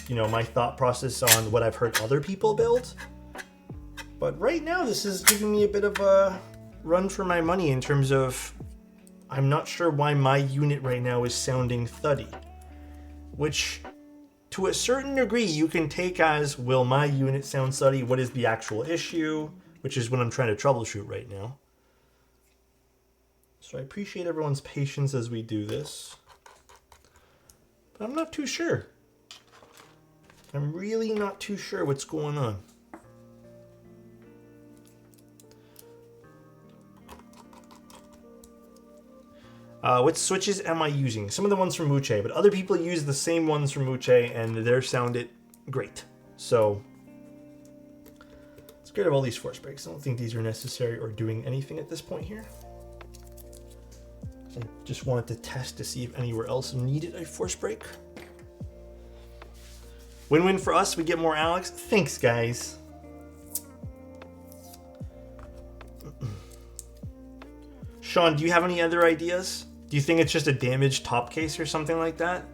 my thought process on what I've heard other people build, But right now, this is giving me a bit of a run for my money in terms of I'm not sure why my unit right now is sounding thuddy. Which, to a certain degree, you can take as, will my unit sound thuddy? What is the actual issue? Which is what I'm trying to troubleshoot right now. So I appreciate everyone's patience as we do this. But I'm not too sure. I'm really not too sure what's going on. What switches am I using? Some of the ones from Muche, but other people use the same ones from Muche and theirs sounded great. So let's get rid of all these force breaks. I don't think these are necessary or doing anything at this point here. I just wanted to test to see if anywhere else needed a force break. Win-win for us. We get more Alex. Thanks, guys. Sean, do you have any other ideas? Do you think it's just a damaged top case or something like that?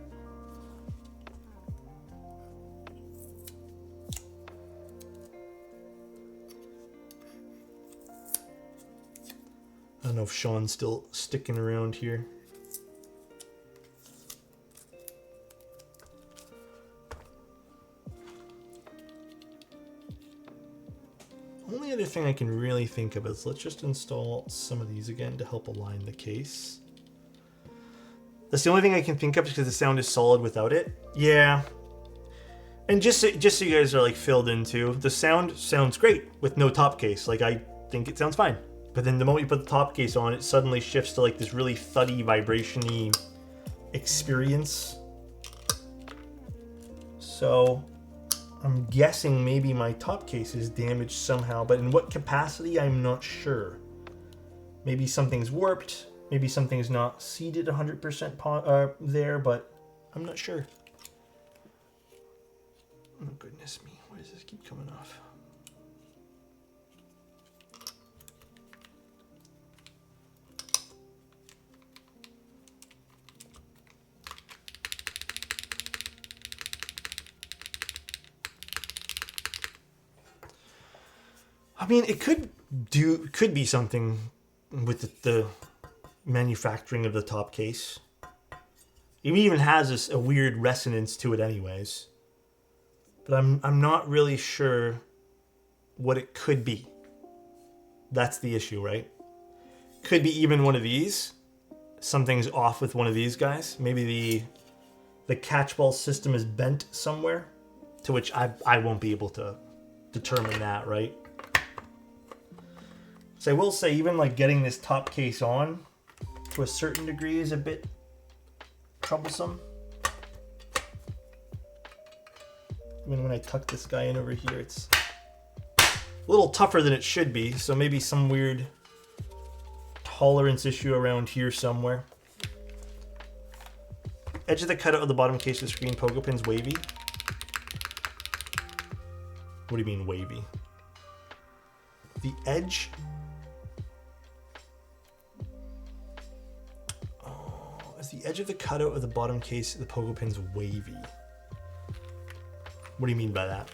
I don't know if Sean's still sticking around here. Only other thing I can really think of is let's just install some of these again to help align the case. That's the only thing I can think of because the sound is solid without it. Yeah. And just so you guys are like filled into, the sound sounds great with no top case. Like I think it sounds fine. But then the moment you put the top case on, it suddenly shifts to like this really thuddy, vibration-y experience. So I'm guessing maybe my top case is damaged somehow, but in what capacity, I'm not sure. Maybe something's warped. Maybe something's not seated 100% there, but I'm not sure. Oh, goodness me. Why does this keep coming off? I mean, it could be something with the manufacturing of the top case. It even has a weird resonance to it anyways. But I'm not really sure what it could be. That's the issue, right? Could be even one of these. Something's off with one of these guys. Maybe the catchball system is bent somewhere, to which I won't be able to determine that, right? So I will say, even like getting this top case on to a certain degree is a bit troublesome. Even when I tuck this guy in over here, it's a little tougher than it should be. So maybe some weird tolerance issue around here somewhere. Edge of the cutout of the bottom case of the screen pogo pin's wavy. What do you mean wavy? The edge. Is the edge of the cutout of the bottom case of the pogo pin's wavy? What do you mean by that?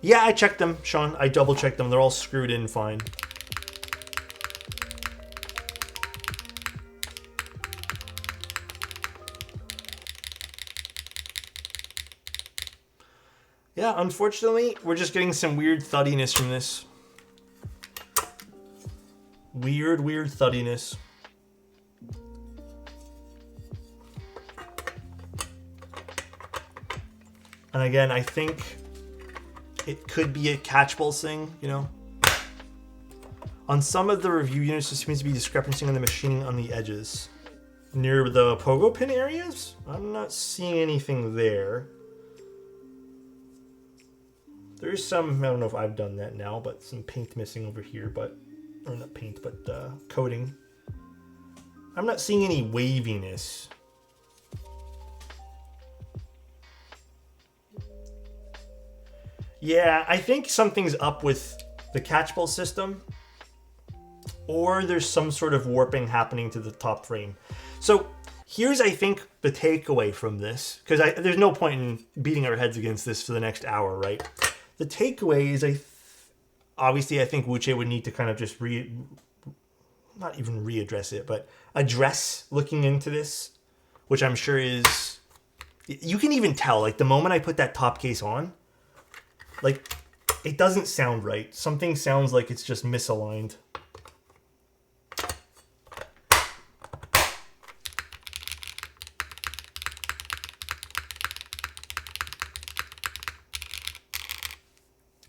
Yeah, I checked them, Sean. I double checked them. They're all screwed in fine. Yeah, unfortunately, we're just getting some weird thuddiness from this. Weird thuddiness. And again, I think it could be a catchball thing, you know. On some of the review units, there seems to be discrepancy on the machining on the edges. Near the pogo pin areas, I'm not seeing anything there. There's some, I don't know if I've done that now, but some paint missing over here, but, or not paint, but coating. I'm not seeing any waviness. Yeah, I think something's up with the catchball system, or there's some sort of warping happening to the top frame. So here's, I think, the takeaway from this, because there's no point in beating our heads against this for the next hour, right? The takeaway is obviously I think Wuche would need to kind of just not even readdress it, but address looking into this, which I'm sure is, you can even tell, like the moment I put that top case on, like it doesn't sound right. Something sounds like it's just misaligned.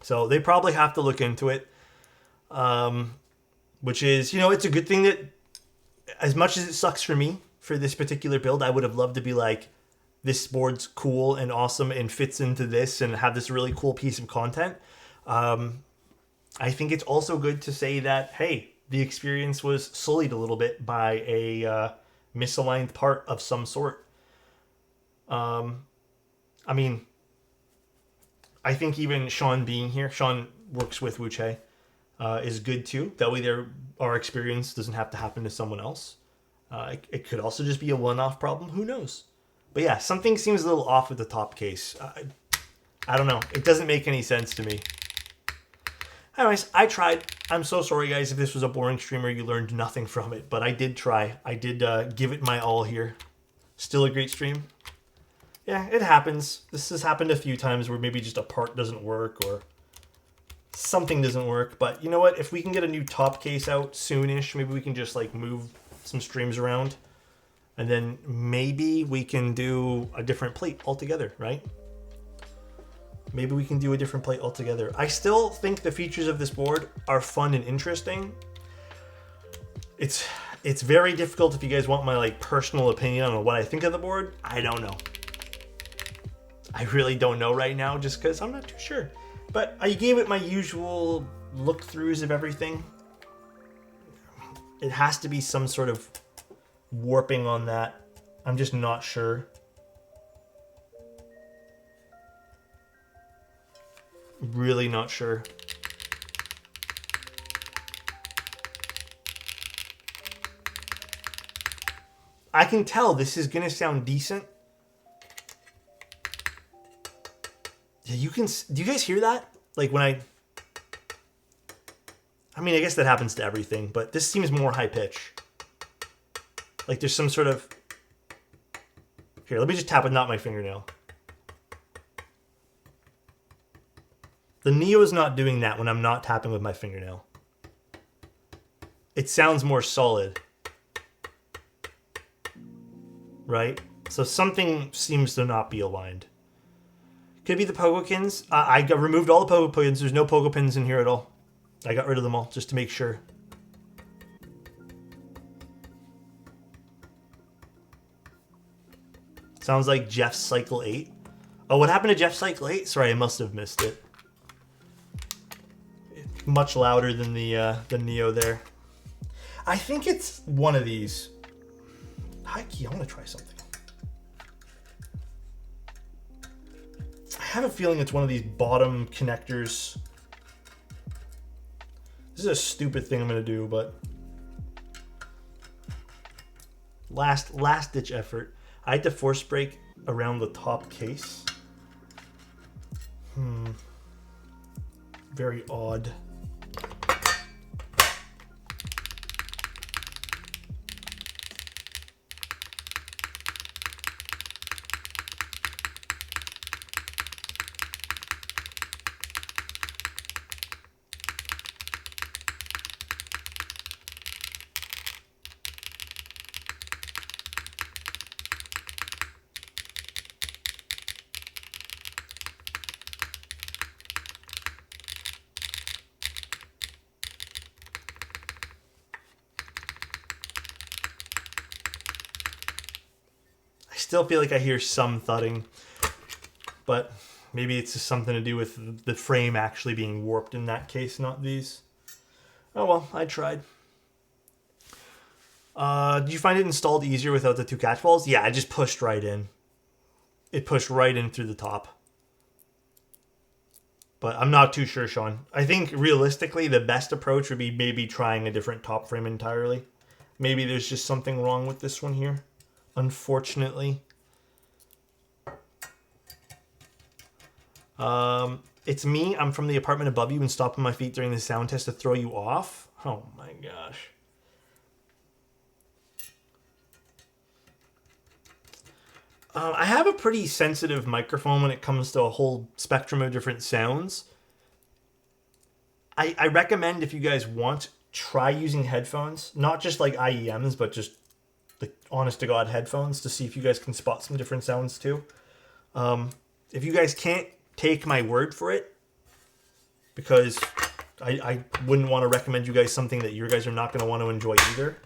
So they probably have to look into it, which is, you know, it's a good thing that as much as it sucks for me for this particular build, I would have loved to be like, this board's cool and awesome and fits into this and have this really cool piece of content. I think it's also good to say that, hey, the experience was sullied a little bit by a misaligned part of some sort. I mean, I think even Sean being here, Sean works with Wuche, is good too. That way our experience doesn't have to happen to someone else. It could also just be a one-off problem. Who knows? But yeah, something seems a little off with the top case. I don't know. It doesn't make any sense to me. Anyways, I tried. I'm so sorry, guys, if this was a boring stream or you learned nothing from it. But I did try. I did give it my all here. Still a great stream. Yeah, it happens. This has happened a few times where maybe just a part doesn't work or something doesn't work. But you know what? If we can get a new top case out soonish, maybe we can just like move some streams around. And then maybe we can do a different plate altogether, right? Maybe we can do a different plate altogether. I still think the features of this board are fun and interesting. It's very difficult if you guys want my like personal opinion on what I think of the board. I don't know. I really don't know right now just because I'm not too sure. But I gave it my usual look-throughs of everything. It has to be some sort of warping on that. I'm just not sure. Really not sure. I can tell this is gonna sound decent. Yeah, you can. Do you guys hear that? Like when I mean, I guess that happens to everything, but this seems more high pitch. Like there's some sort of. Here, let me just tap a knot my fingernail. The Neo is not doing that when I'm not tapping with my fingernail. It sounds more solid. Right? So something seems to not be aligned. Could be the pogo pins. I removed all the pogo pins. There's no pogo pins in here at all. I got rid of them all just to make sure. Sounds like Jeff's Cycle 8. Oh, what happened to Jeff's Cycle 8? Sorry, I must have missed it. Much louder than the Neo there. I think it's one of these. Hi, Key, I want to try something. I have a feeling it's one of these bottom connectors. This is a stupid thing I'm going to do, but last ditch effort. I had to force break around the top case. Very odd. Still feel like I hear some thudding, but maybe it's just something to do with the frame actually being warped in that case, not these. Oh well, I tried. Did you find it installed easier without the two catch balls? Yeah, I just pushed right in. It pushed right in through the top. But I'm not too sure, Sean. I think realistically the best approach would be maybe trying a different top frame entirely. Maybe there's just something wrong with this one here. Unfortunately. It's me. I'm from the apartment above you and stopping my feet during the sound test to throw you off. Oh my gosh. I have a pretty sensitive microphone when it comes to a whole spectrum of different sounds. I recommend, if you guys want, try using headphones. Not just like IEMs, but just the honest to God headphones to see if you guys can spot some different sounds too. If you guys can't take my word for it, because I wouldn't want to recommend you guys something that you guys are not going to want to enjoy either.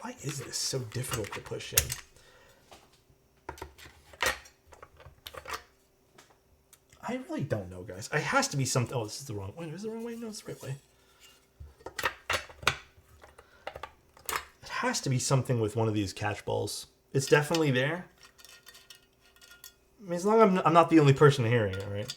Why is this so difficult to push in? I really don't know, guys. It has to be something. Oh, this is the wrong way. Is it the wrong way? No, it's the right way. It has to be something with one of these catch balls. It's definitely there. I mean, as long as I'm not the only person hearing it, right?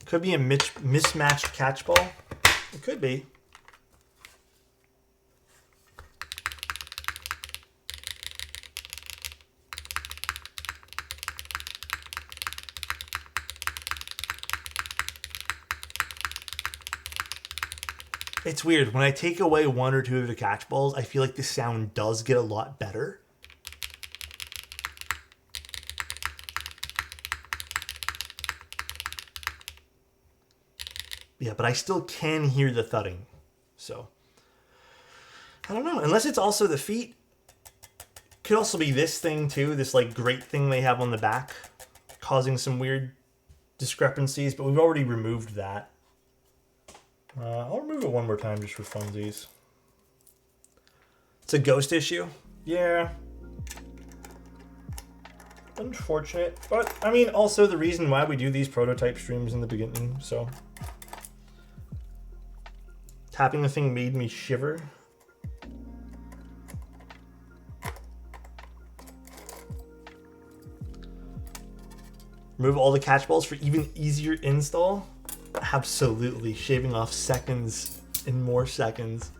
Could be a mismatched catch ball. It could be. It's weird. When I take away one or two of the catch balls, I feel like the sound does get a lot better. Yeah, but I still can hear the thudding. So, I don't know. Unless it's also the feet. Could also be this thing too. This like grate thing they have on the back. Causing some weird discrepancies. But we've already removed that. I'll remove it one more time just for funsies. It's a ghost issue. Yeah. Unfortunate. But, I mean, also the reason why we do these prototype streams in the beginning, so. Tapping the thing made me shiver. Remove all the catch balls for even easier install. Absolutely. Shaving off seconds and more seconds.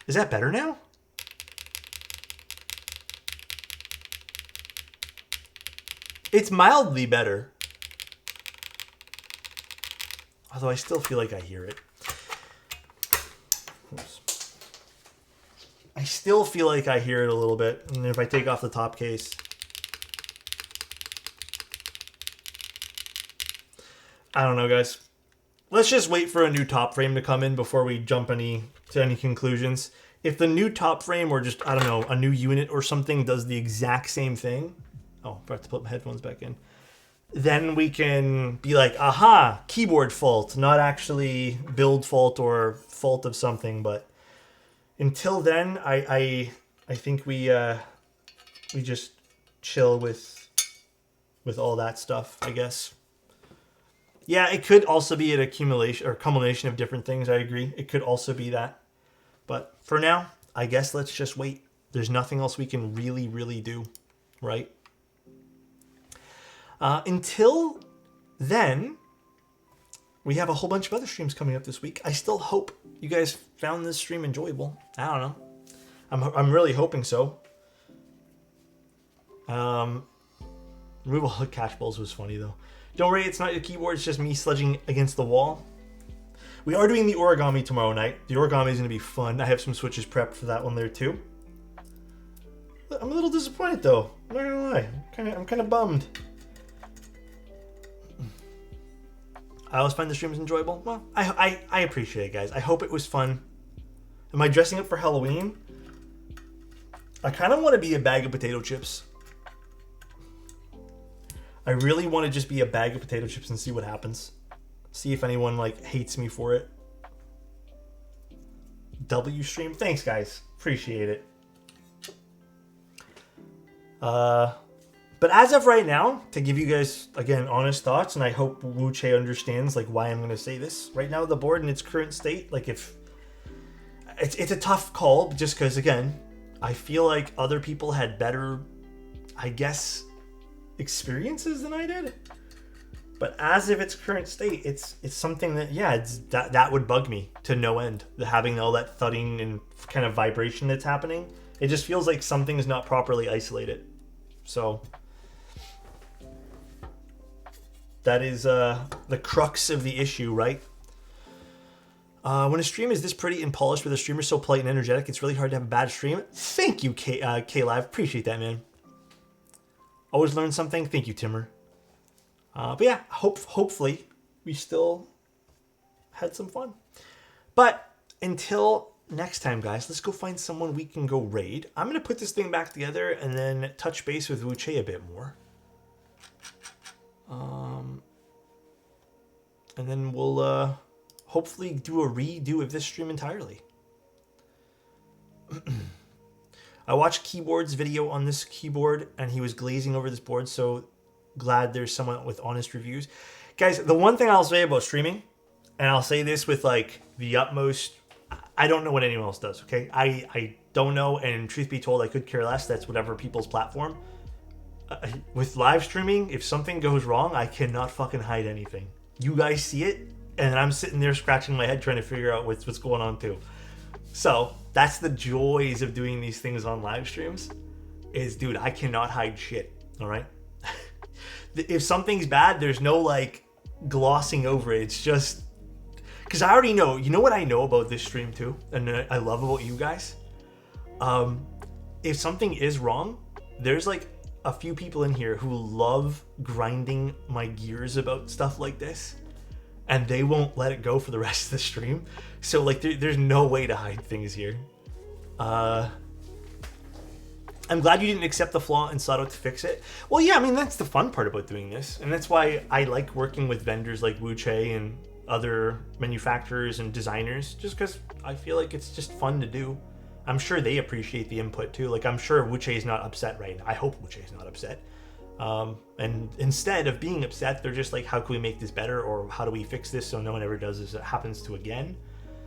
Is that better now? It's mildly better. Although I still feel like I hear it. Oops. I still feel like I hear it a little bit. And if I take off the top case. I don't know, guys. Let's just wait for a new top frame to come in before we jump to any conclusions. If the new top frame or just, I don't know, a new unit or something does the exact same thing. Oh, I have to put my headphones back in. Then we can be like, aha, keyboard fault, not actually build fault or fault of something. But until then, I think we just chill with all that stuff, I guess. Yeah, it could also be an accumulation or culmination of different things. I agree. It could also be that. But for now, I guess let's just wait. There's nothing else we can really, really do, right? Until then, we have a whole bunch of other streams coming up this week. I still hope you guys found this stream enjoyable. I don't know. I'm really hoping so. Remove all the catch balls was funny though. Don't worry, it's not your keyboard. It's just me sledging against the wall. We are doing the origami tomorrow night. The origami is going to be fun. I have some switches prepped for that one there too. I'm a little disappointed though. I'm not gonna lie. I'm kind of bummed. I always find the streams enjoyable. Well, I appreciate it, guys. I hope it was fun. Am I dressing up for Halloween? I kind of want to be a bag of potato chips. I really want to just be a bag of potato chips and see what happens. See if anyone like hates me for it. W stream. Thanks, guys. Appreciate it. But as of right now, to give you guys, again, honest thoughts, and I hope Wu Che understands, like, why I'm going to say this. Right now, the board in its current state, like, if it's a tough call just because, again, I feel like other people had better, I guess, experiences than I did. But as of its current state, it's something that, yeah, that would bug me to no end. Having all that thudding and kind of vibration that's happening, it just feels like something is not properly isolated. So that is the crux of the issue, right? When a stream is this pretty and polished with a streamer so polite and energetic, it's really hard to have a bad stream. Thank you, K-Live. Appreciate that, man. Always learn something. Thank you, Timmer. But yeah, hopefully we still had some fun. But until next time, guys, let's go find someone we can go raid. I'm going to put this thing back together and then touch base with Wuche a bit more. And then we'll hopefully do a redo of this stream entirely. I watched Keyboard's video on this keyboard and he was glazing over this board, so glad there's someone with honest reviews. Guys, the one thing I'll say about streaming, and I'll say this with like the utmost, I don't know what anyone else does, okay? I don't know, and truth be told, I could care less. That's whatever people's platform. With live streaming, if something goes wrong, I cannot fucking hide anything. You guys see it, and I'm sitting there scratching my head trying to figure out what's going on too. So that's the joys of doing these things on live streams. Is, dude, I cannot hide shit. All right. If something's bad, there's no like glossing over it. It's just because I already know. You know what I know about this stream too, and I love about you guys. If something is wrong, there's like a few people in here who love grinding my gears about stuff like this, and they won't let it go for the rest of the stream. So like there's no way to hide things here. I'm glad you didn't accept the flaw and sought out to fix it. Well, yeah, I mean, that's the fun part about doing this. And that's why I like working with vendors like Wuche and other manufacturers and designers, just because I feel like it's just fun to do. I'm sure they appreciate the input too. Like, I'm sure Wuche is not upset right now. I hope Wuche is not upset. And instead of being upset, they're just like, how can we make this better? Or how do we fix this so no one ever does this it happens to again?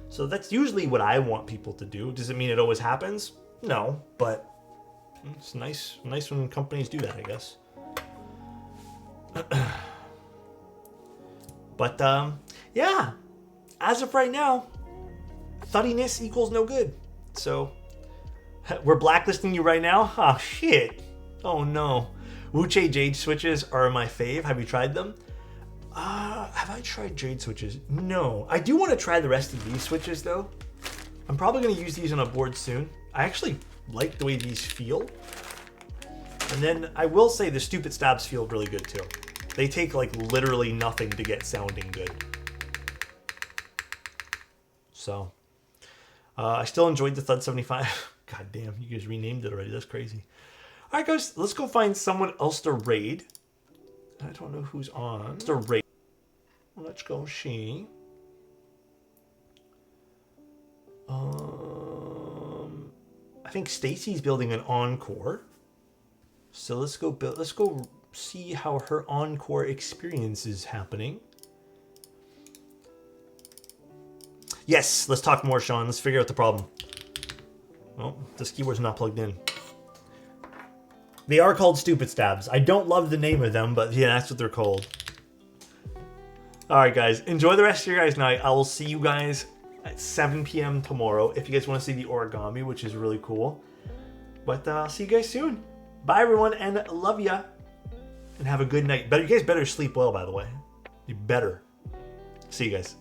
So that's usually what I want people to do. Does it mean it always happens? No, but it's nice when companies do that, I guess. But yeah, as of right now, thuddiness equals no good. So we're blacklisting you right now. Oh shit! Oh no. Wuche Jade switches are my fave. Have you tried them? Have I tried Jade switches? No. I do want to try the rest of these switches though. I'm probably going to use these on a board soon. I actually like the way these feel. And then I will say the stupid stabs feel really good too. They take like literally nothing to get sounding good. So I still enjoyed the Thud 75. God damn, you guys renamed it already. That's crazy. All right, guys, let's go find someone else to raid. I don't know who's on. To raid. Let's go see. I think Stacy's building an Encore. So let's go see how her Encore experience is happening. Yes, let's talk more, Sean. Let's figure out the problem. Well, this keyboard's not plugged in. They are called stupid stabs. I don't love the name of them, but yeah, that's what they're called. Alright, guys. Enjoy the rest of your guys' night. I will see you guys at 7 p.m. tomorrow if you guys want to see the origami, which is really cool. But I'll see you guys soon. Bye, everyone, and love ya. And have a good night. You guys better sleep well, by the way. You better. See you guys.